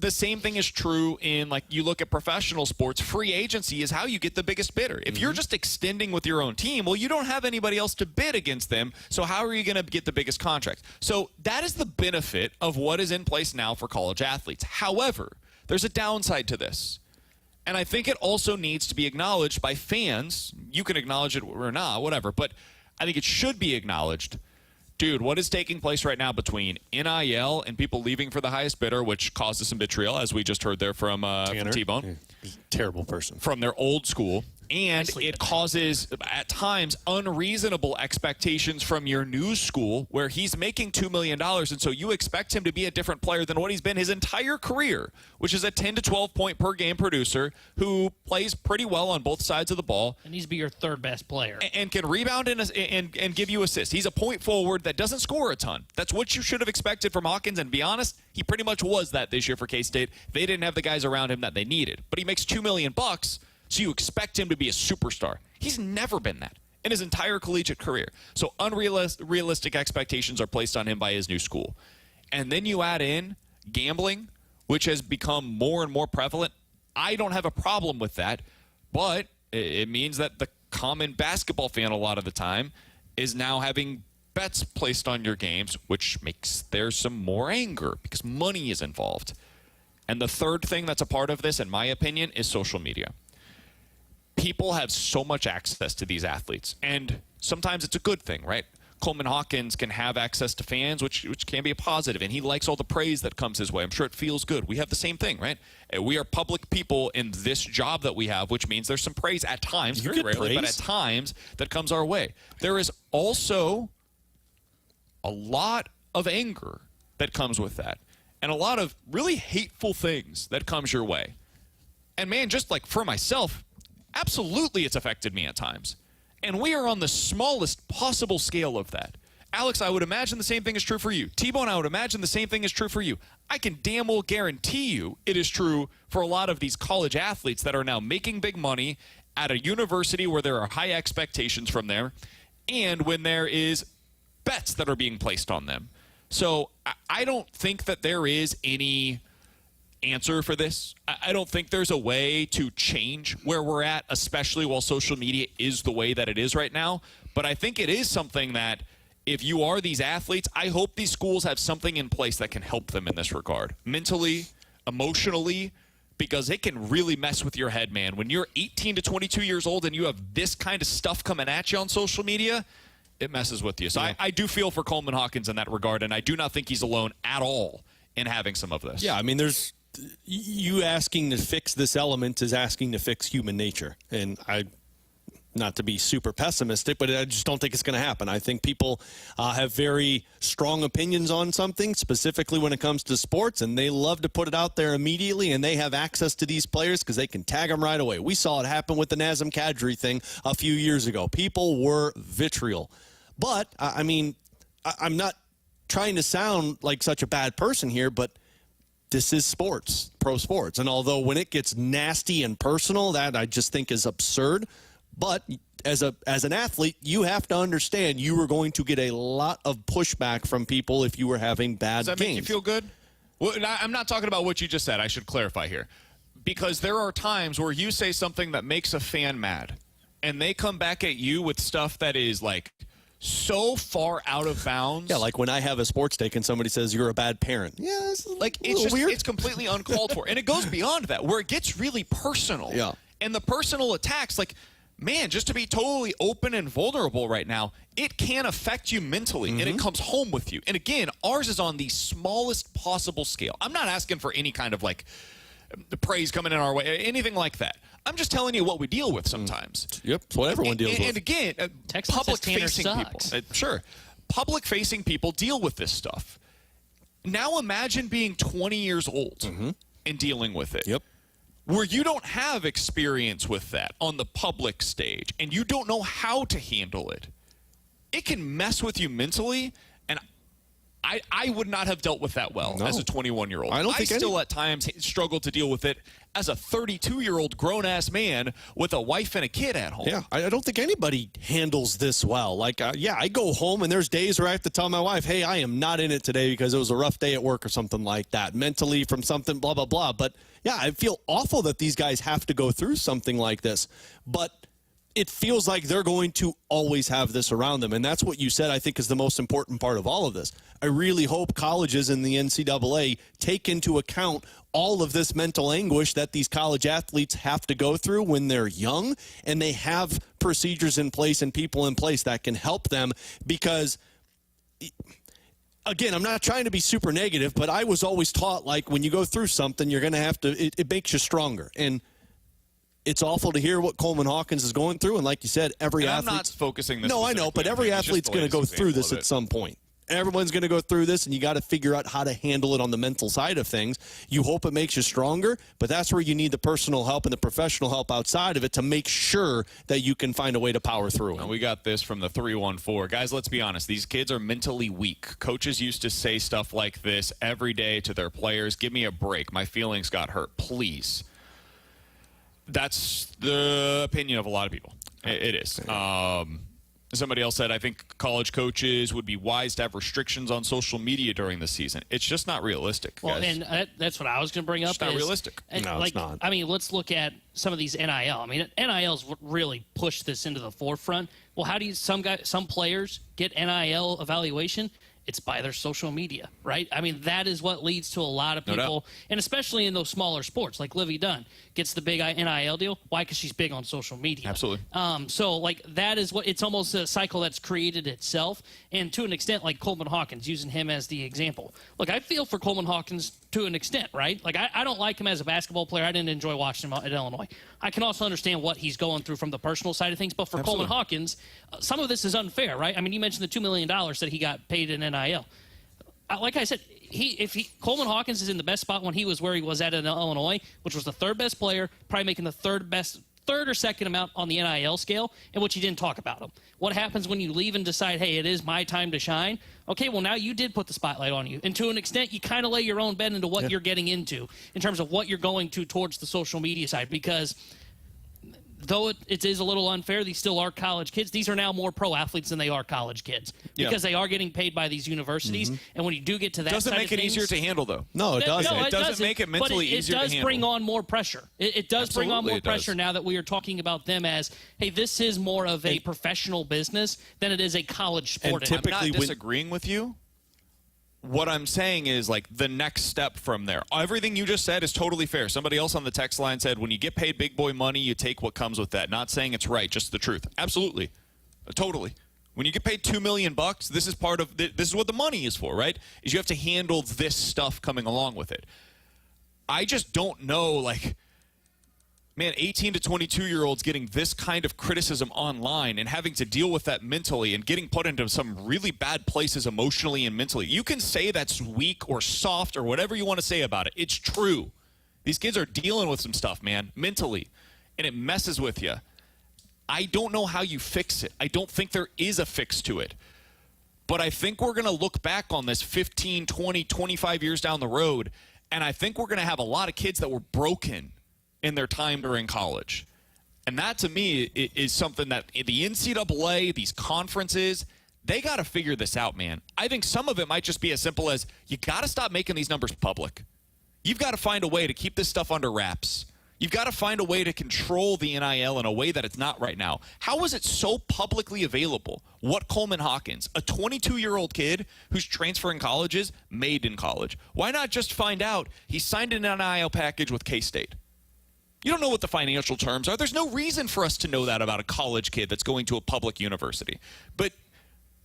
The same thing is true in, like, you look at professional sports. Free agency is how you get the biggest bidder. If you're just extending with your own team, well, you don't have anybody else to bid against them, so how are you going to get the biggest contract? So that is the benefit of what is in place now for college athletes. However, there's a downside to this. And I think it also needs to be acknowledged by fans. You can acknowledge it or not, whatever. But I think it should be acknowledged. Dude, what is taking place right now between NIL and people leaving for the highest bidder, which causes some vitriol, as we just heard there from T-Bone. Terrible person. From their old school. And it causes, at times, unreasonable expectations from your new school where he's making $2 million, and so you expect him to be a different player than what he's been his entire career, which is a 10 to 12 point per game producer who plays pretty well on both sides of the ball. And needs to be your third best player. And can rebound and give you assists. He's a point forward that doesn't score a ton. That's what you should have expected from Hawkins, and to be honest, he pretty much was that this year for K-State. They didn't have the guys around him that they needed. But he makes $2 million, so you expect him to be a superstar. He's never been that in his entire collegiate career. So unrealistic expectations are placed on him by his new school. And then you add in gambling, which has become more and more prevalent. I don't have a problem with that, but it means that the common basketball fan a lot of the time is now having bets placed on your games, which makes there some more anger because money is involved. And the third thing that's a part of this, in my opinion, is social media. People have so much access to these athletes, and sometimes it's a good thing, right? Coleman Hawkins can have access to fans, which can be a positive, and he likes all the praise that comes his way. I'm sure it feels good. We have the same thing, right? We are public people in this job that we have, which means there's some praise at times, very rarely, but at times that comes our way. There is also a lot of anger that comes with that, and a lot of really hateful things that comes your way. And man, just like for myself, absolutely it's affected me at times. And we are on the smallest possible scale of that. Alex, I would imagine the same thing is true for you. T-Bone, I would imagine the same thing is true for you. I can damn well guarantee you it is true for a lot of these college athletes that are now making big money at a university where there are high expectations from there, and when there is bets that are being placed on them. So I don't think that there is any answer for this. I don't think there's a way to change where we're at, especially while social media is the way that it is right now. But I think it is something that if you are these athletes, I hope these schools have something in place that can help them in this regard. Mentally, emotionally, because it can really mess with your head, man. When you're 18 to 22 years old and you have this kind of stuff coming at you on social media, it messes with you. So yeah. I do feel for Coleman Hawkins in that regard, and I do not think he's alone at all in having some of this. Yeah, I mean, there's you asking to fix this element is asking to fix human nature. And not to be super pessimistic, but I just don't think it's going to happen. I think people have very strong opinions on something, specifically when it comes to sports, and they love to put it out there immediately, and they have access to these players because they can tag them right away. We saw it happen with the Nazem Kadri thing a few years ago. People were vitriol. But, I mean, I'm not trying to sound like such a bad person here, but this is sports, pro sports. And although when it gets nasty and personal, that I just think is absurd. But as an athlete, you have to understand you are going to get a lot of pushback from people if you were having bad Does that games. make you feel good? Well, I'm not talking about what you just said. I should clarify here. Because there are times where you say something that makes a fan mad, and they come back at you with stuff that is, like, so far out of bounds. Yeah, like when I have a sports take and somebody says you're a bad parent. Yeah, it's just weird. It's completely uncalled for. And it goes beyond that, where it gets really personal. Yeah. And the personal attacks, like, man, just to be totally open and vulnerable right now, it can affect you mentally, and it comes home with you. And again, ours is on the smallest possible scale. I'm not asking for any kind of, like, the praise coming in our way, anything like that. I'm just telling you what we deal with sometimes. Yep, it's what everyone deals with. And again, public-facing people. Sure. Public-facing people deal with this stuff. Now imagine being 20 years old and dealing with it. Yep. Where you don't have experience with that on the public stage, and you don't know how to handle it. It can mess with you mentally, and I would not have dealt with that well as a 21-year-old. I still at times struggle to deal with it as a 32-year-old grown-ass man with a wife and a kid at home. Yeah, I don't think anybody handles this well. Like, I go home, and there's days where I have to tell my wife, hey, I am not in it today because it was a rough day at work or something like that, mentally from something, blah, blah, blah. But, yeah, I feel awful that these guys have to go through something like this. But it feels like they're going to always have this around them. And that's what you said, I think, is the most important part of all of this. I really hope colleges in the NCAA take into account all of this mental anguish that these college athletes have to go through when they're young, and they have procedures in place and people in place that can help them. Because, again, I'm not trying to be super negative, but I was always taught, like, when you go through something, you're going to have to, it makes you stronger. And it's awful to hear what Coleman Hawkins is going through, and like you said, every athlete. I'm not focusing this. No, I know, but every athlete's going to go through this at some point. Everyone's going to go through this, and you got to figure out how to handle it on the mental side of things. You hope it makes you stronger, but that's where you need the personal help and the professional help outside of it to make sure that you can find a way to power through it. And we got this from the 314. Guys, let's be honest. These kids are mentally weak. Coaches used to say stuff like this every day to their players. Give me a break. My feelings got hurt. Please. That's the opinion of a lot of people. It is. Somebody else said, I think college coaches would be wise to have restrictions on social media during the season. It's just not realistic, guys. Well, and that's what I was going to bring up. It's not realistic. No, it's not. I mean, let's look at some of these NIL. I mean, NIL's really pushed this into the forefront. Well, how do some players get NIL evaluation? It's by their social media, right? I mean, that is what leads to a lot of people, and especially in those smaller sports, like Livy Dunn gets the big NIL deal. Why? Because she's big on social media. Absolutely. So, like, that is what, it's almost a cycle that's created itself, and to an extent, like Coleman Hawkins, using him as the example. Look, I feel for Coleman Hawkins to an extent, right? Like, I don't like him as a basketball player. I didn't enjoy watching him at Illinois. I can also understand what he's going through from the personal side of things, but for Coleman Hawkins, some of this is unfair, right? I mean, you mentioned the $2 million that he got paid in NIL. Like I said, Coleman Hawkins is in the best spot when he was where he was at in Illinois, which was the third best player, probably making the third or second amount on the NIL scale, in which he didn't talk about him. What happens when you leave and decide, hey, it is my time to shine? Okay, well, now you did put the spotlight on you. And to an extent, you kind of lay your own bet into what you're getting into in terms of what you're going to towards the social media side, because though it is a little unfair, these still are college kids. These are now more pro athletes than they are college kids because they are getting paid by these universities. And when you do get to that doesn't make it easier to handle, though. No, it doesn't. No, it doesn't make it mentally easier to handle. It does bring on more pressure. It does bring on more pressure now that we are talking about them as, hey, this is more of a professional business than it is a college sport. And I'm not disagreeing with you. What I'm saying is, like, the next step from there. Everything you just said is totally fair. Somebody else on the text line said, when you get paid big boy money, you take what comes with that. Not saying it's right, just the truth. Absolutely. Totally. When you get paid $2 million, this is part of this is what the money is for, right? Is you have to handle this stuff coming along with it. I just don't know, like, man, 18 to 22-year-olds getting this kind of criticism online and having to deal with that mentally and getting put into some really bad places emotionally and mentally. You can say that's weak or soft or whatever you want to say about it. It's true. These kids are dealing with some stuff, man, mentally, and it messes with you. I don't know how you fix it. I don't think there is a fix to it. But I think we're going to look back on this 15, 20, 25 years down the road, and I think we're going to have a lot of kids that were broken in their time during college. And that, to me, is something that the NCAA, these conferences, they got to figure this out, man. I think some of it might just be as simple as you got to stop making these numbers public. You've got to find a way to keep this stuff under wraps. You've got to find a way to control the NIL in a way that it's not right now. How is it so publicly available what Coleman Hawkins, a 22-year-old kid who's transferring colleges, made in college? Why not just find out he signed an NIL package with K-State? You don't know what the financial terms are. There's no reason for us to know that about a college kid that's going to a public university. But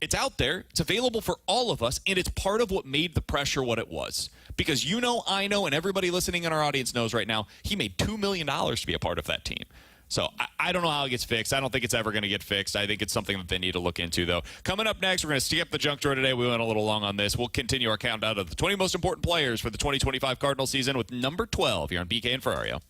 it's out there. It's available for all of us, and it's part of what made the pressure what it was. Because you know, I know, and everybody listening in our audience knows right now, he made $2 million to be a part of that team. So I don't know how it gets fixed. I don't think it's ever going to get fixed. I think it's something that they need to look into, though. Coming up next, we're going to skip the junk drawer today. We went a little long on this. We'll continue our countdown of the 20 most important players for the 2025 Cardinals season with number 12 here on BK and Ferrario.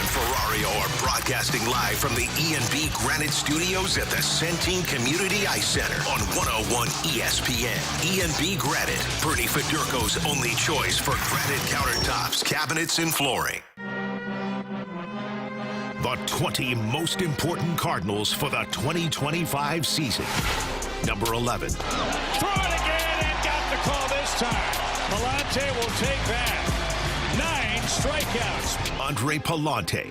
and Ferrario are broadcasting live from the E&B Granite Studios at the Centene Community Ice Center on 101 ESPN. E&B Granite, Bernie Federko's only choice for granite countertops, cabinets, and flooring. The 20 most important Cardinals for the 2025 season. Number 11. Throw it again and got the call this time. Pallante will take that. 9 strikeouts. Andre Pallante.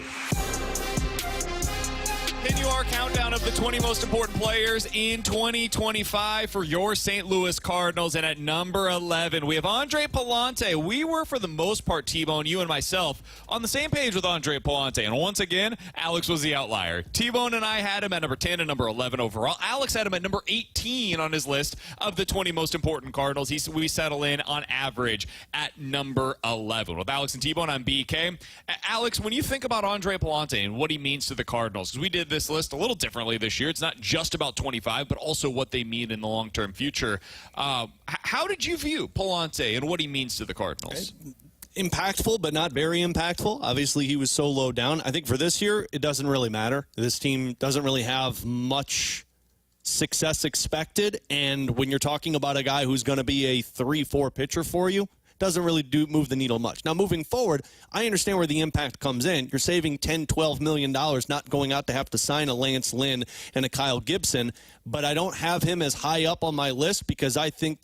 Continue our countdown of the 20 most important players in 2025 for your St. Louis Cardinals. And at number 11, we have Andre Pallante. We were, for the most part, T-Bone, you and myself, on the same page with Andre Pallante. And once again, Alex was the outlier. T-Bone and I had him at number 10 and number 11 overall. Alex had him at number 18 on his list of the 20 most important Cardinals. We settle in on average at number 11. With Alex and T-Bone, I'm BK. Alex, when you think about Andre Pallante and what he means to the Cardinals, because we did this list a little differently this year. It's not just about 25, but also what they mean in the long-term future. How did you view Pallante and what he means to the Cardinals? Impactful, but not very impactful. Obviously, he was so low down. I think for this year, it doesn't really matter. This team doesn't really have much success expected, and when you're talking about a guy who's going to be a 3-4 pitcher for you, doesn't really move the needle much. Now, moving forward, I understand where the impact comes in. You're saving $10, $12 million, not going out to have to sign a Lance Lynn and a Kyle Gibson, but I don't have him as high up on my list because I think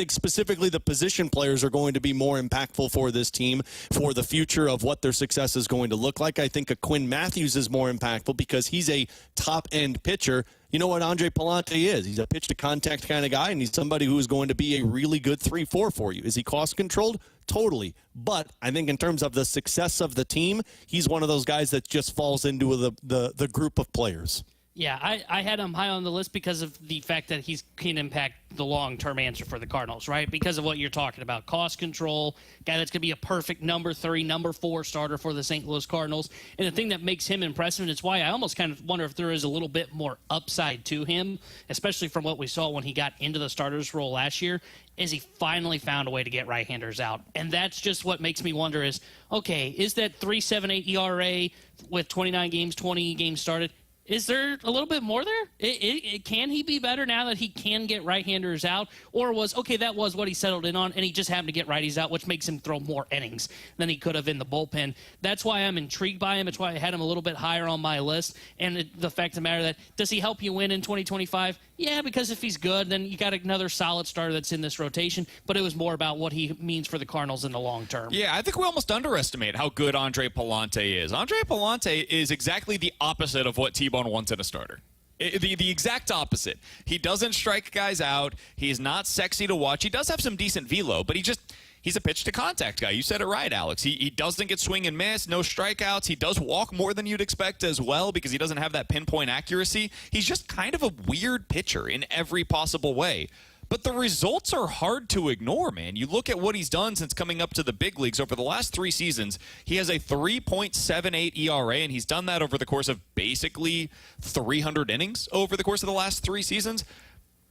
specifically the position players are going to be more impactful for this team for the future of what their success is going to look like. I think a Quinn Matthews is more impactful because he's a top-end pitcher. You know what Andre Pallante is? He's a pitch-to-contact kind of guy, and he's somebody who is going to be a really good 3-4 for you. Is he cost-controlled? Totally. But I think in terms of the success of the team, he's one of those guys that just falls into the group of players. Yeah, I had him high on the list because of the fact that he can impact the long-term answer for the Cardinals, right? Because of what you're talking about. Cost control, guy that's going to be a perfect number 3, number 4 starter for the St. Louis Cardinals. And the thing that makes him impressive, and it's why I almost kind of wonder if there is a little bit more upside to him, especially from what we saw when he got into the starter's role last year, is he finally found a way to get right-handers out. And that's just what makes me wonder is, okay, is that 3.78 ERA with 29 games, 20 games started? Is there a little bit more there? Can he be better now that he can get right-handers out? Or that was what he settled in on, and he just happened to get righties out, which makes him throw more innings than he could have in the bullpen. That's why I'm intrigued by him. It's why I had him a little bit higher on my list. And the fact of the matter that, does he help you win in 2025? Yeah, because if he's good, then you got another solid starter that's in this rotation. But it was more about what he means for the Cardinals in the long term. Yeah, I think we almost underestimate how good Andre Pallante is. Andre Pallante is exactly the opposite of what T-Bone wants in a starter. The exact opposite. He doesn't strike guys out. He's not sexy to watch. He does have some decent velo, but he's a pitch-to-contact guy. You said it right, Alex. He doesn't get swing and miss, no strikeouts. He does walk more than you'd expect as well because he doesn't have that pinpoint accuracy. He's just kind of a weird pitcher in every possible way. But the results are hard to ignore, man. You look at what he's done since coming up to the big leagues over the last 3 seasons. He has a 3.78 ERA, and he's done that over the course of basically 300 innings over the course of the last 3 seasons.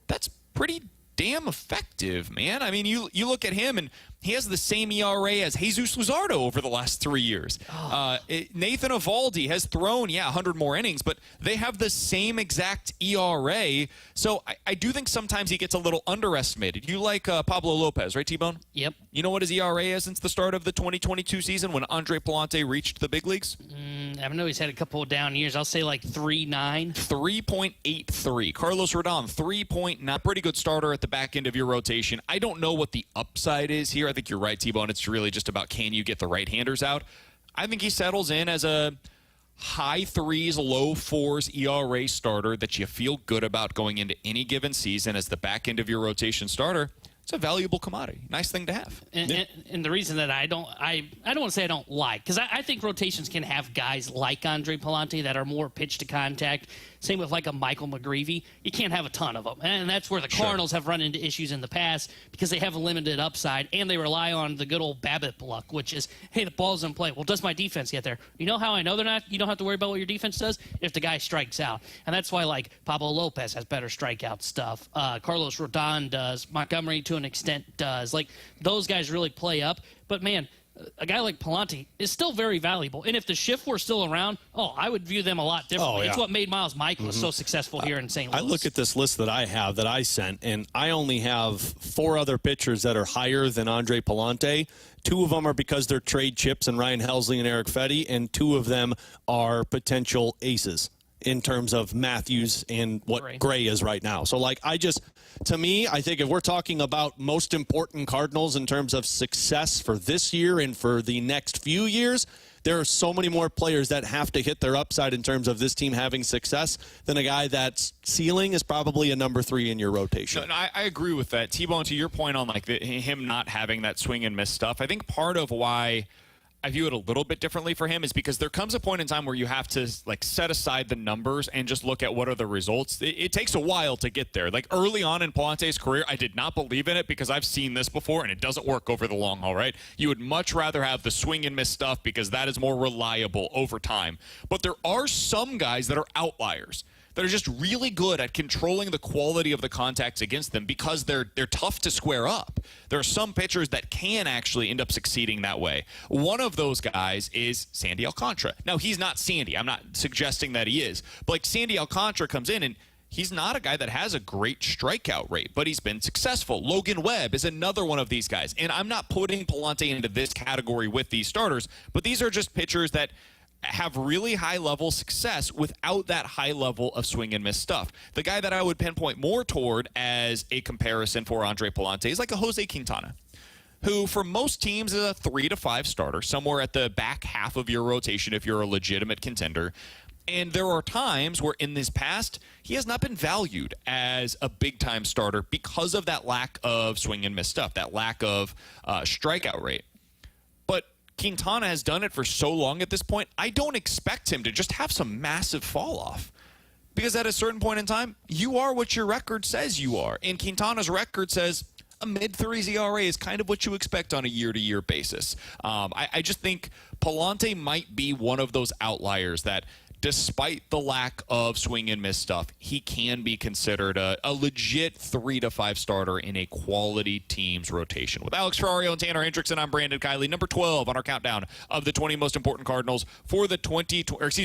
That's pretty damn effective, man. I mean, you look at him, and he has the same ERA as Jesus Luzardo over the last 3 years. Nathan Eovaldi has thrown, 100 more innings, but they have the same exact ERA. So I do think sometimes he gets a little underestimated. You like Pablo Lopez, right, T-Bone? Yep. You know what his ERA is since the start of the 2022 season when Andre Pallante reached the big leagues? I know he's had a couple of down years. I'll say like 3.9. 3.83. Carlos Rodon, 3.9. Pretty good starter at the back end of your rotation. I don't know what the upside is here. I think you're right, T-Bone. It's really just about can you get the right-handers out. I think he settles in as a high 3s, low 4s ERA starter that you feel good about going into any given season as the back end of your rotation starter. It's a valuable commodity. Nice thing to have. And the reason that I don't want to say I don't like, because I think rotations can have guys like Andre Pallante that are more pitch to contact. Same with like a Michael McGreevy. You can't have a ton of them. And that's where the Cardinals have run into issues in the past because they have a limited upside and they rely on the good old BABIP luck, which is, hey, the ball's in play. Well, does my defense get there? You know how I know they're not? You don't have to worry about what your defense does if the guy strikes out. And that's why like Pablo Lopez has better strikeout stuff. Carlos Rodon does. Montgomery to an extent does. Like those guys really play up. But man, a guy like Pallante is still very valuable. And if the shift were still around, I would view them a lot differently. Oh, yeah. It's what made Miles Michaelis so successful here in St. Louis. I look at this list that I have that I sent, and I only have 4 other pitchers that are higher than Andre Pallante. 2 of them are because they're trade chips and Ryan Helsley and Eric Fetty, and 2 of them are potential aces in terms of Matthews and what Gray is right now. So, to me, I think if we're talking about most important Cardinals in terms of success for this year and for the next few years, there are so many more players that have to hit their upside in terms of this team having success than a guy that's ceiling is probably a number 3 in your rotation. No, I agree with that. T-Bone, to your point on him not having that swing and miss stuff, I think part of why I view it a little bit differently for him is because there comes a point in time where you have to set aside the numbers and just look at what are the results. It takes a while to get there. Early on in Pallante's career, I did not believe in it because I've seen this before and it doesn't work over the long haul, right? You would much rather have the swing and miss stuff because that is more reliable over time. But there are some guys that are outliers that are just really good at controlling the quality of the contacts against them because they're tough to square up. There are some pitchers that can actually end up succeeding that way. One of those guys is Sandy Alcantara. Now, he's not Sandy. I'm not suggesting that he is. But Sandy Alcantara comes in and he's not a guy that has a great strikeout rate, but he's been successful. Logan Webb is another one of these guys. And I'm not putting Pallante into this category with these starters, but these are just pitchers that have really high-level success without that high level of swing and miss stuff. The guy that I would pinpoint more toward as a comparison for Andre Pallante is like a Jose Quintana, who for most teams is a 3 to 5 starter, somewhere at the back half of your rotation if you're a legitimate contender. And there are times where in this past, he has not been valued as a big-time starter because of that lack of swing and miss stuff, that lack of strikeout rate. But Quintana has done it for so long at this point, I don't expect him to just have some massive fall off. Because at a certain point in time, you are what your record says you are. And Quintana's record says a mid-3s ERA is kind of what you expect on a year-to-year basis. I just think Pallante might be one of those outliers that despite the lack of swing and miss stuff, he can be considered a legit 3 to 5 starter in a quality team's rotation. With Alex Ferrario and Tanner Hendrickson, I'm Brandon Kiley. Number 12 on our countdown of the 20 most important Cardinals for the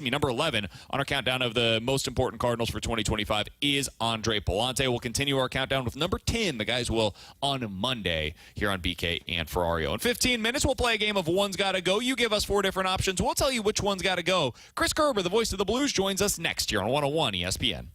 number 11 on our countdown of the most important Cardinals for 2025 is Andre Pallante. We'll continue our countdown with number 10. The guys will on Monday here on BK and Ferrario. In 15 minutes, we'll play a game of One's Gotta Go. You give us 4 different options. We'll tell you which one's gotta go. Chris Kerber, the voice of the Blues, joins us next here on 101 ESPN.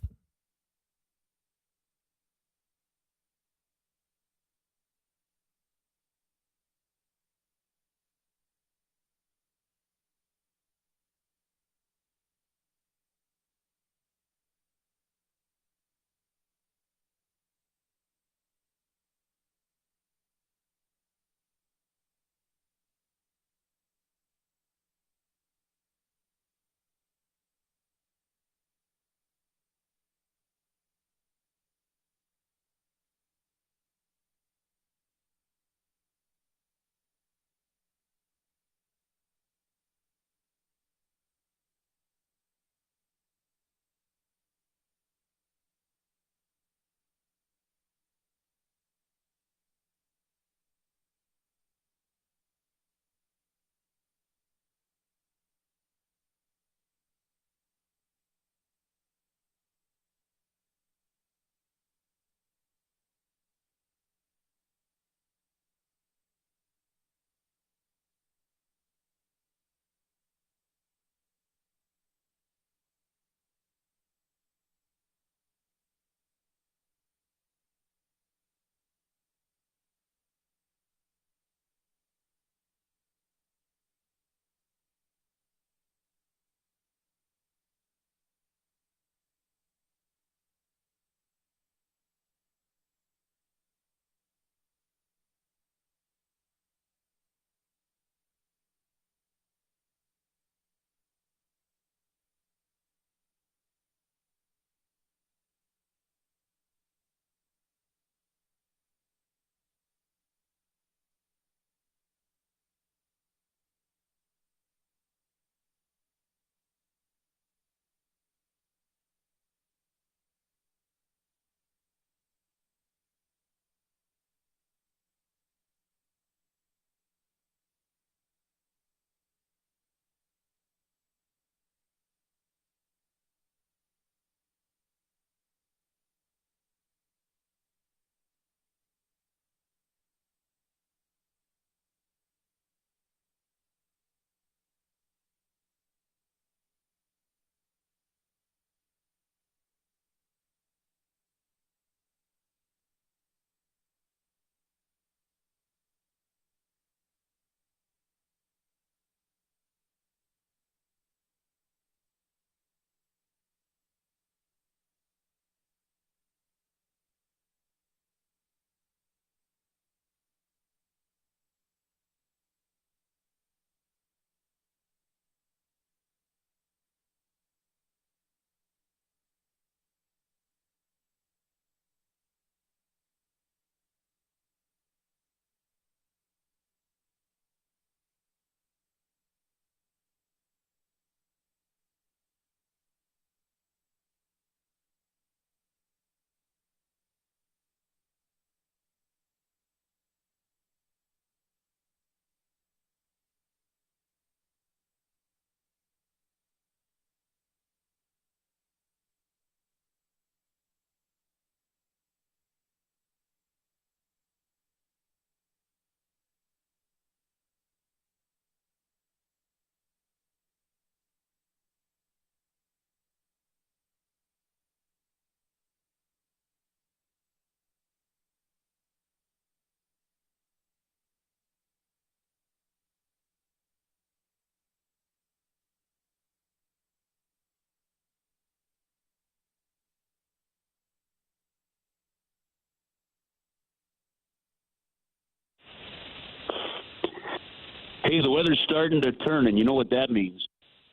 Dave, the weather's starting to turn, and you know what that means.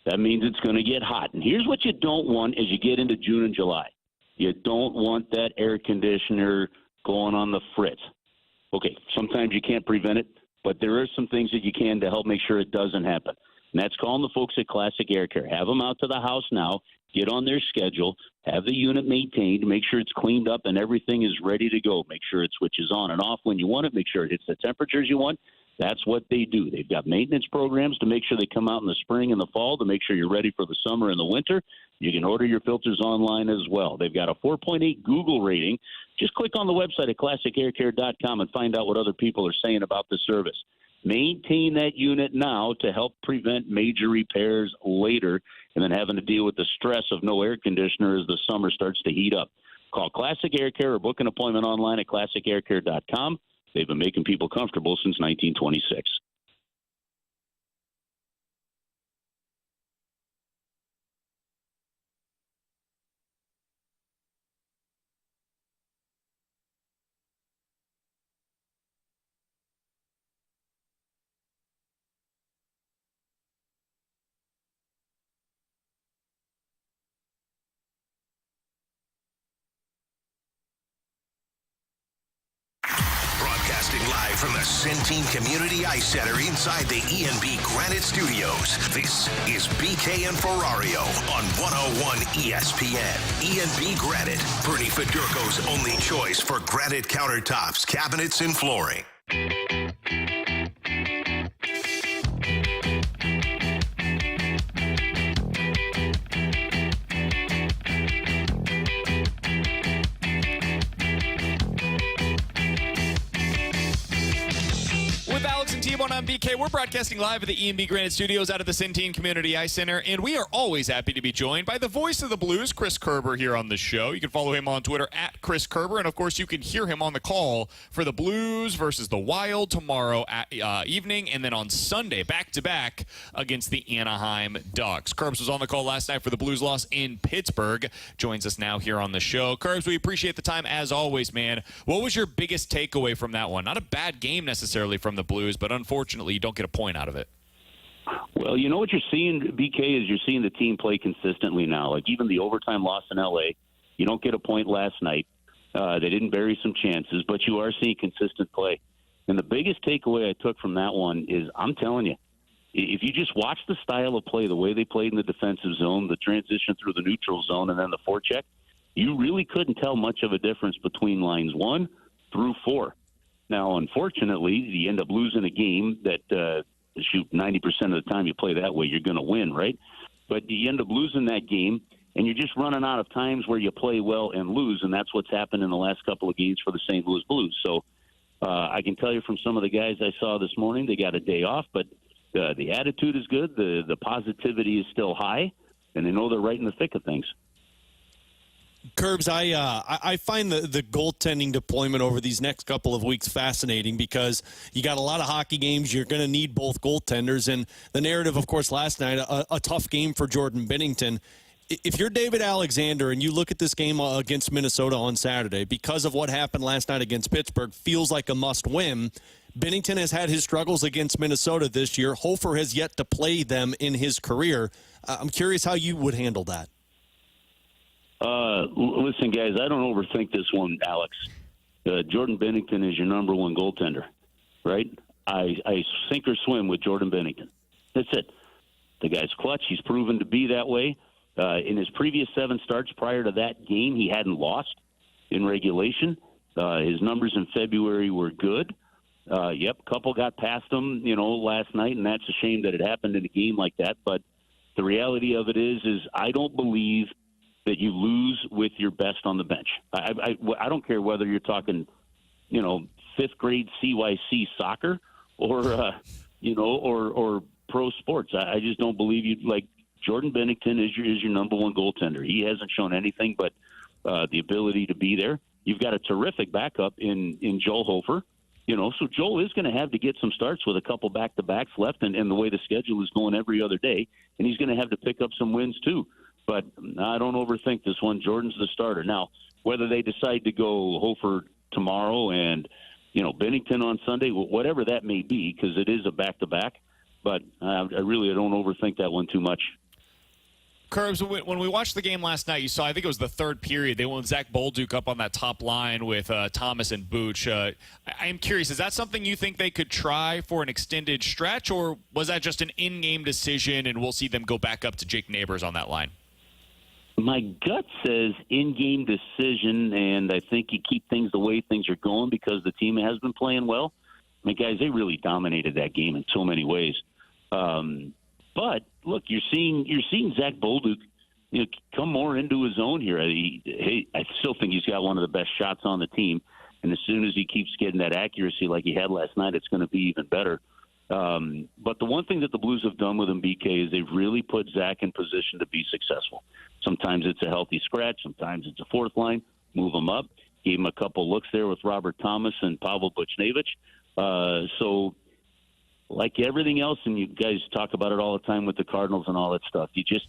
That means it's going to get hot. And here's what you don't want as you get into June and July. You don't want that air conditioner going on the fritz. Okay, sometimes you can't prevent it, but there are some things that you can to help make sure it doesn't happen. And that's calling the folks at Classic Air Care. Have them out to the house now, get on their schedule, have the unit maintained, make sure it's cleaned up and everything is ready to go. Make sure it switches on and off when you want it, make sure it hits the temperatures you want. That's what they do. They've got maintenance programs to make sure they come out in the spring and the fall to make sure you're ready for the summer and the winter. You can order your filters online as well. They've got a 4.8 Google rating. Just click on the website at classicaircare.com and find out what other people are saying about the service. Maintain that unit now to help prevent major repairs later and then having to deal with the stress of no air conditioner as the summer starts to heat up. Call Classic Air Care or book an appointment online at classicaircare.com. They've been making people comfortable since 1926. Live from the Centene Community Ice Center inside the E&B Granite Studios. This is BK and Ferrario on 101 ESPN. E&B Granite, Bernie Federko's only choice for granite countertops, cabinets, and flooring. On BK, we're broadcasting live at the E&B Granite Studios out of the Centene Community Ice Center, and we are always happy to be joined by the voice of the Blues, Chris Kerber, here on the show. You can follow him on Twitter at Chris Kerber, and of course you can hear him on the call for the Blues versus the Wild tomorrow evening, and then on Sunday, back-to-back against the Anaheim Ducks. Kerbs was on the call last night for the Blues loss in Pittsburgh. Joins us now here on the show. Kerbs, we appreciate the time as always, man. What was your biggest takeaway from that one? Not a bad game necessarily from the Blues, but unfortunately you don't get a point out of it. Well, you know what you're seeing, BK, is you're seeing the team play consistently now. Like even the overtime loss in L.A., you don't get a point last night. They didn't bury some chances, but you are seeing consistent play. And the biggest takeaway I took from that one is, I'm telling you, if you just watch the style of play, the way they played in the defensive zone, the transition through the neutral zone, and then the forecheck, you really couldn't tell much of a difference between lines 1 through 4. Now, unfortunately, you end up losing a game that, shoot, 90% of the time you play that way, you're going to win, right? But you end up losing that game, and you're just running out of times where you play well and lose, and that's what's happened in the last couple of games for the St. Louis Blues. So I can tell you from some of the guys I saw this morning, they got a day off, but the attitude is good, the positivity is still high, and they know they're right in the thick of things. Kerbs, I find the goaltending deployment over these next couple of weeks fascinating because you got a lot of hockey games. You're going to need both goaltenders. And the narrative, of course, last night, a tough game for Jordan Binnington. If you're David Alexander and you look at this game against Minnesota on Saturday, because of what happened last night against Pittsburgh, feels like a must-win. Binnington has had his struggles against Minnesota this year. Hofer has yet to play them in his career. I'm curious how you would handle that. Listen, guys, I don't overthink this one, Alex. Jordan Binnington is your number one goaltender, right? I sink or swim with Jordan Binnington. That's it. The guy's clutch. He's proven to be that way. In his previous 7 starts prior to that game, he hadn't lost in regulation. His numbers in February were good. Couple got past him, last night, and that's a shame that it happened in a game like that. But the reality of it is I don't believe that you lose with your best on the bench. I don't care whether you're talking, 5th grade CYC soccer or pro sports. I just don't believe you. Like Jordan Binnington is your number one goaltender. He hasn't shown anything but the ability to be there. You've got a terrific backup in Joel Hofer. So Joel is going to have to get some starts with a couple back-to-backs left, and the way the schedule is going every other day, and he's going to have to pick up some wins too. But I don't overthink this one. Jordan's the starter. Now, whether they decide to go Hofer tomorrow and, Binnington on Sunday, whatever that may be, because it is a back-to-back, But I don't overthink that one too much. Curbs, when we watched the game last night, you saw, I think it was the third period, they went with Zach Bolduc up on that top line with Thomas and Booch. I am curious, is that something you think they could try for an extended stretch, or was that just an in-game decision and we'll see them go back up to Jake Neighbors on that line? My gut says in-game decision, and I think you keep things the way things are going because the team has been playing well. I mean, guys, they really dominated that game in so many ways. But look, you're seeing Zach Bolduc, come more into his own here. I still think he's got one of the best shots on the team, and as soon as he keeps getting that accuracy like he had last night, it's going to be even better. But the one thing that the Blues have done with him, BK, is they've really put Zach in position to be successful. Sometimes it's a healthy scratch, sometimes it's a fourth line. Move him up. Gave him a couple looks there with Robert Thomas and Pavel Buchnevich. So, like everything else, and you guys talk about it all the time with the Cardinals and all that stuff, you just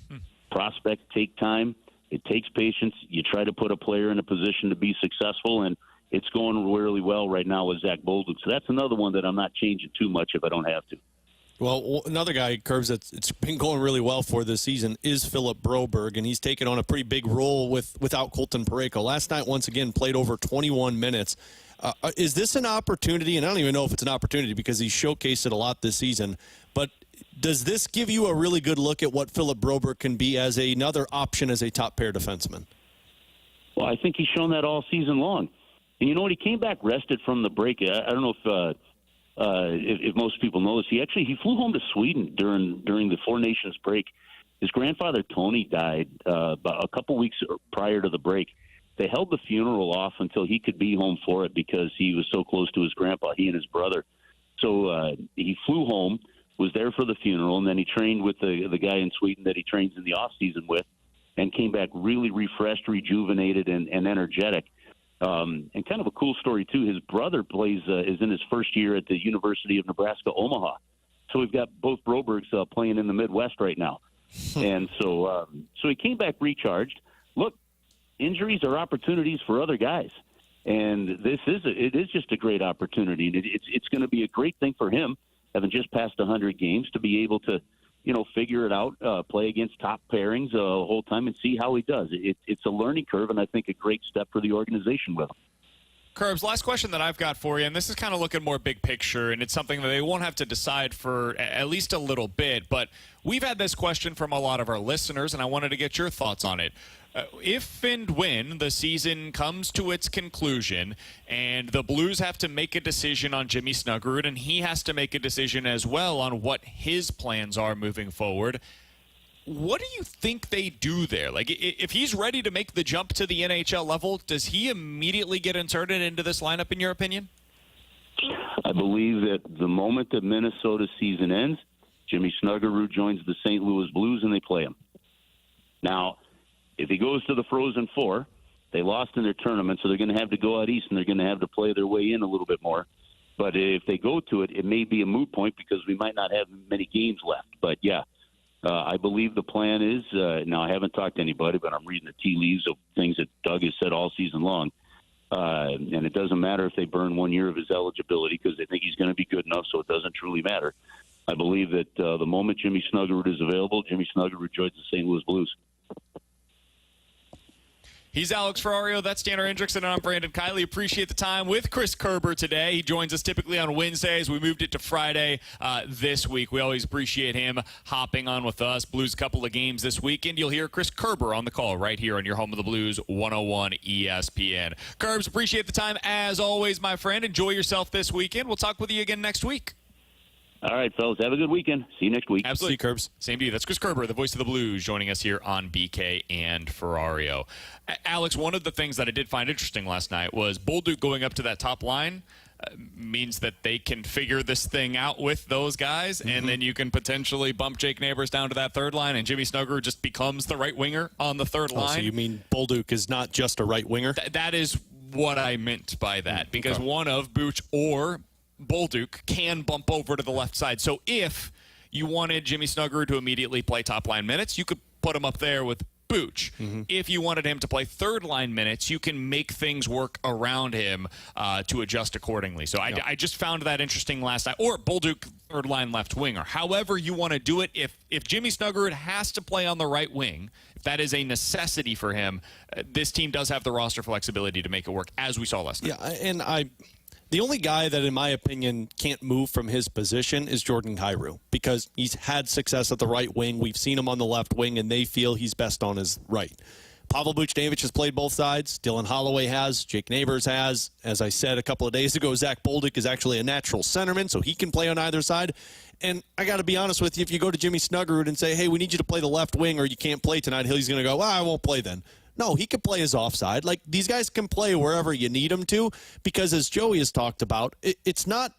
prospect, take time. It takes patience. You try to put a player in a position to be successful, and it's going really well right now with Zach Bolduc. So that's another one that I'm not changing too much if I don't have to. Well, another guy, Curbs, it's been going really well for this season is Philip Broberg, and he's taken on a pretty big role without Colton Parayko. Last night, once again, played over 21 minutes. Is this an opportunity, and I don't even know if it's an opportunity because he's showcased it a lot this season, but does this give you a really good look at what Philip Broberg can be as another option as a top-pair defenseman? Well, I think he's shown that all season long. And you know what? He came back rested from the break. I don't know if most people know this. He flew home to Sweden during the Four Nations break. His grandfather, Tony, died about a couple weeks prior to the break. They held the funeral off until he could be home for it because he was so close to his grandpa, he and his brother. So he flew home, was there for the funeral, and then he trained with the guy in Sweden that he trains in the off-season with and came back really refreshed, rejuvenated, and energetic. And kind of a cool story, too. His brother is in his first year at the University of Nebraska, Omaha. So we've got both Brobergs playing in the Midwest right now. And so he came back recharged. Look, injuries are opportunities for other guys. And it is just a great opportunity. And it's going to be a great thing for him, having just passed 100 games, to be able to, figure it out, play against top pairings the whole time and see how he does. It's a learning curve, and I think a great step for the organization with him. Curbs, last question that I've got for you, and this is kind of looking more big picture, and it's something that they won't have to decide for at least a little bit, but we've had this question from a lot of our listeners, and I wanted to get your thoughts on it. If and when the season comes to its conclusion and the Blues have to make a decision on Jimmy Snuggerud, and he has to make a decision as well on what his plans are moving forward, what do you think they do there? Like, if he's ready to make the jump to the NHL level, does he immediately get inserted into this lineup, in your opinion? I believe that the moment that Minnesota's season ends, Jimmy Snuggerud joins the St. Louis Blues and they play him. Now, if he goes to the Frozen Four, they lost in their tournament, so they're going to have to go out east and they're going to have to play their way in a little bit more. But if they go to it, it may be a moot point because we might not have many games left. But, yeah, I believe the plan is, now I haven't talked to anybody, but I'm reading the tea leaves of things that Doug has said all season long. And it doesn't matter if they burn 1 year of his eligibility because they think he's going to be good enough, so it doesn't truly matter. I believe that the moment Jimmy Snuggerud is available, Jimmy Snuggerud joins the St. Louis Blues. He's Alex Ferrario. That's Tanner Hendrickson, and I'm Brandon Kiley. Appreciate the time with Chris Kerber today. He joins us typically on Wednesdays. We moved it to Friday this week. We always appreciate him hopping on with us. Blues a couple of games this weekend. You'll hear Chris Kerber on the call right here on your home of the Blues, 101 ESPN. Kerbs, appreciate the time as always, my friend. Enjoy yourself this weekend. We'll talk with you again next week. All right, fellas. Have a good weekend. See you next week. Absolutely, Curbs. Same to you. That's Chris Kerber, the voice of the Blues, joining us here on BK and Ferrario. Alex, one of the things that I did find interesting last night was Bolduc going up to that top line means that they can figure this thing out with those guys, and then you can potentially bump Jake Neighbors down to that third line, and Jimmy Snuggerud just becomes the right winger on the third line. So you mean Bolduc is not just a right winger? That is what I meant by that, because one of Booch or Bolduc can bump over to the left side. So if you wanted Jimmy Snuggerud to immediately play top-line minutes, you could put him up there with Booch. If you wanted him to play third-line minutes, you can make things work around him to adjust accordingly. So I just found that interesting last night. Or Bolduc third line left winger. However you want to do it, if Jimmy Snuggerud has to play on the right wing, if that is a necessity for him, this team does have the roster flexibility to make it work, as we saw last night. Yeah, and the only guy that, in my opinion, can't move from his position is Jordan Kyrou, because he's had success at the right wing. We've seen him on the left wing, and they feel he's best on his right. Pavel Buchnevich has played both sides. Dylan Holloway has. Jake Neighbors has. As I said a couple of days ago, Zach Bolduc is actually a natural centerman, so he can play on either side. And I got to be honest with you, if you go to Jimmy Snuggerud and say, hey, we need you to play the left wing or you can't play tonight, he's going to go, well, I won't play then. No, he can play his offside. Like, these guys can play wherever you need them to, because as Joey has talked about, it's not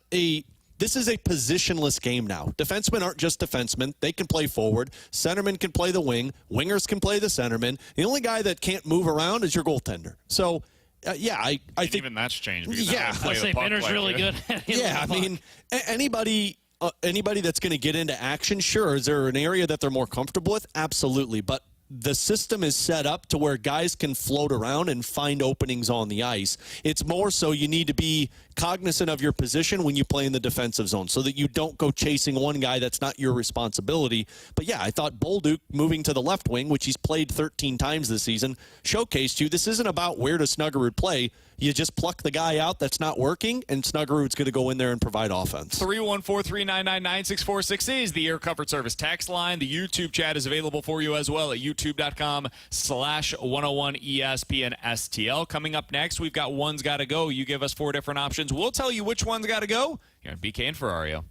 this is a positionless game now. Defensemen aren't just defensemen. They can play forward. Centermen can play the wing. Wingers can play the centerman. The only guy that can't move around is your goaltender. So, I think even that's changed. I say Benner's really good at it. Yeah, I mean, anybody that's going to get into action, sure. Is there an area that they're more comfortable with? Absolutely. But the system is set up to where guys can float around and find openings on the ice. It's more so you need to be cognizant of your position when you play in the defensive zone so that you don't go chasing one guy that's not your responsibility. But yeah, I thought Bolduc moving to the left wing, which he's played 13 times this season, showcased you. This isn't about where does Snuggerud play. You just pluck the guy out that's not working, and Snuggerud's going to go in there and provide offense. 314-399-9646 is the Air Comfort Service text line. The YouTube chat is available for you as well at youtube.com/101ESPN STL. Coming up next, we've got One's Gotta Go. You give us 4 different options. We'll tell you which one's got to go here on BK and Ferrario.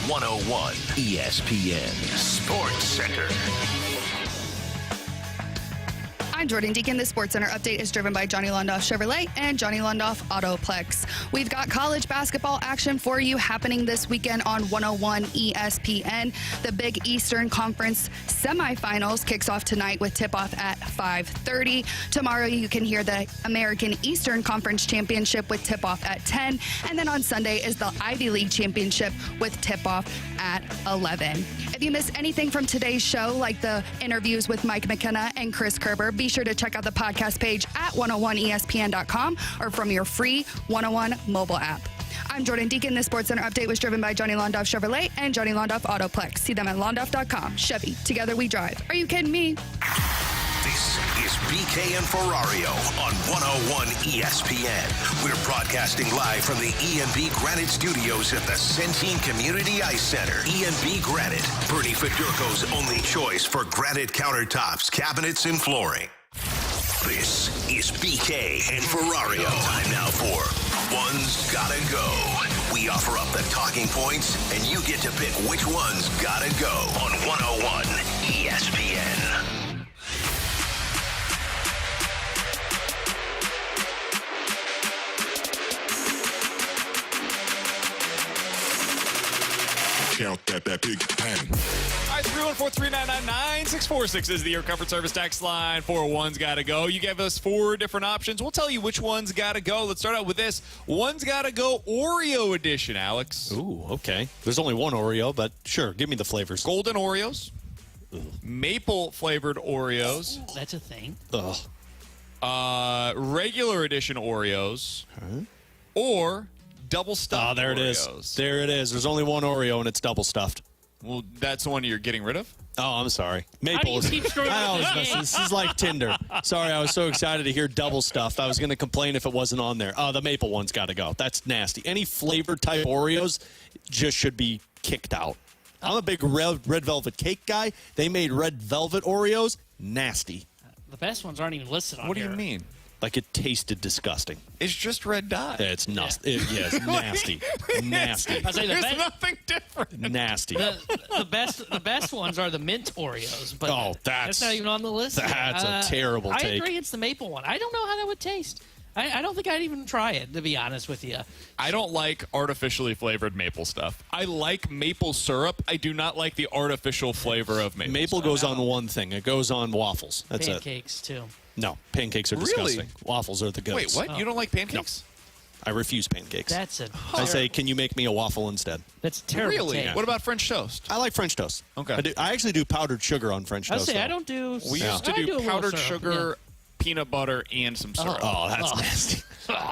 .101 ESPN Sports Center. I'm Jordan Deacon. The Sports Center update is driven by Johnny Londoff Chevrolet and Johnny Londoff Autoplex. We've got college basketball action for you happening this weekend on 101 ESPN. The Big Eastern Conference semifinals kicks off tonight with tip-off at 5:30. Tomorrow you can hear the American Eastern Conference Championship with tip-off at 10. And then on Sunday is the Ivy League Championship with tip-off at 11. If you missed anything from today's show, like the interviews with Mike McKenna and Chris Kerber, be sure to check out the podcast page at 101ESPN.com or from your free 101 mobile app. I'm Jordan Deacon. This SportsCenter update was driven by Johnny Londoff Chevrolet and Johnny Londoff Autoplex. See them at londoff.com. Chevy, together we drive. Are you kidding me? This is BK and Ferrario on 101 ESPN. We're broadcasting live from the E&B Granite Studios at the Centene Community Ice Center. E&B Granite, Bernie Fedorko's only choice for granite countertops, cabinets, and flooring. This is BK and Ferrario. Time now for One's Gotta Go. We offer up the talking points, and you get to pick which one's gotta go on 101 ESPN. Count that big pen. All right, 314-399-9646 is the Air Comfort Service text line for One's Gotta Go. You gave us 4 different options. We'll tell you which one's gotta go. Let's start out with this. One's Gotta Go Oreo edition, Alex. Ooh, okay. There's only one Oreo, but sure, give me the flavors. Golden Oreos. Maple flavored Oreos. That's a thing. Ugh. Regular edition Oreos. Or double stuffed. Oh, there it is. There it is. There's only one Oreo, and it's double stuffed. Well, that's the one you're getting rid of? Oh, I'm sorry. How do you keep screwing up this game? This is like Tinder. Sorry, I was so excited to hear double stuffed. I was going to complain if it wasn't on there. Oh, the maple one's got to go. That's nasty. Any flavored type Oreos just should be kicked out. I'm a big red velvet cake guy. They made red velvet Oreos. Nasty. The best ones aren't even listed on What here. do you mean? Like it tasted disgusting. It's just red dye. It's nasty. Yeah. It's nasty. Nasty. I say There's nothing different. Nasty. The best ones are the mint Oreos, but that's not even on the list. That's a terrible I take. agree, it's the maple one. I don't know how that would taste. I don't think I'd even try it, to be honest with you. I don't like artificially flavored maple stuff. I like maple syrup. I do not like the artificial flavor of maple. Maple goes on one thing. It goes on waffles. That's Pancakes, too. No, pancakes are disgusting. Waffles are the goods. Wait, what? You don't like pancakes? No. I refuse pancakes. That's a I say, can you make me a waffle instead? That's terrible. Really? Take. What about French toast? I like French toast. Okay. I actually do powdered sugar on French toast. I don't do. We used to do powdered sugar, peanut butter, and some syrup. Oh, that's nasty.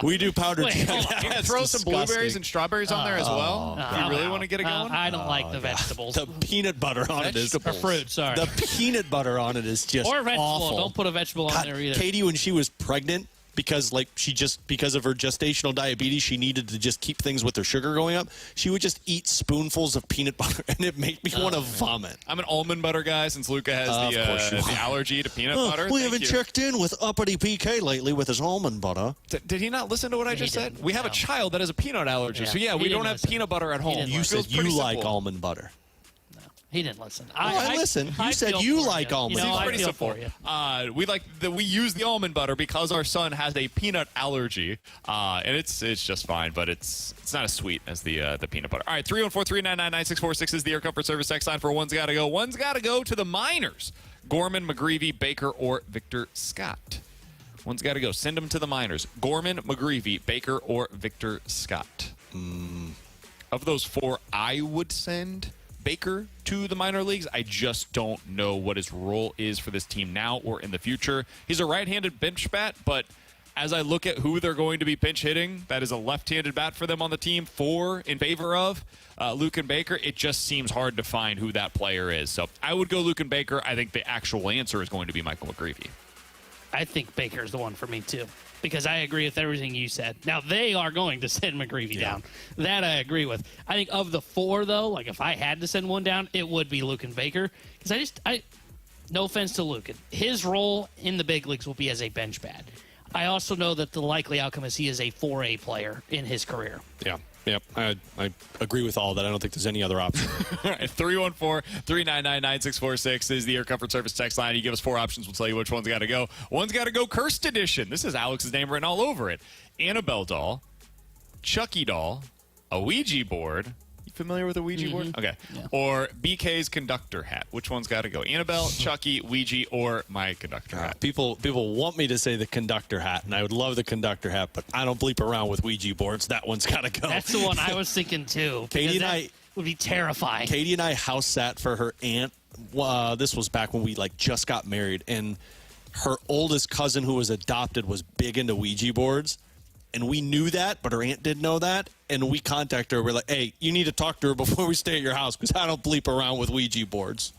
We do powdered sugar. You can throw some blueberries and strawberries on there as well. You really want to get it going? I don't like the vegetables. The peanut butter on it is or fruit. Sorry, the peanut butter on it is just or vegetable. awful. Don't put a vegetable on there either. Katie, when she was pregnant, because of her gestational diabetes, she needed to just keep things with her sugar going up. She would just eat spoonfuls of peanut butter, and it made me want to vomit. I'm an almond butter guy since Luca has the allergy to peanut butter. We haven't checked in with uppity PK lately with his almond butter. Did he not listen to what I just said? We have a child that has a peanut allergy, so we don't have peanut butter at home. You said you like almond butter. He didn't listen. I listened. You said you like almond butter. It's pretty simple. We use the almond butter because our son has a peanut allergy, and it's just fine, but it's not as sweet as the peanut butter. All right, 314-399-9646 is the Air Comfort Service text line for One's Gotta Go. One's Gotta Go to the Miners. Gorman, McGreevy, Baker, or Victor Scott. One's Gotta Go. Send them to the Miners. Gorman, McGreevy, Baker, or Victor Scott. Of those 4, I would send Baker to the minor leagues. I just don't know what his role is for this team now or in the future. He's a right-handed bench bat, but as I look at who they're going to be pinch hitting, that is a left-handed bat for them on the team in favor of Luke Baker, it just seems hard to find who that player is. So I would go Luke Baker. I think the actual answer is going to be Michael McGreevy. I think Baker's the one for me, too, because I agree with everything you said. Now, they are going to send McGreevy down. That I agree with. I think of the 4, though, like if I had to send one down, it would be Luke Baker, because no offense to Luke, his role in the big leagues will be as a bench bat. I also know that the likely outcome is he is a 4A player in his career. Yeah. Yep, I agree with all that. I don't think there's any other option. All right, 314-399-9646 is the Air Comfort Service text line. You give us 4 options. We'll tell you which one's got to go. One's got to go Cursed Edition. This is Alex's name written all over it. Annabelle doll, Chucky doll, a Ouija board. You familiar with a Ouija board? Okay. Yeah. Or BK's conductor hat. Which one's got to go? Annabelle, Chucky, Ouija, or my conductor hat? People want me to say the conductor hat, and I would love the conductor hat, but I don't bleep around with Ouija boards. That one's got to go. That's the one I was thinking, too. Katie and would be terrifying. Katie and I house sat for her aunt. This was back when we just got married, and her oldest cousin who was adopted was big into Ouija boards. And we knew that, but her aunt didn't know that. And we contacted her. We're like, hey, you need to talk to her before we stay at your house because I don't bleep around with Ouija boards.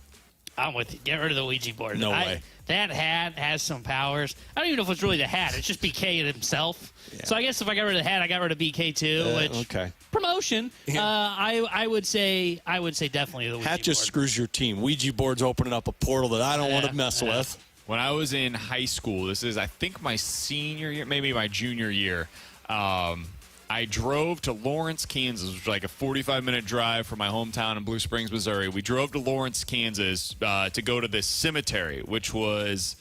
I'm with you. Get rid of the Ouija board. No way. That hat has some powers. I don't even know if it's really the hat. It's just BK himself. Yeah. So I guess if I got rid of the hat, I got rid of BK too. Okay. Promotion. Yeah. I would say definitely the Ouija hat just board. Screws your team. Ouija board's opening up a portal that I don't want to mess with. When I was in high school, this is, I think, my senior year, maybe my junior year, I drove to Lawrence, Kansas, which was like a 45-minute drive from my hometown in Blue Springs, Missouri. We drove to Lawrence, Kansas to go to this cemetery, which was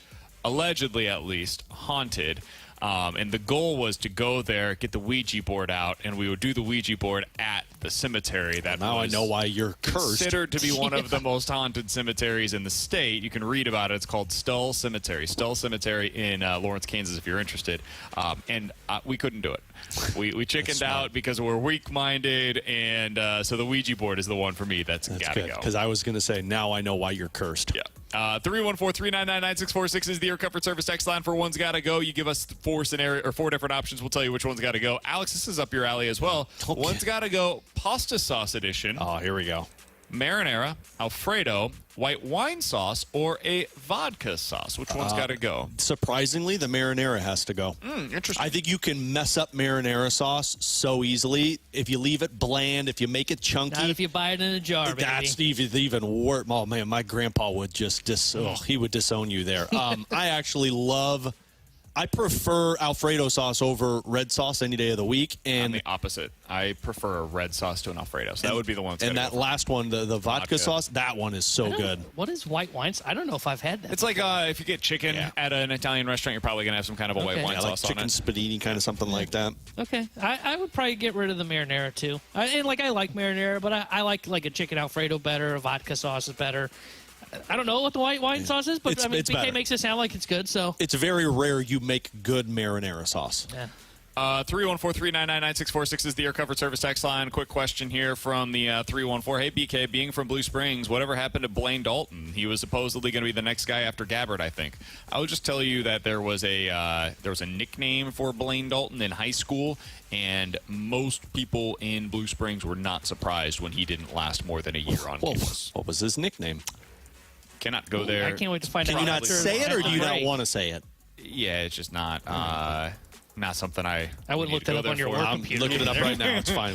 allegedly, at least, haunted. And the goal was to go there, get the Ouija board out, and we would do the Ouija board at the cemetery. That now I know why you're cursed. Considered to be one of the most haunted cemeteries in the state. You can read about it. It's called Stull Cemetery. Stull Cemetery in Lawrence, Kansas, if you're interested. And we couldn't do it. We chickened out because we're weak-minded, and so the Ouija board is the one for me that's got to go. Because I was going to say, now I know why you're cursed. Yeah. 314-399-9646 is the Air Comfort Service text line for One's Gotta Go. You give us four different options. We'll tell you which one's got to go. Alex, this is up your alley as well. Okay. One's Gotta Go pasta sauce edition. Oh, here we go. Marinara, Alfredo, white wine sauce, or a vodka sauce. Which one's got to go? Surprisingly, the marinara has to go. Interesting. I think you can mess up marinara sauce so easily if you leave it bland, if you make it chunky. Not if you buy it in a jar, baby. That's even worse. Oh, man, my grandpa would just he would disown you there. I prefer Alfredo sauce over red sauce any day of the week. And I'm the opposite. I prefer a red sauce to an Alfredo. So that would be the one. And that last one, the vodka sauce, that one is so good. What is white wine? I don't know if I've had that. It's like if you get chicken at an Italian restaurant, you're probably going to have some kind of a white wine sauce like on it. Chicken spaghetti, kind of something like that. Okay. I would probably get rid of the marinara, too. I like marinara, but I like a chicken Alfredo better. A vodka sauce is better. I don't know what the white wine sauce is, but BK makes it sound like it's good. So it's very rare you make good marinara sauce. Yeah. 314-399-9646 is the Air Comfort Service text line. Quick question here from the 314. Hey, BK, being from Blue Springs, whatever happened to Blaine Dalton? He was supposedly going to be the next guy after Gabbard, I think. I would just tell you that there was a nickname for Blaine Dalton in high school, and most people in Blue Springs were not surprised when he didn't last more than a year on campus. What was his nickname? Cannot go there. I can't wait to find out. Can you not say it, or do you not want to say it? Yeah, it's just not something I would look that up on your work computer. I'm looking it up right now. It's fine.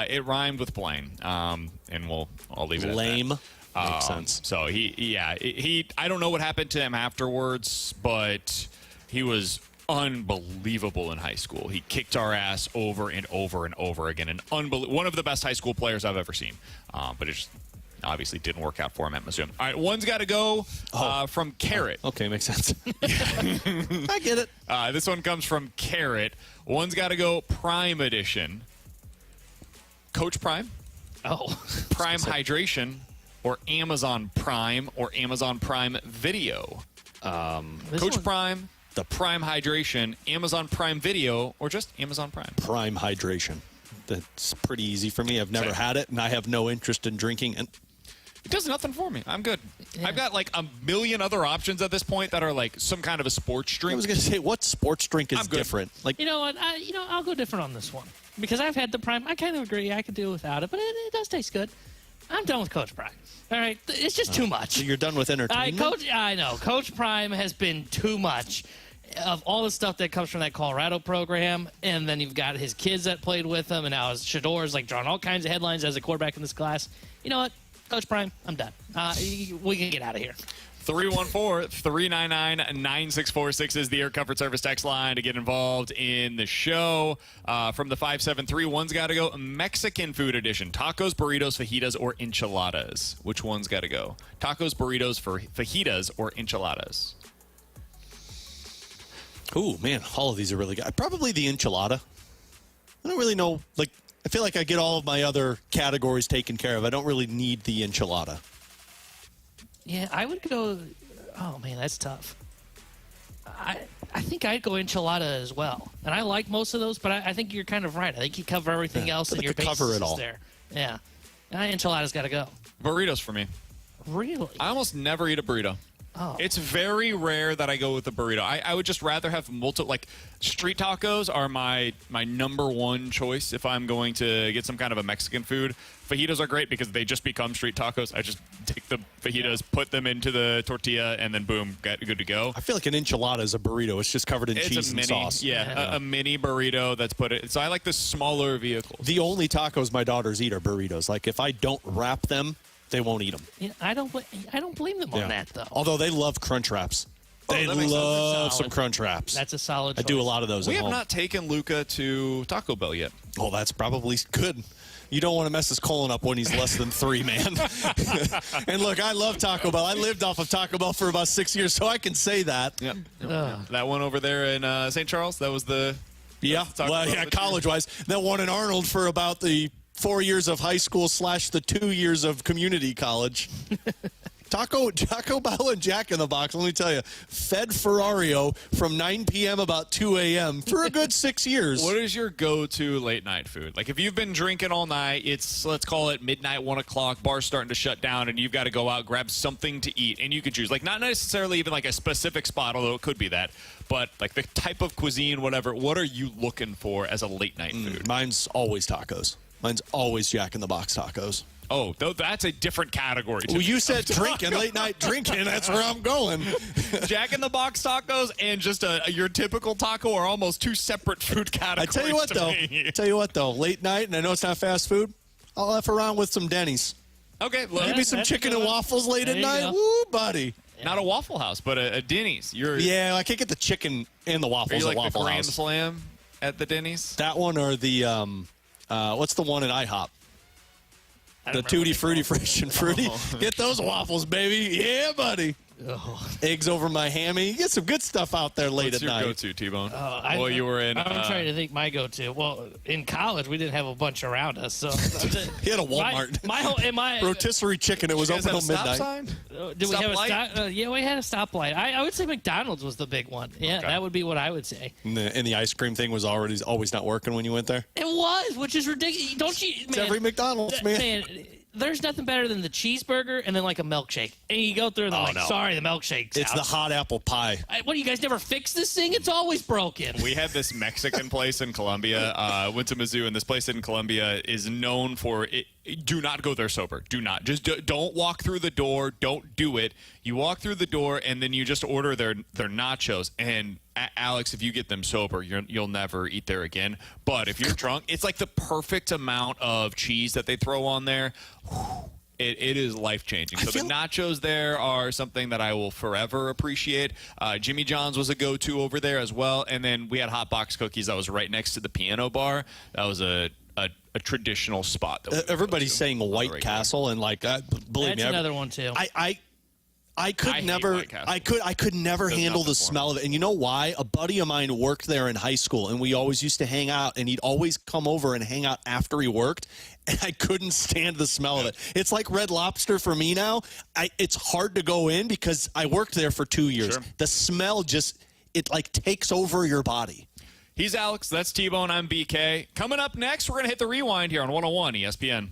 It rhymed with Blaine, and I'll leave it Lame. at that. Makes sense. So he I don't know what happened to him afterwards, but he was unbelievable in high school. He kicked our ass over and over and over again. One of the best high school players I've ever seen. But it just obviously didn't work out for him at Mizzou. All right, one's got to go from Carrot. Okay, makes sense. I get it. This one comes from Carrot. One's got to go Prime Edition. Coach Prime. Prime Hydration, or Amazon Prime, or Amazon Prime Video. Coach Prime, the Prime Hydration, Amazon Prime Video, or just Amazon Prime. Prime Hydration. That's pretty easy for me. I've never had it, and I have no interest in drinking. And it does nothing for me. I'm good. Yeah. I've got like a million other options at this point that are like some kind of a sports drink. I was going to say, what sports drink is different? Like, you know what? I'll go different on this one because I've had the Prime. I kind of agree. I could do without it, but it does taste good. I'm done with Coach Prime. All right, it's just too much. So you're done with entertainment? I know. Coach Prime has been too much of all the stuff that comes from that Colorado program, and then you've got his kids that played with him, and now Shador's like drawing all kinds of headlines as a quarterback in this class. You know what? Coach Prime, I'm done. We can get out of here. 314-399-9646 is the Air Comfort Service text line to get involved in the show. From the 573, one's got to go Mexican food edition. Tacos, burritos, fajitas, or enchiladas. Which one's got to go? Tacos, burritos, fajitas, or enchiladas? Ooh, man, all of these are really good. Probably the enchilada. I don't really know. Like, I feel like I get all of my other categories taken care of. I don't really need the enchilada. Yeah, I would go. Oh man, that's tough. I think I'd go enchilada as well, and I like most of those. But I think you're kind of right. I think you cover everything else, and your base cover it is all there. Yeah. Enchiladas got to go. Burritos for me. Really? I almost never eat a burrito. Oh. It's very rare that I go with a burrito. I would just rather have multiple, like street tacos are my number one choice if I'm going to get some kind of a Mexican food. Fajitas are great because they just become street tacos. I just take the fajitas, put them into the tortilla, and then boom, good to go. I feel like an enchilada is a burrito. It's just covered in cheese and sauce. Yeah, a mini burrito that's put it. So I like the smaller vehicles. The only tacos my daughters eat are burritos. Like if I don't wrap them, they won't eat them. Yeah, I don't blame them on that, though. Although they love Crunch Wraps. They love some Crunch Wraps. That's a solid choice. I do a lot of those We at have home. not taken Luca to Taco Bell yet. Oh, that's probably good. You don't want to mess his colon up when he's less than 3, man. And look, I love Taco Bell. I lived off of Taco Bell for about 6 years, so I can say that. Yep. That one over there in St. Charles, that was the... college-wise. That one in Arnold for about the 4 years of high school / the 2 years of community college. Taco Bell and Jack in the Box, let me tell you, fed Ferrario from 9 p.m. about 2 a.m. for a good 6 years. What is your go-to late-night food? Like, if you've been drinking all night, it's, let's call it midnight, 1 o'clock, bar's starting to shut down, and you've got to go out, grab something to eat, and you can choose. Like, not necessarily even like a specific spot, although it could be that, but like the type of cuisine, whatever, what are you looking for as a late-night food? Mine's always tacos. Mine's always Jack in the Box tacos. Oh, that's a different category. Well, you said drinking, late night drinking. That's where I'm going. Jack in the Box tacos and just your typical taco are almost two separate food categories. I tell you what though, late night, and I know it's not fast food, I'll F around with some Denny's. Okay, well, give me some chicken and waffles late at night. Woo, buddy. Not a Waffle House, but a Denny's. Yeah, I can't get the chicken and the waffles are you like at Waffle the Grand House. Slam at the Denny's? That one or the what's the one at IHOP? The Tutti Frutti Fresh and Fruity. Oh. Get those waffles, baby. Yeah, buddy. Oh. Eggs over my hammy. You get some good stuff out there late What's at night. What's your go-to, T-Bone? Well, you were in... I'm trying to think my go-to. Well, in college, we didn't have a bunch around us. So he had a Walmart. My rotisserie chicken. It was open until midnight. Sign? Did we have a stop? Yeah, we had a stoplight. I would say McDonald's was the big one. Yeah, that would be what I would say. And the ice cream thing was always not working when you went there? It was, which is ridiculous. Don't you... It's every McDonald's, man. There's nothing better than the cheeseburger and then like a milkshake. And you go through and they're sorry, the milkshake's It's out. the hot apple pie. What, do you guys never fix this thing? It's always broken. We had this Mexican place in Columbia. Went to Mizzou, and this place in Columbia is known for it. Do not go there sober. Do not. Just don't walk through the door. Don't do it. You walk through the door, and then you just order their nachos. And Alex, if you get them sober, you'll never eat there again. But if you're drunk, it's like the perfect amount of cheese that they throw on there. It is life-changing. So the nachos there are something that I will forever appreciate. Jimmy John's was a go-to over there as well. And then we had Hot Box Cookies that was right next to the piano bar. That was a traditional spot. That everybody's saying White Castle, and like, believe me, that's another one too. I could never handle the smell of it. And you know why? A buddy of mine worked there in high school, and we always used to hang out, and he'd always come over and hang out after he worked, and I couldn't stand the smell of it. It's like Red Lobster for me now. It's hard to go in because I worked there for 2 years. Sure. The smell it like takes over your body. He's Alex. That's T-Bone. I'm BK. Coming up next, we're going to hit the rewind here on 101 ESPN.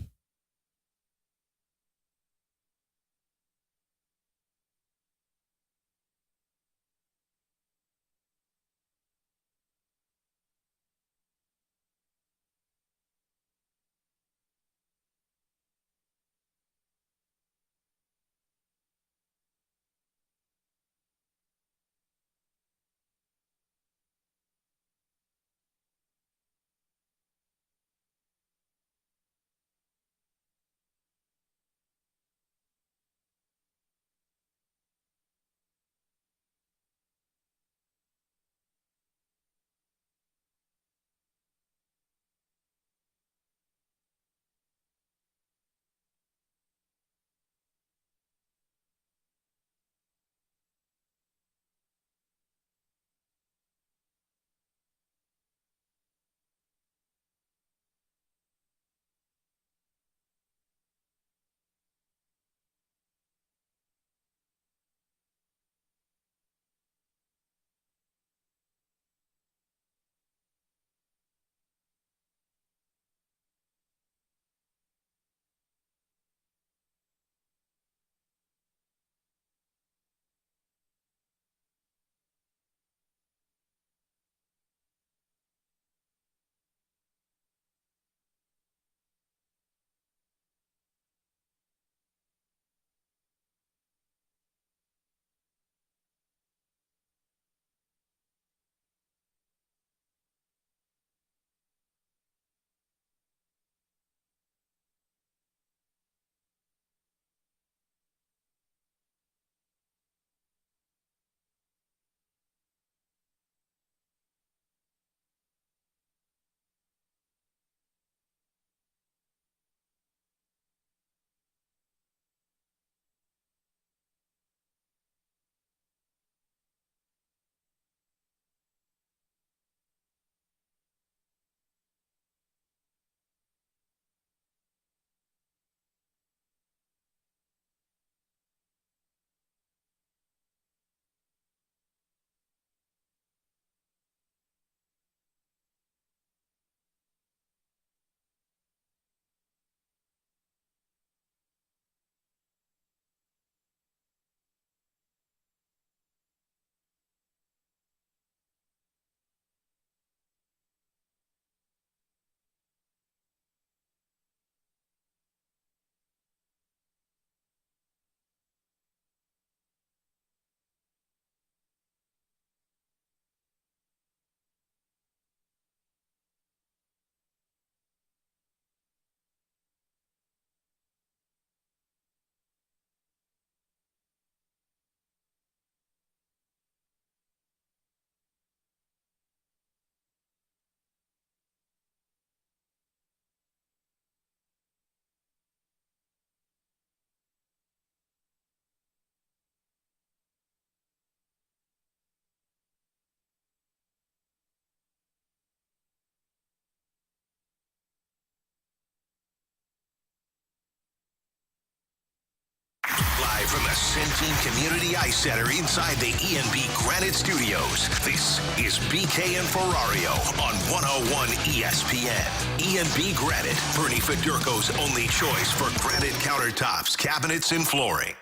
from the Centene Community Ice Center inside the E&B Granite Studios. This is BK and Ferrario on 101 ESPN. E&B Granite, Bernie Federko's only choice for granite countertops, cabinets, and flooring.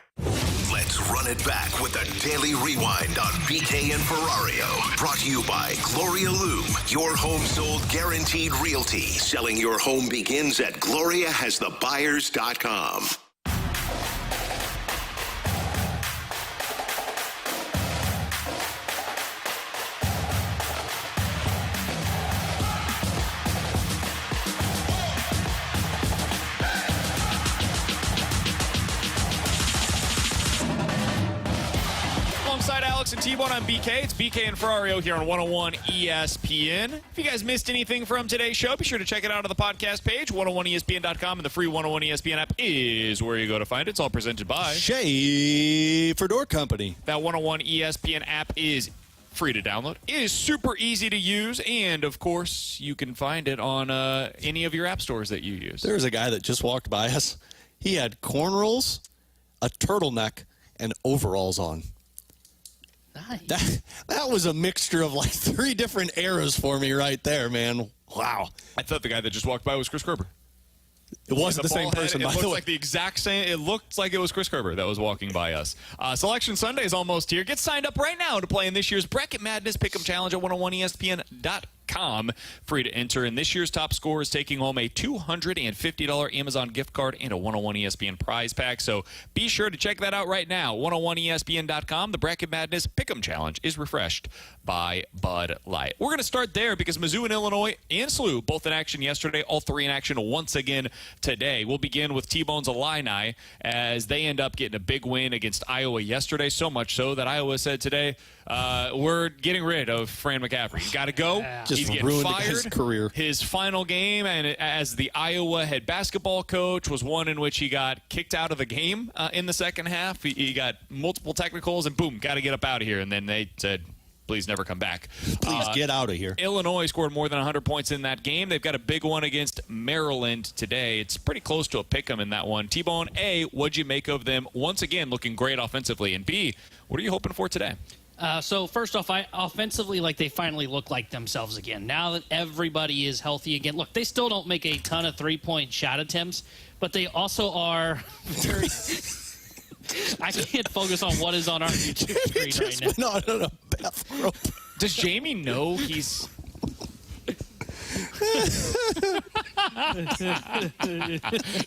Let's run it back with a daily rewind on BK and Ferrario. Brought to you by Gloria Loom, your home sold guaranteed realty. Selling your home begins at GloriaHasTheBuyers.com. And T-Bone on BK. It's BK and Ferrario here on 101 ESPN. If you guys missed anything from today's show, be sure to check it out on the podcast page. 101ESPN.com and the free 101 ESPN app is where you go to find it. It's all presented by Schaefer Door Company. That 101 ESPN app is free to download. It is super easy to use, and of course, you can find it on any of your app stores that you use. There's a guy that just walked by us. He had cornrows, a turtleneck, and overalls on. Nice. That was a mixture of like 3 different eras for me right there, man. Wow. I thought the guy that just walked by was Chris Kerber. It wasn't the same person, by the way. It looked like the exact same. It looked like it was Chris Kerber that was walking by us. Selection Sunday is almost here. Get signed up right now to play in this year's Bracket Madness Pick'em Challenge at 101ESPN.com. Free to enter. And this year's top scorer is taking home a $250 Amazon gift card and a 101 ESPN prize pack. So be sure to check that out right now. 101ESPN.com. The Bracket Madness Pick'em Challenge is refreshed by Bud Light. We're going to start there because Mizzou and Illinois and SLU both in action yesterday. All 3 in action once again today. We'll begin with T-Bone's Illini as they end up getting a big win against Iowa yesterday. So much so that Iowa said today, we're getting rid of Fran McCaffrey. He's got to go. Just He's getting ruined fired. his career. His final game, and as the Iowa head basketball coach, was one in which he got kicked out of the game in the second half. He got multiple technicals, and boom, got to get up out of here. And then they said, please never come back. Please get out of here. Illinois scored more than 100 points in that game. They've got a big one against Maryland today. It's pretty close to a pick'em in that one. T-Bone, A, what'd you make of them once again looking great offensively? And B, what are you hoping for today? So first off, offensively, like they finally look like themselves again. Now that everybody is healthy again. Look, they still don't make a ton of 3-point shot attempts, but they also are very... I can't focus on what is on our YouTube screen right now. Not on a bathrobe. Does Jamie know he's...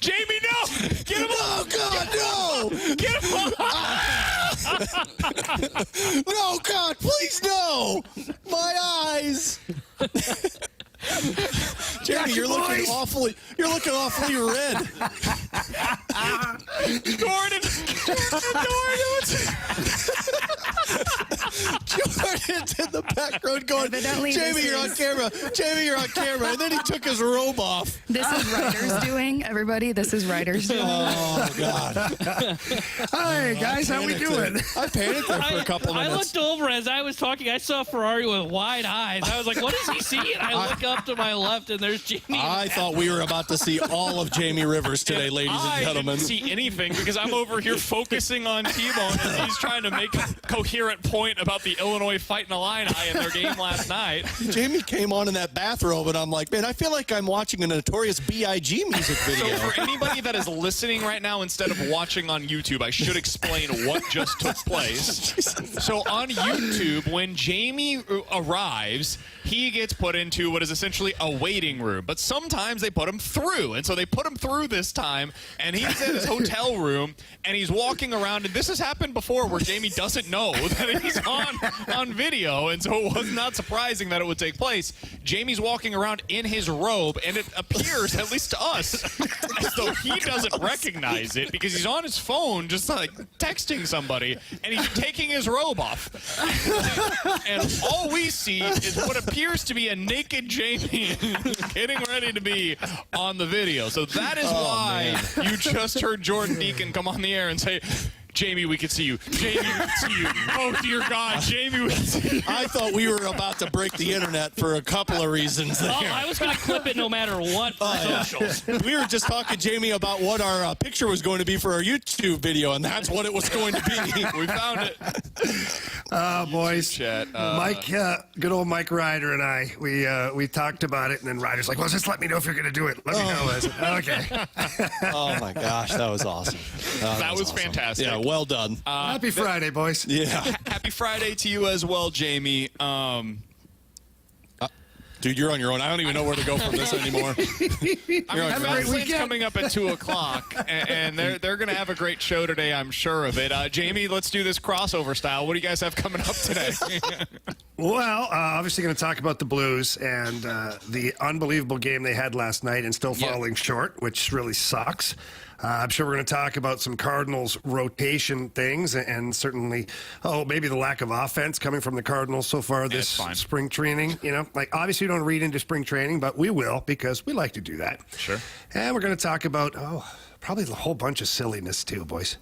Jamie, no! Get him Oh, God, no! Get him No, God, please, no! My eyes! Jeremy, you're looking awfully red. Jordan's in the back road going, Jamie, you're on camera. Jamie, you're on camera. And then he took his robe off. This is Ryder's doing, everybody. This is Ryder's doing. Oh, God. Hi, guys. How we doing? I panicked there for a couple minutes. I looked over as I was talking. I saw Ferrari with wide eyes. I was like, what is he seeing? I look up to my left, and there's Jamie. I thought we were about to see all of Jamie Rivers today, ladies and gentlemen. I didn't see anything because I'm over here focusing on T-Bone as he's trying to make a coherent point about the Illinois Fighting Illini in their game last night. Jamie came on in that bathrobe, and I'm like, man, I feel like I'm watching a Notorious B.I.G. music video. So for anybody that is listening right now instead of watching on YouTube, I should explain what just took place. So on YouTube, when Jamie arrives, he gets put into what is essentially a waiting room. But sometimes they put him through. And so they put him through this time, and he's in his hotel room, and he's walking around. And this has happened before where Jamie doesn't know that he's on video. And so it was not surprising that it would take place. Jamie's walking around in his robe, and it appears, at least to us, as though he doesn't recognize it because he's on his phone just like texting somebody, and he's taking his robe off. And all we see is what appears to be a naked Jamie getting ready to be on the video. So that is why you just heard Jordan Deacon come on the air and say, Jamie, we can see you. Jamie, we can see you. Oh, dear God. Jamie, we can see you. I thought we were about to break the internet for a couple of reasons there. Oh, I was going to clip it no matter what for socials. We were just talking, Jamie, about what our picture was going to be for our YouTube video, and that's what it was going to be. We found it. Boys. Chat. Mike, good old Mike Ryder and I, we talked about it, and then Ryder's like, well, just let me know if you're going to do it. Let me know. I said, okay. Oh, my gosh, that was awesome. That was awesome. Fantastic. Yeah, well done. Happy Friday, boys. Yeah. Happy Friday to you as well, Jamie. Dude, you're on your own. I don't even know where to go from this anymore. Have a great weekend. Coming up at 2 o'clock, and they're going to have a great show today, I'm sure of it. Jamie, let's do this crossover style. What do you guys have coming up today? Well, obviously going to talk about the Blues and the unbelievable game they had last night and still falling short, which really sucks. I'm sure we're going to talk about some Cardinals rotation things and certainly, maybe the lack of offense coming from the Cardinals so far this spring training. You know, like obviously we don't read into spring training, but we will because we like to do that. Sure. And we're going to talk about, probably a whole bunch of silliness too, boys.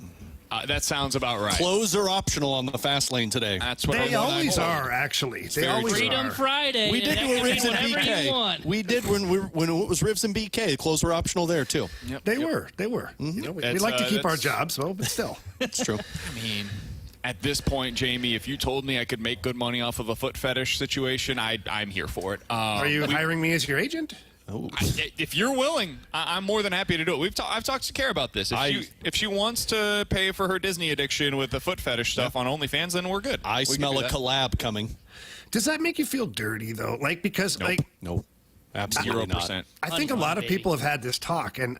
That sounds about right. Clothes are optional on the fast lane today. That's what they always are, actually. They always Freedom are. Friday. We did do a Ribs and BK. We did when it was Ribs and BK. Clothes were optional there too. Yep. They were. Mm-hmm. You know, we like to keep our jobs, but still, it's true. I mean, at this point, Jamie, if you told me I could make good money off of a foot fetish situation, I'm here for it. Are you hiring me as your agent? Oh. If you're willing, I'm more than happy to do it. I've talked to Kara about this. If she wants to pay for her Disney addiction with the foot fetish stuff on OnlyFans, then we're good. I smell a collab coming. Does that make you feel dirty though? Like because nope, absolutely 0%. I think a lot of people have had this talk, and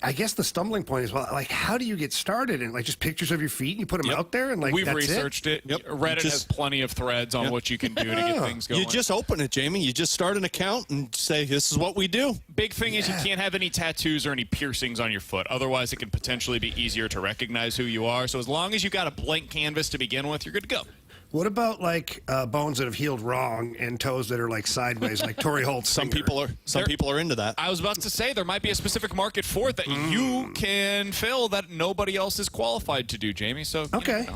I guess the stumbling point is, like, how do you get started? And, like, just pictures of your feet and you put them out there? And, like, we've that's researched it. Reddit has plenty of threads on what you can do to get things going. You just open it, Jamie. You just start an account and say, this is what we do. Big thing is you can't have any tattoos or any piercings on your foot. Otherwise, it can potentially be easier to recognize who you are. So as long as you got a blank canvas to begin with, you're good to go. What about like bones that have healed wrong and toes that are like sideways, like Torrey Holt's? Some people are into that. I was about to say there might be a specific market for it that you can fill that nobody else is qualified to do, Jamie. So okay.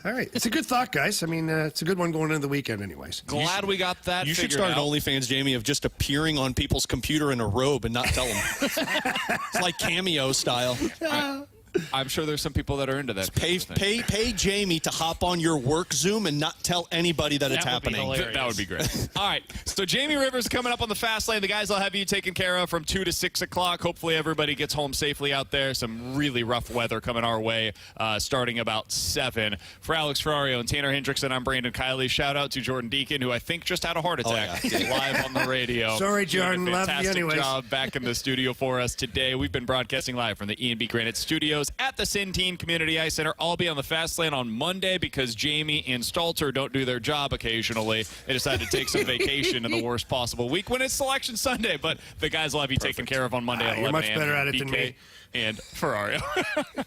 All right. It's a good thought, guys. I mean, it's a good one going into the weekend anyways. Glad we got that. You should start an OnlyFans, Jamie, of just appearing on people's computer in a robe and not tell them. It's like Cameo style. I'm sure there's some people that are into that. Pay Jamie to hop on your work Zoom and not tell anybody that it's happening. That would be great. All right. So Jamie Rivers coming up on the fast lane. The guys will have you taken care of from 2 to 6 o'clock. Hopefully everybody gets home safely out there. Some really rough weather coming our way starting about 7. For Alex Ferrario and Tanner Hendrickson, I'm Brandon Kiley. Shout out to Jordan Deacon, who I think just had a heart attack live on the radio. Sorry, Jordan. Love you anyways. Fantastic job back in the studio for us today. We've been broadcasting live from the E&B Granite Studios at the Centene Community Ice Center. I'll be on the fast lane on Monday because Jamie and Stalter don't do their job occasionally. They decided to take some vacation in the worst possible week when it's Selection Sunday, but the guys will have you taken care of on Monday at 11 You're much a.m. better at it than BK me. And Ferrario.